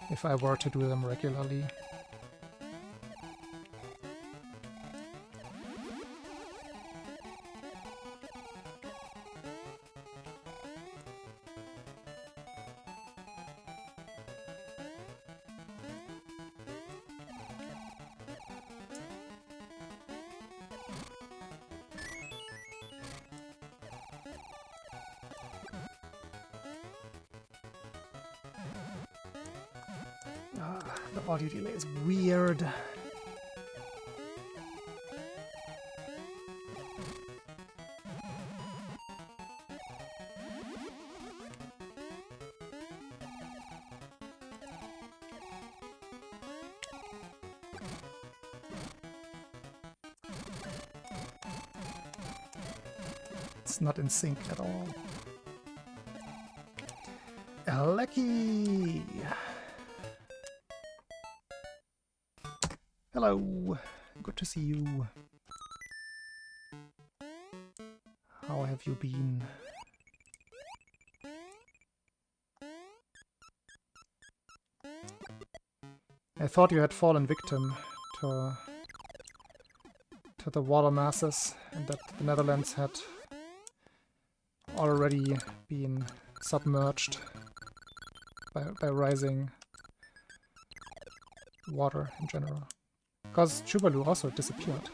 Speaker 1: If I were to do them regularly. The audio delay is weird. It's not in sync at all. Lucky. Hello, good to see you. How have you been? I thought you had fallen victim to the water masses and that the Netherlands had already been submerged by rising water in general. Because Tuvalu also disappeared.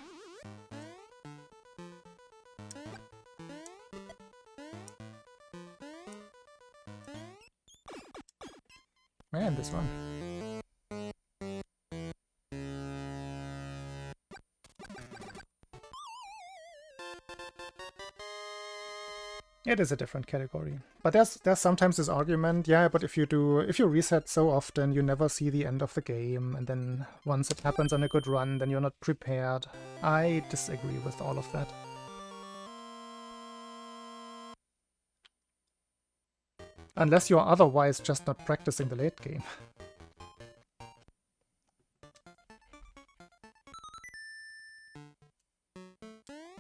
Speaker 1: Man, this one. It is a different category. But there's sometimes this argument, yeah, but if you reset so often, you never see the end of the game, and then once it happens on a good run, then you're not prepared. I disagree with all of that. Unless you're otherwise just not practicing the late game.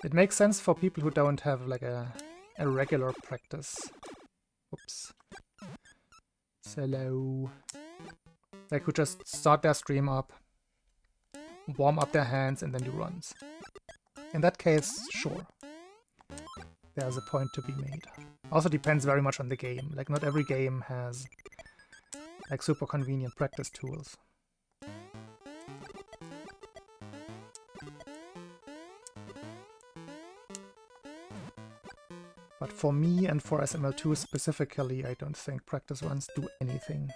Speaker 1: It makes sense for people who don't have like a regular practice. Oops. Hello. Like who just start their stream up, warm up their hands, and then do runs. In that case, sure. There's a point to be made. Also depends very much on the game. Like not every game has like super convenient practice tools. But for me and for SML2 specifically, I don't think practice runs do anything.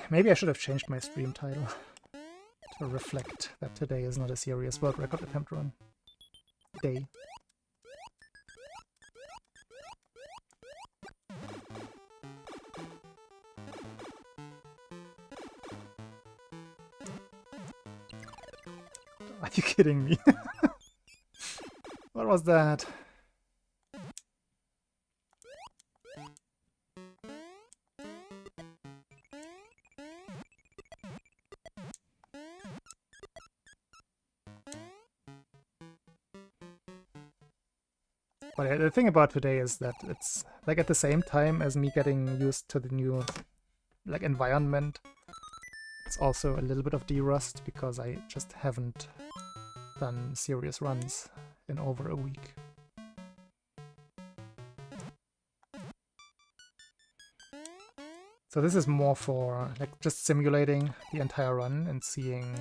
Speaker 1: Maybe I should have changed my stream title to reflect that today is not a serious world record attempt run day. Are you kidding me? What was that? But the thing about today is that it's like at the same time as me getting used to the new like environment, it's also a little bit of de-rust because I just haven't done serious runs in over a week. So this is more for like just simulating the entire run and seeing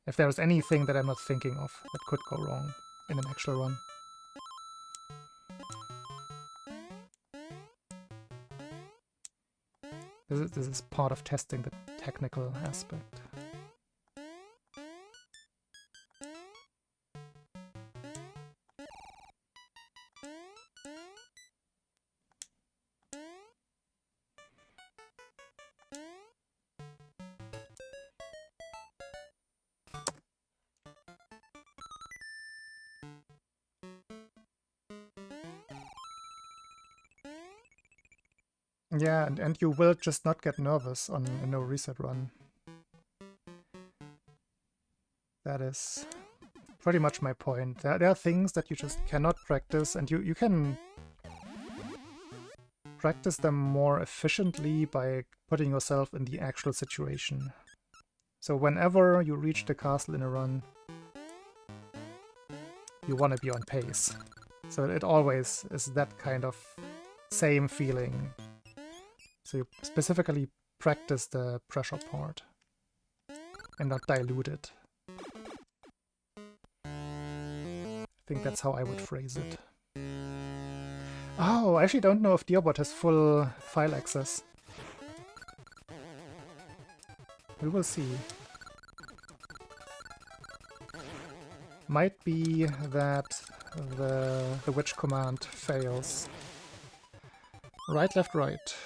Speaker 1: if there's anything that I'm not thinking of that could go wrong in an actual run. This is part of testing the technical aspect. Yeah, and you will just not get nervous on a no reset run. That is pretty much my point. There are things that you just cannot practice, and you can practice them more efficiently by putting yourself in the actual situation. So whenever you reach the castle in a run, you want to be on pace. So it always is that kind of same feeling. So you specifically practice the pressure part and not dilute it. I think that's how I would phrase it. Oh, I actually don't know if Dearbot has full file access. We will see. Might be that the witch command fails. Right, left, right.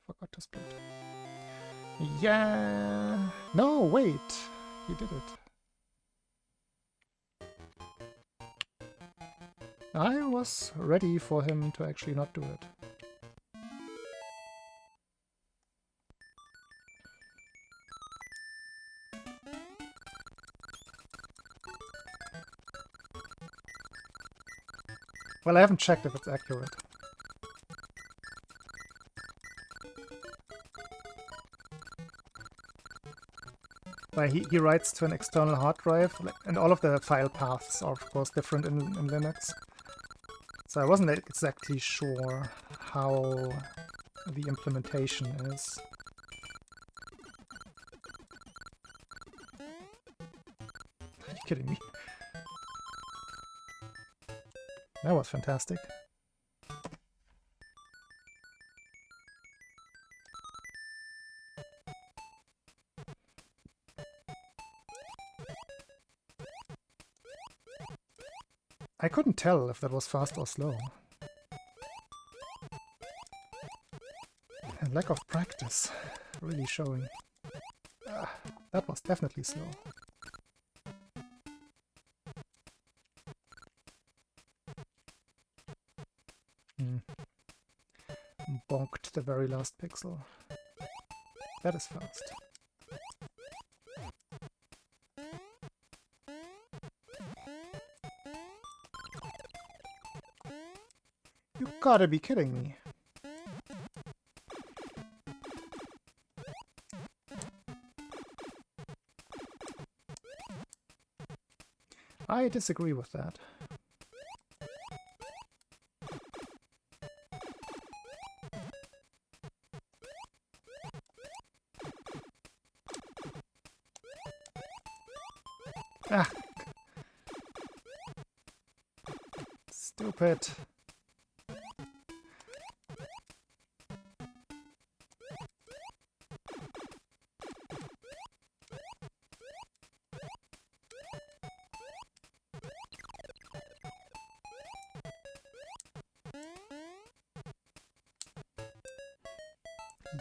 Speaker 1: Forgot to split. Yeah. No, wait. He did it. I was ready for him to actually not do it. Well, I haven't checked if it's accurate. He writes to an external hard drive, and all of the file paths are of course different in Linux. So I wasn't exactly sure how the implementation is. Are you kidding me? That was fantastic. I couldn't tell if that was fast or slow. And lack of practice really showing. That was definitely slow. Bonked the very last pixel. That is fast. You gotta be kidding me. I disagree with that. Ah! Stupid.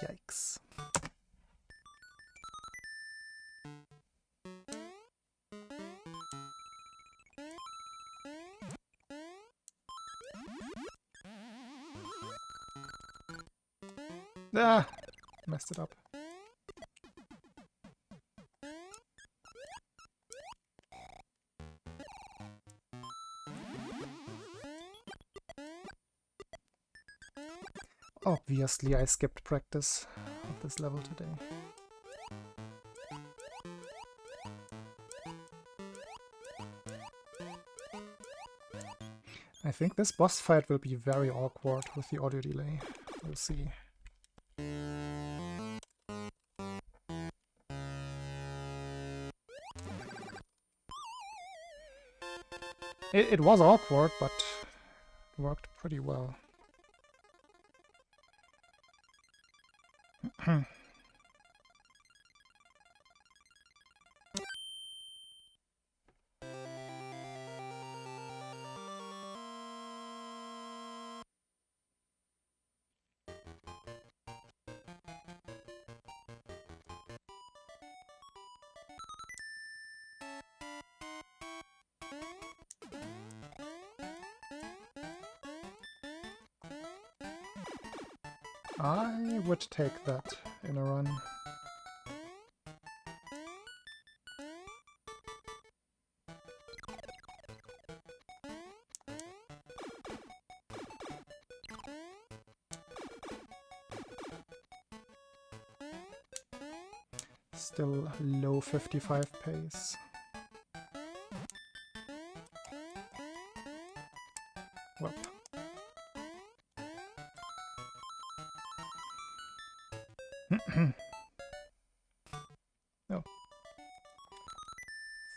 Speaker 1: Yikes. Ah! Messed it up. Obviously, I skipped practice of this level today. I think this boss fight will be very awkward with the audio delay. We'll see. It was awkward, but it worked pretty well. I would take that in a run. Still low 55 pace. Well. Oh.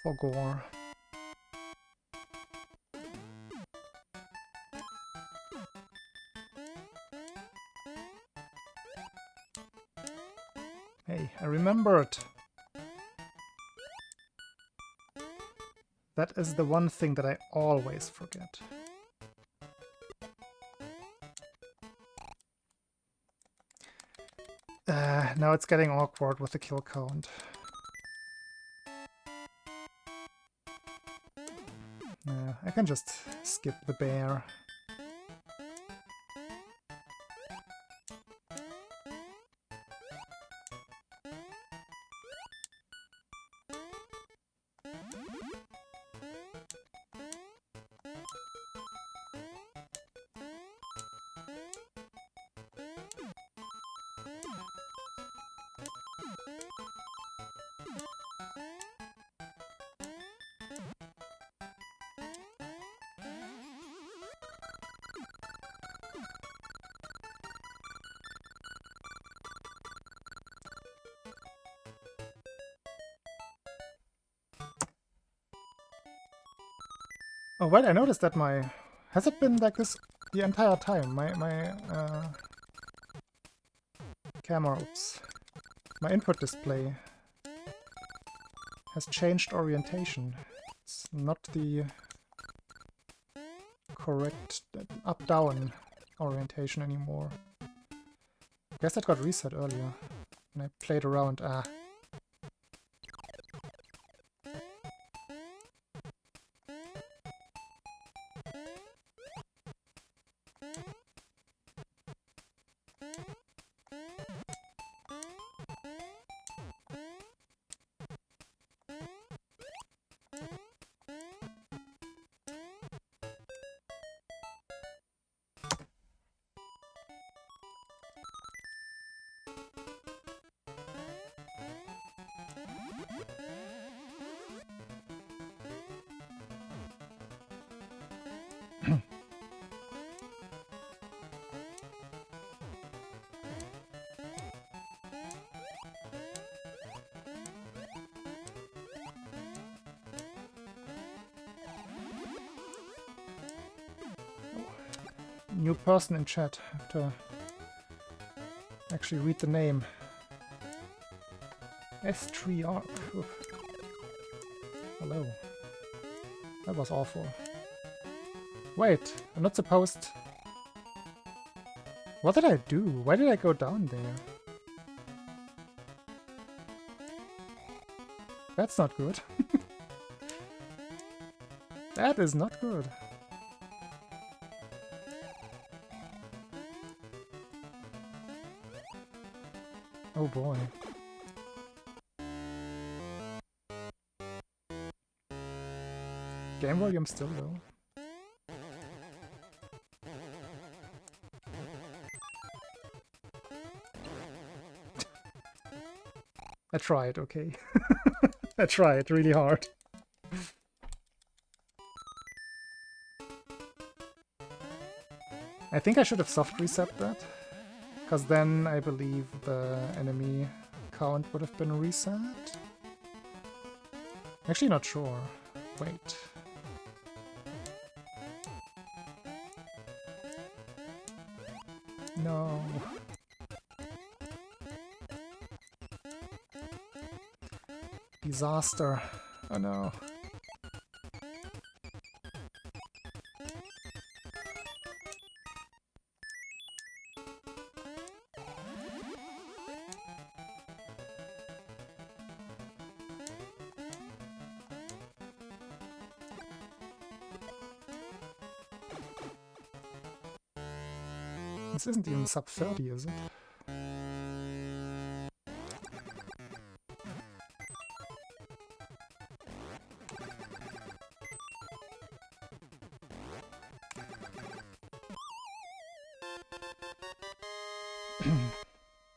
Speaker 1: For gore. Hey, I remembered! That is the one thing that I always forget. Now it's getting awkward with the kill count. I can just skip the bear. Oh wait, I noticed that my... Has it been like this the entire time? My camera, oops. My input display has changed orientation. It's not the correct up-down orientation anymore. I guess that got reset earlier when I played around. Ah. New person in chat. I have to actually read the name. S3 Arc. Oof. Hello. That was awful. Wait, I'm not supposed... What did I do? Why did I go down there? That's not good. That is not good. Oh boy. Game volume still low. I tried, okay. I tried really hard. I think I should have soft reset that, because then I believe the enemy count would have been reset. Actually not sure. Wait. No. Disaster. Oh no. This isn't even sub 30, is it?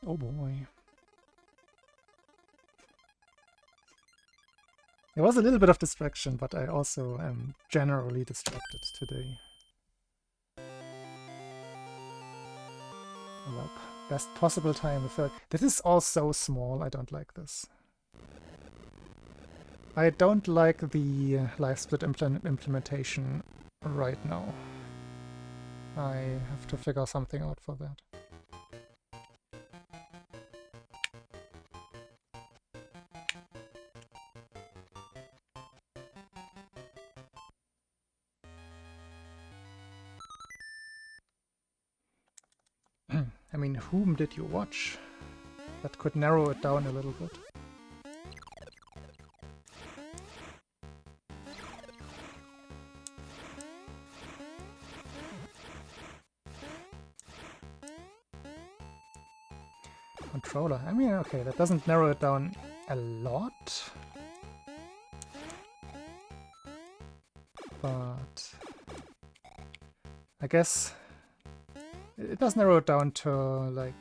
Speaker 1: Oh boy. There was a little bit of distraction, but I also am generally distracted today. Well, best possible time, the third. This is all so small, I don't like this. I don't like the live split implementation right now. I have to figure something out for that. I mean, whom did you watch? That could narrow it down a little bit. Controller. I mean, okay, that doesn't narrow it down a lot. But I guess it does narrow it down to like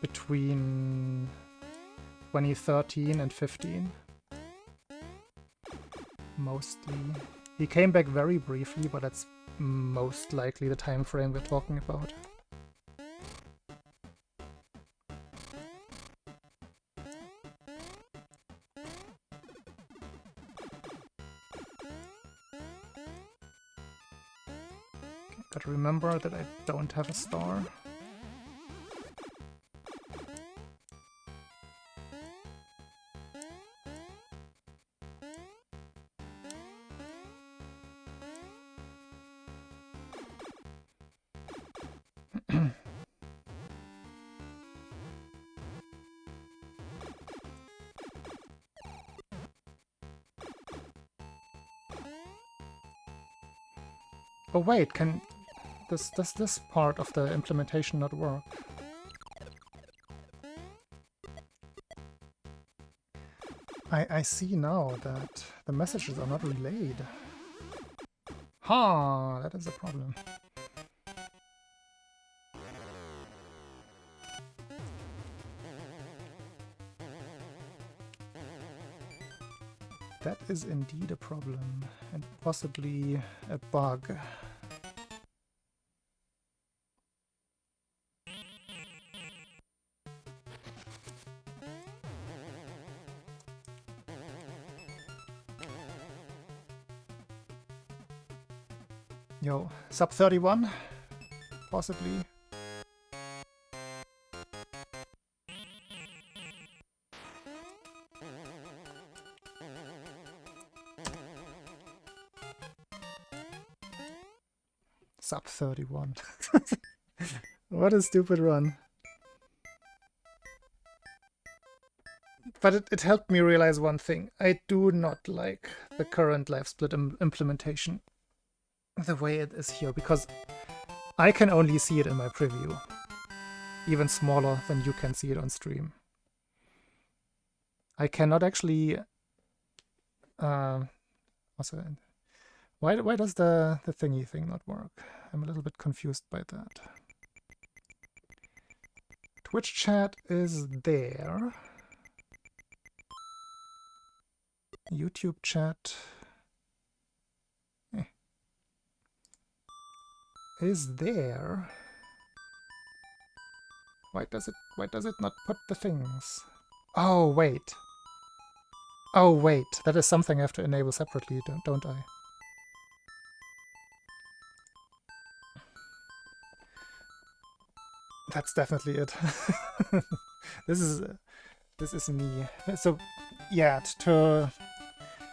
Speaker 1: between 2013 and 15. Mostly. He came back very briefly, but that's most likely the time frame we're talking about. Gotta remember that I don't have a star. Oh wait, does this part of the implementation not work? I see now that the messages are not relayed. Ha! That is a problem. That is indeed a problem, and possibly a bug. Yo, sub 31? Possibly. Sub 31. What a stupid run. But it helped me realize one thing. I do not like the current live split implementation the way it is here, because I can only see it in my preview. even smaller than you can see it on stream. I cannot actually... also, why does the thingy thing not work? I'm a little bit confused by that. Twitch chat is there. YouTube chat is there. Why does it not put the things? Oh wait. Oh wait, that is something I have to enable separately, don't I? That's definitely it. This is me. So yeah, to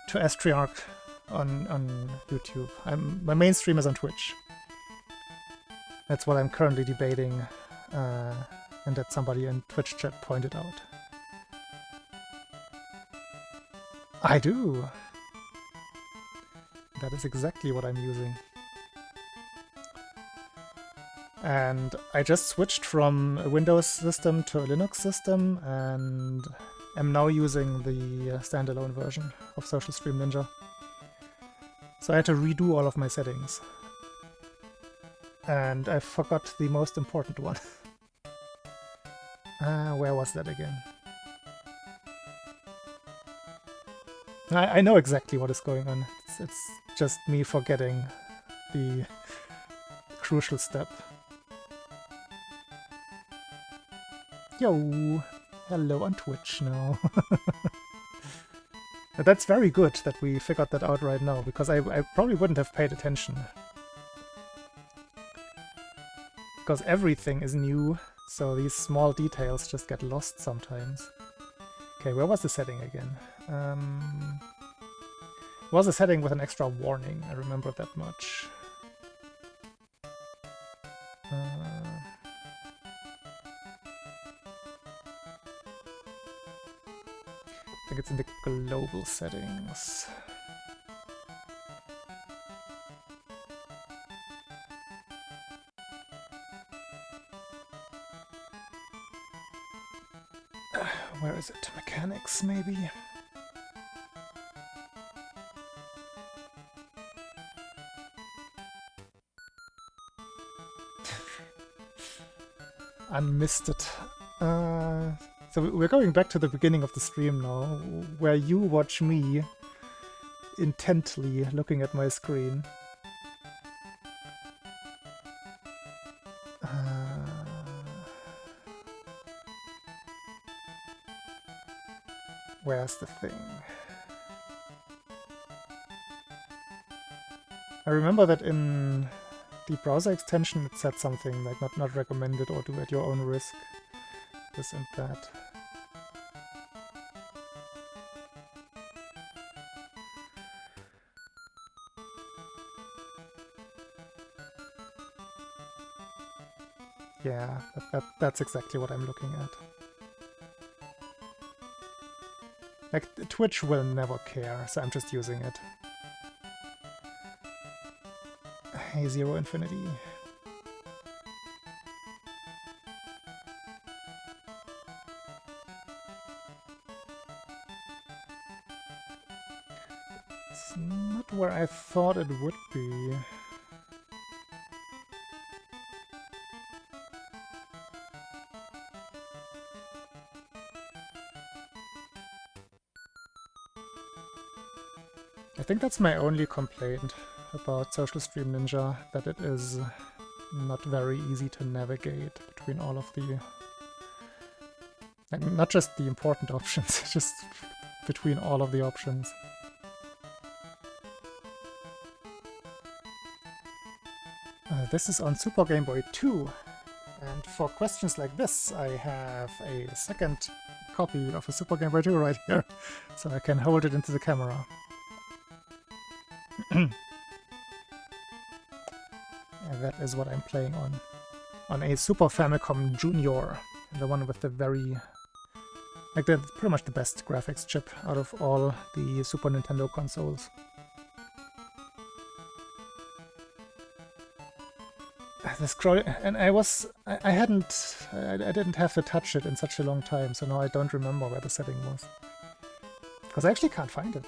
Speaker 1: Astriarch on YouTube. My main stream is on Twitch. That's what I'm currently debating, and that somebody in Twitch chat pointed out. I do! That is exactly what I'm using. And I just switched from a Windows system to a Linux system, and am now using the standalone version of Social Stream Ninja. So I had to redo all of my settings. And I forgot the most important one. Where was that again? I know exactly what is going on. It's just me forgetting the crucial step. Yo! Hello on Twitch now. That's very good that we figured that out right now, because I probably wouldn't have paid attention. Because everything is new, so these small details just get lost sometimes. Okay, where was the setting again? It was a setting with an extra warning, I remember that much. I think it's in the global settings. Where is it? Mechanics, maybe? Unmisted. So we're going back to the beginning of the stream now, where you watch me intently looking at my screen. Where's the thing? I remember that in the browser extension it said something like not recommended or do at your own risk. This and that. Yeah, that's exactly what I'm looking at. Like, Twitch will never care, so I'm just using it. Hey, Zero Infinity. It's not where I thought it would be. I think that's my only complaint about Social Stream Ninja, that it is not very easy to navigate between all of the... like, not just the important options, just between all of the options. This is on Super Game Boy 2, and for questions like this I have a second copy of a Super Game Boy 2 right here, so I can hold it into the camera. That is what I'm playing on a Super Famicom Junior, the one with the very, like, the pretty much the best graphics chip out of all the Super Nintendo consoles. The scroll, and I didn't have to touch it in such a long time, so now I don't remember where the setting was. Because I actually can't find it.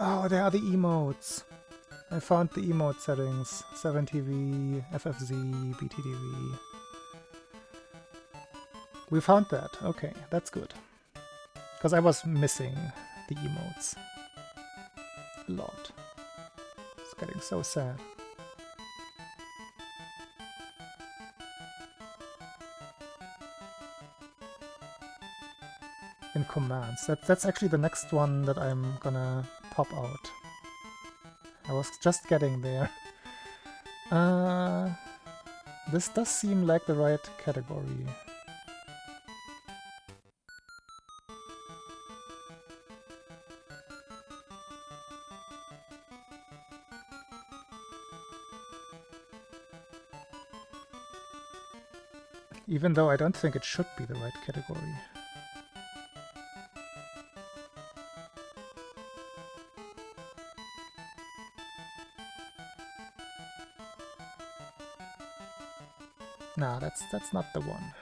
Speaker 1: Oh, there are the emotes. I found the emote settings. 7TV, FFZ, BTDV. We found that. Okay, that's good. Because I was missing the emotes a lot. It's getting so sad. In commands. That's actually the next one that I'm gonna pop out. I was just getting there. This does seem like the right category. Even though I don't think it should be the right category. Nah, that's not the one.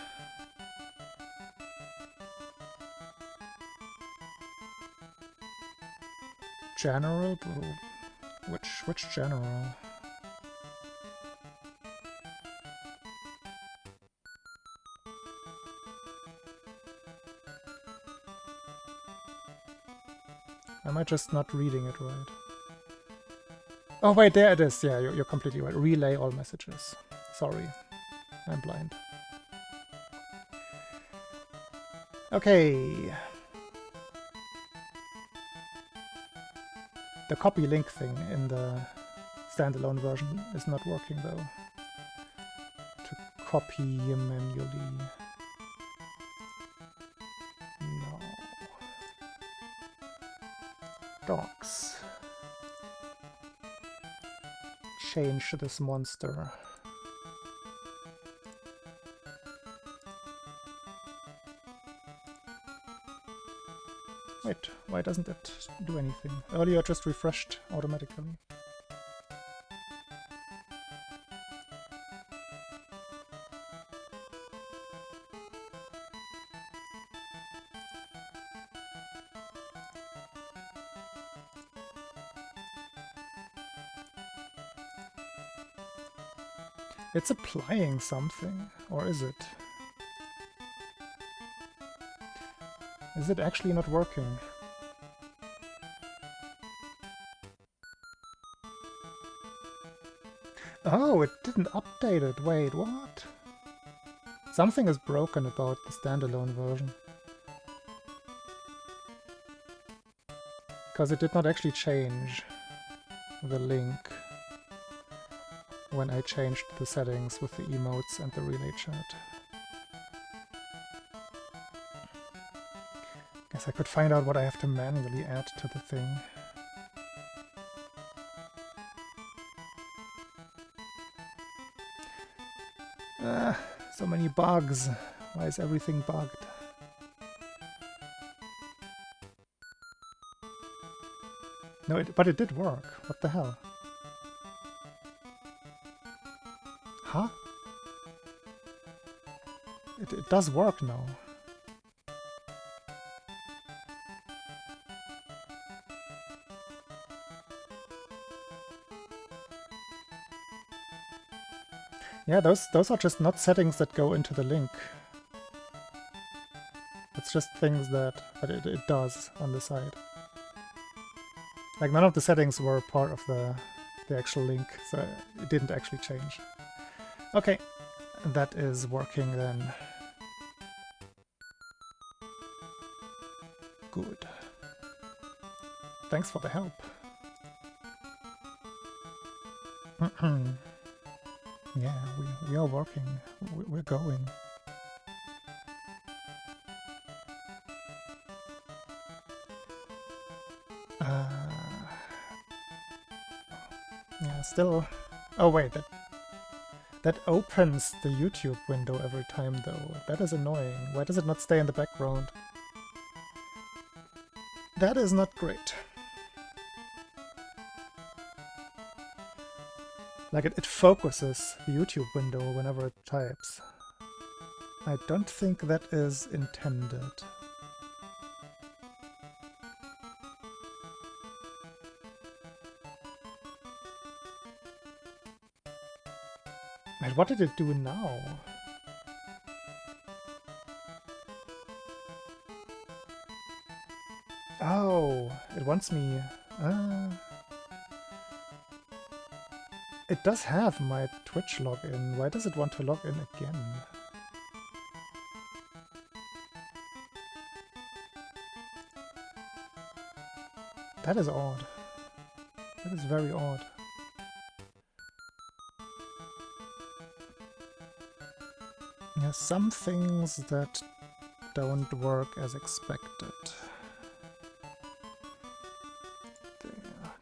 Speaker 1: General? Which general? Am I just not reading it right? Oh wait, there it is. Yeah, you're completely right. Relay all messages. Sorry. I'm blind. Okay. The copy link thing in the standalone version is not working though. To copy manually. No. Docs. Change this monster. Wait, why doesn't it do anything? Earlier just refreshed automatically. It's applying something, or is it? Is it actually not working? Oh, it didn't update it. Wait, what? Something is broken about the standalone version. Because it did not actually change the link when I changed the settings with the emotes and the relay chat. Guess I could find out what I have to manually add to the thing. So many bugs. Why is everything bugged? No, but it did work. What the hell? Huh? It does work now. Yeah, those are just not settings that go into the link. It's just things that it does on the side. Like, none of the settings were part of the actual link, so it didn't actually change. Okay, that is working then. Good. Thanks for the help. Yeah, we are working. We're going. Yeah, still... Oh wait, that opens the YouTube window every time though. That is annoying. Why does it not stay in the background? That is not great. Like it focuses the YouTube window whenever it types. I don't think that is intended. Wait, what did it do now? Oh, it wants me... It does have my Twitch login. Why does it want to log in again? That is odd. That is very odd. There's some things that don't work as expected. There,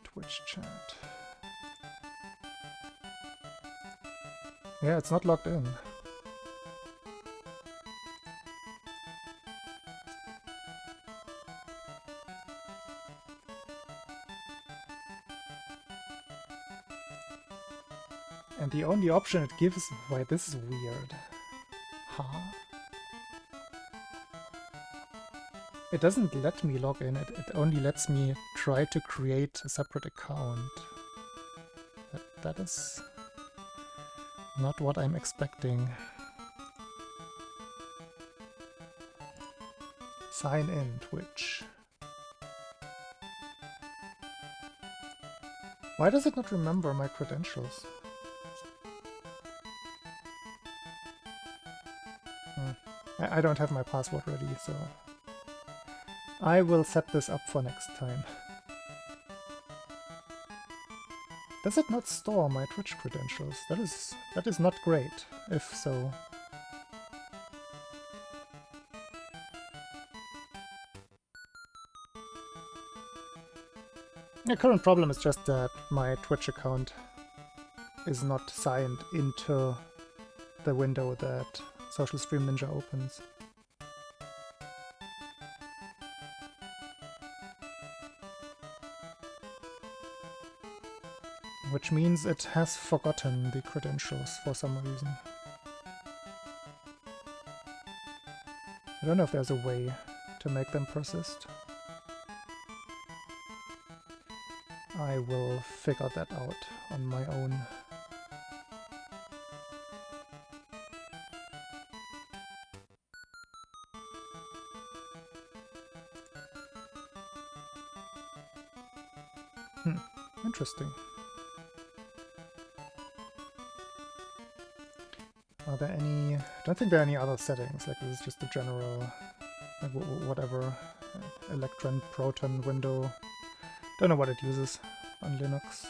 Speaker 1: Twitch chat. Yeah, it's not logged in. And the only option it gives... Why, this is weird. Huh? It doesn't let me log in, it only lets me try to create a separate account. That is not what I'm expecting. Sign in, Twitch. Why does it not remember my credentials? I don't have my password ready, so I will set this up for next time. Does it not store my Twitch credentials? That is not great, if so. The current problem is just that my Twitch account is not signed into the window that Social Stream Ninja opens. Which means it has forgotten the credentials for some reason. I don't know if there's a way to make them persist. I will figure that out on my own. Interesting. Are there any... I don't think there are any other settings, like this is just a general, like whatever, Electron Proton window. Don't know what it uses on Linux.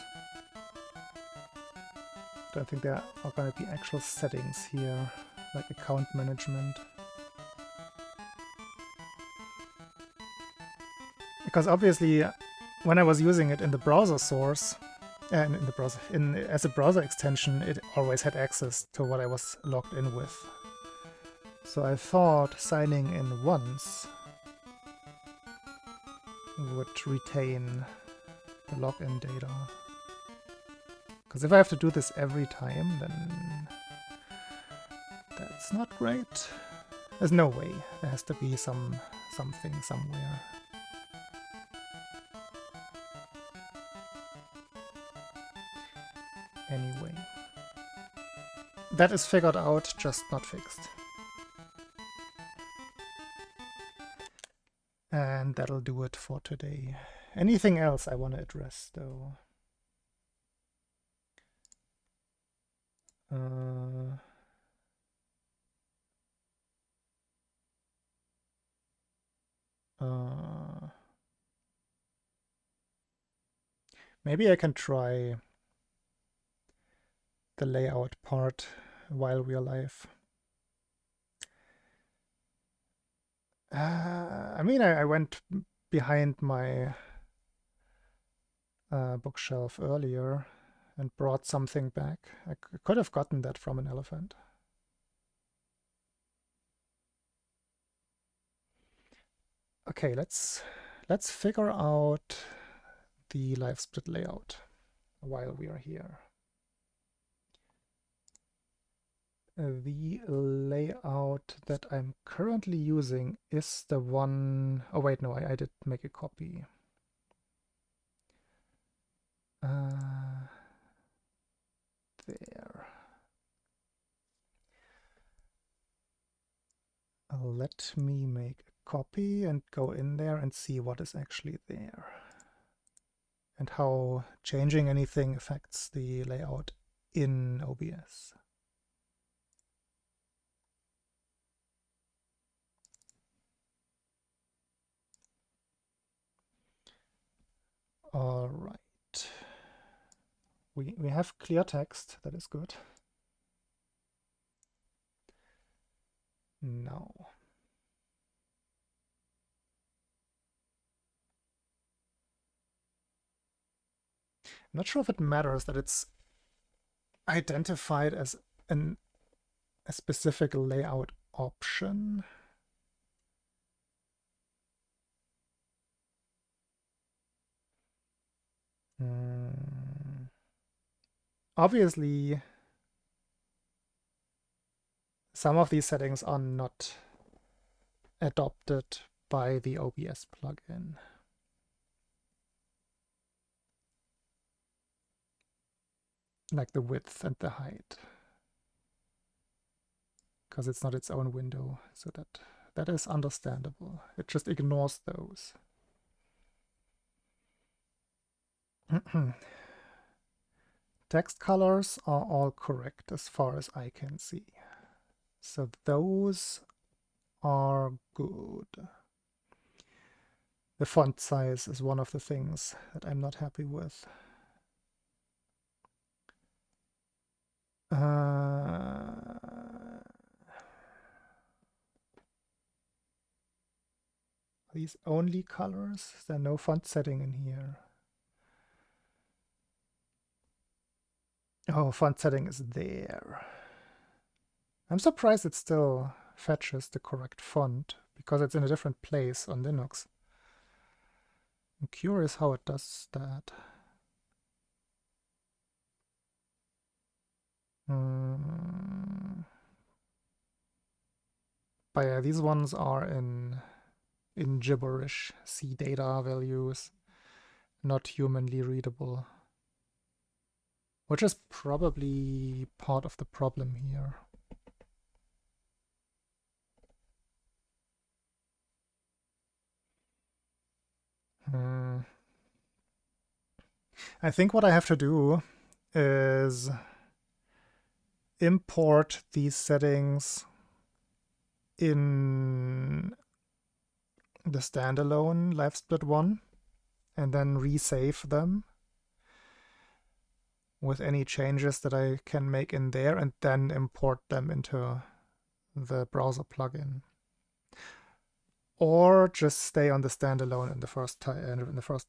Speaker 1: Don't think there are going to be actual settings here, like account management. Because obviously, when I was using it in the browser source, and in the browser, as a browser extension, it always had access to what I was logged in with. So I thought signing in once would retain the login data. Because if I have to do this every time, then that's not great. There's no way. There has to be something somewhere. Anyway. That is figured out, just not fixed. And that'll do it for today. Anything else I want to address, though? Maybe I can try the layout part while we are live. I mean, I went behind my bookshelf earlier and brought something back. I could have gotten that from an elephant. Okay, let's figure out the live split layout while we are here. The layout that I'm currently using is the one... Oh wait, no, I did make a copy. There. Let me make a copy and go in there and see what is actually there and how changing anything affects the layout in OBS. All right. We have clear text. That is good. Now. I'm not sure if it matters that it's identified as a specific layout option. Obviously, some of these settings are not adopted by the OBS plugin. Like the width and the height. Because it's not its own window, so that is understandable. It just ignores those. Text colors are all correct as far as I can see. So those are good. The font size is one of the things that I'm not happy with. These only colors? Is there no font setting in here? Oh, font setting is there. I'm surprised it still fetches the correct font because it's in a different place on Linux. I'm curious how it does that. But yeah, these ones are in gibberish C data values, not humanly readable. Which is probably part of the problem here. I think what I have to do is import these settings in the standalone LiveSplit one and then resave them with any changes that I can make in there and then import them into the browser plugin. Or just stay on the standalone in the first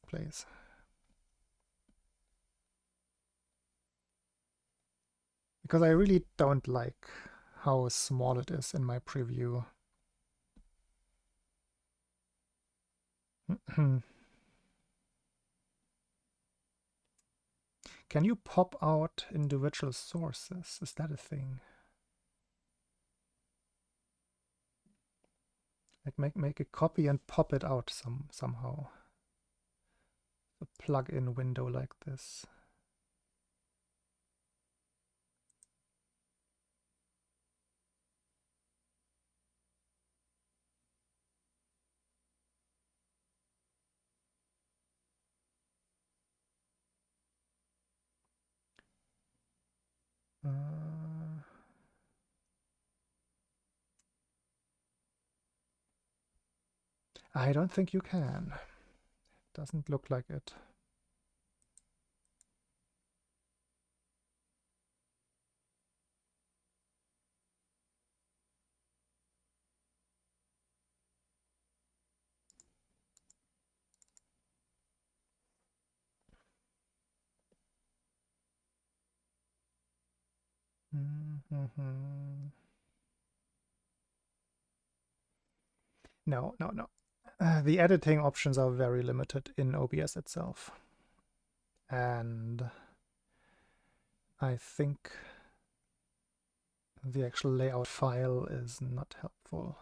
Speaker 1: place. Because I really don't like how small it is in my preview. Can you pop out individual sources? Is that a thing? Like make a copy and pop it out somehow. A plug-in window like this. I don't think you can. Doesn't look like it. Mm-hmm. No. The editing options are very limited in OBS itself. And I think the actual layout file is not helpful.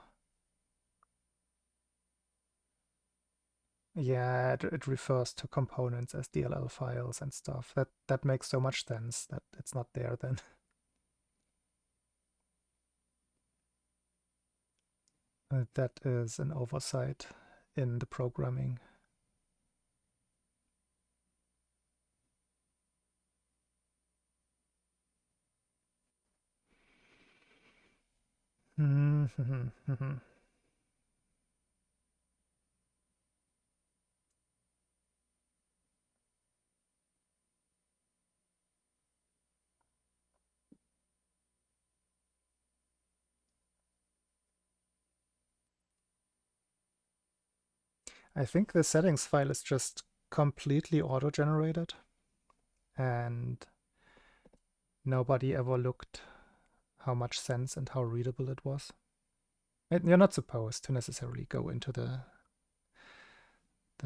Speaker 1: Yeah, it refers to components as DLL files and stuff. That makes so much sense that it's not there then. That is an oversight in the programming. I think the settings file is just completely auto-generated, and nobody ever looked how much sense and how readable it was. And you're not supposed to necessarily go into the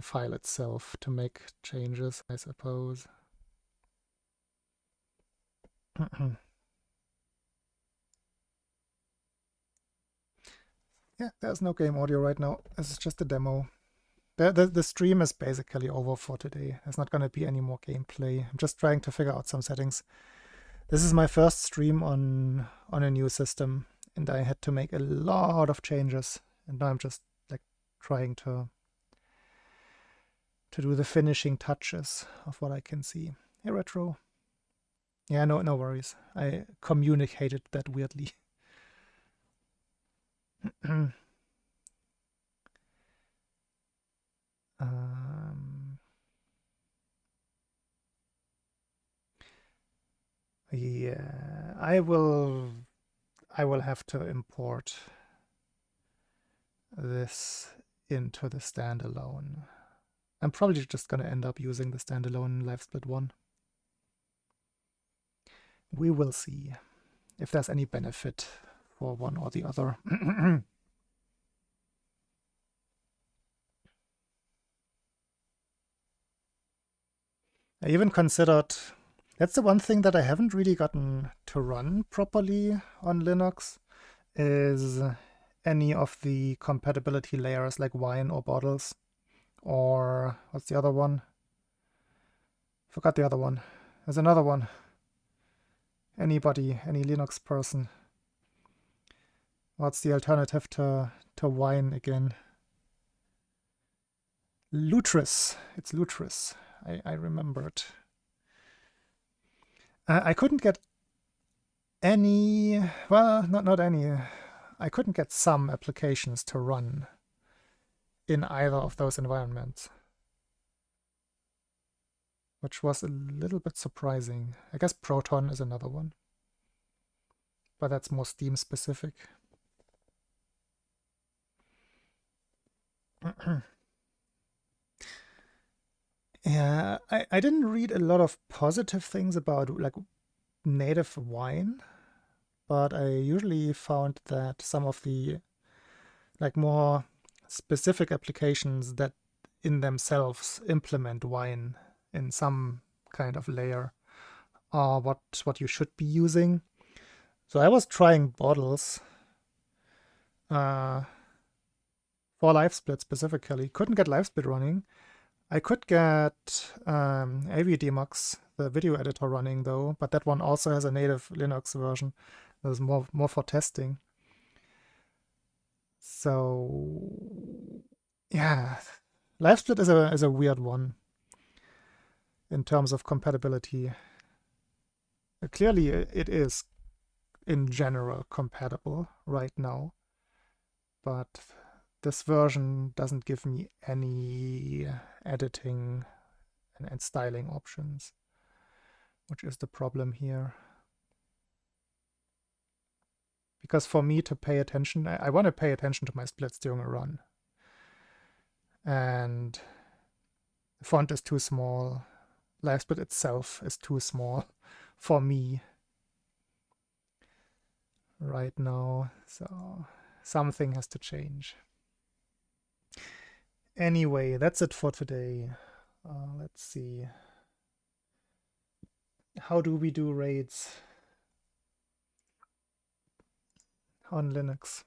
Speaker 1: file itself to make changes, I suppose. Yeah, there's no game audio right now. This is just a demo. The stream is basically over for today. There's not going to be any more gameplay. I'm just trying to figure out some settings. This is my first stream on a new system, and I had to make a lot of changes. And now I'm just like trying to do the finishing touches of what I can see. Hey, Retro. Yeah, no worries. I communicated that weirdly. Yeah, I will have to import this into the standalone. I'm probably just going to end up using the standalone LiveSplit one. We will see if there's any benefit for one or the other. I even considered, that's the one thing that I haven't really gotten to run properly on Linux, is any of the compatibility layers like wine or bottles, or what's the other one? Forgot the other one. There's another one. Anybody, any Linux person. What's the alternative to wine again? Lutris. It's Lutris. I remembered. I couldn't get any, well, not any. I couldn't get some applications to run in either of those environments, which was a little bit surprising. I guess Proton is another one, but that's more Steam specific. Yeah, I didn't read a lot of positive things about like native wine, but I usually found that some of the like more specific applications that in themselves implement wine in some kind of layer are what you should be using. So I was trying bottles for LiveSplit specifically. Couldn't get LiveSplit running. I could get AVDMux, the video editor, running though, but that one also has a native Linux version. There's more for testing. So yeah, LiveSplit is a weird one in terms of compatibility. Clearly, it is in general compatible right now, but this version doesn't give me any editing and styling options, which is the problem here. Because for me to pay attention, I want to pay attention to my splits during a run. And the font is too small. LiveSplit itself is too small for me. right now, so something has to change. Anyway, that's it for today. Let's see. How do we do raids on Linux?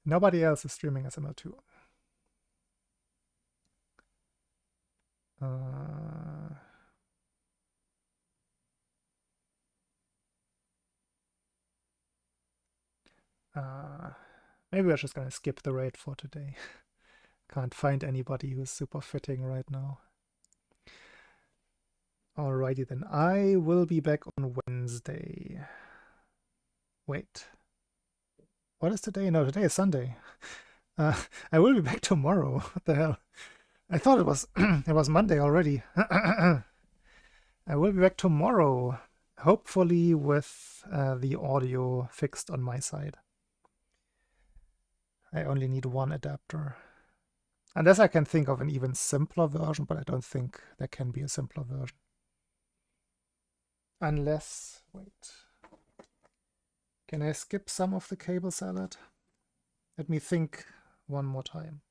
Speaker 1: Nobody else is streaming SML2. Maybe we're just gonna skip the raid for today. Can't find anybody who's super fitting right now. Alrighty then, I will be back on Wednesday. Wait. What is today? No, today is Sunday. I will be back tomorrow. What the hell? I thought it was it was Monday already. I will be back tomorrow, hopefully with the audio fixed on my side. I only need one adapter. Unless I can think of an even simpler version, but I don't think there can be a simpler version. Unless, wait. Can I skip some of the cable salad? Let me think one more time.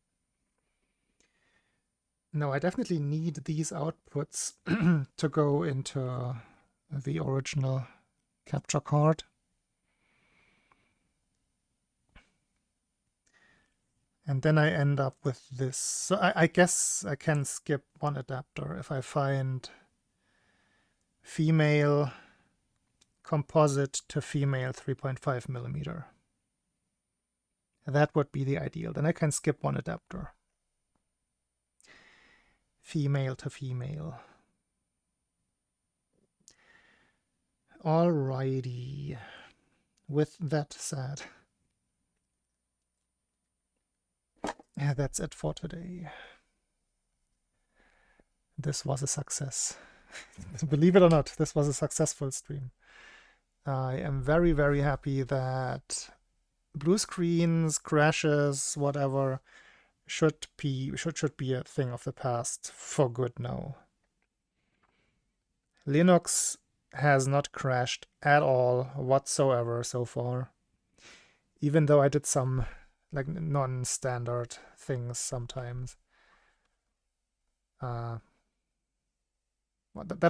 Speaker 1: No, I definitely need these outputs to go into the original capture card. And then I end up with this. So I guess I can skip one adapter if I find female composite to female 3.5 millimeter. That would be the ideal. Then I can skip one adapter. Female to female. Alrighty. With that said, that's it for today. This was a success. Believe it or not, this was a successful stream. I am very, very happy that blue screens, crashes, whatever, should be a thing of the past for good now. Linux has not crashed at all whatsoever so far, even though I did some like non-standard things sometimes. That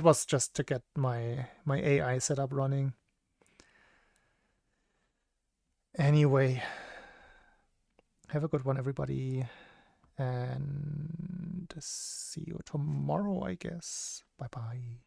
Speaker 1: was just to get my AI setup running. Anyway, have a good one, everybody, and see you tomorrow, I guess. Bye-bye.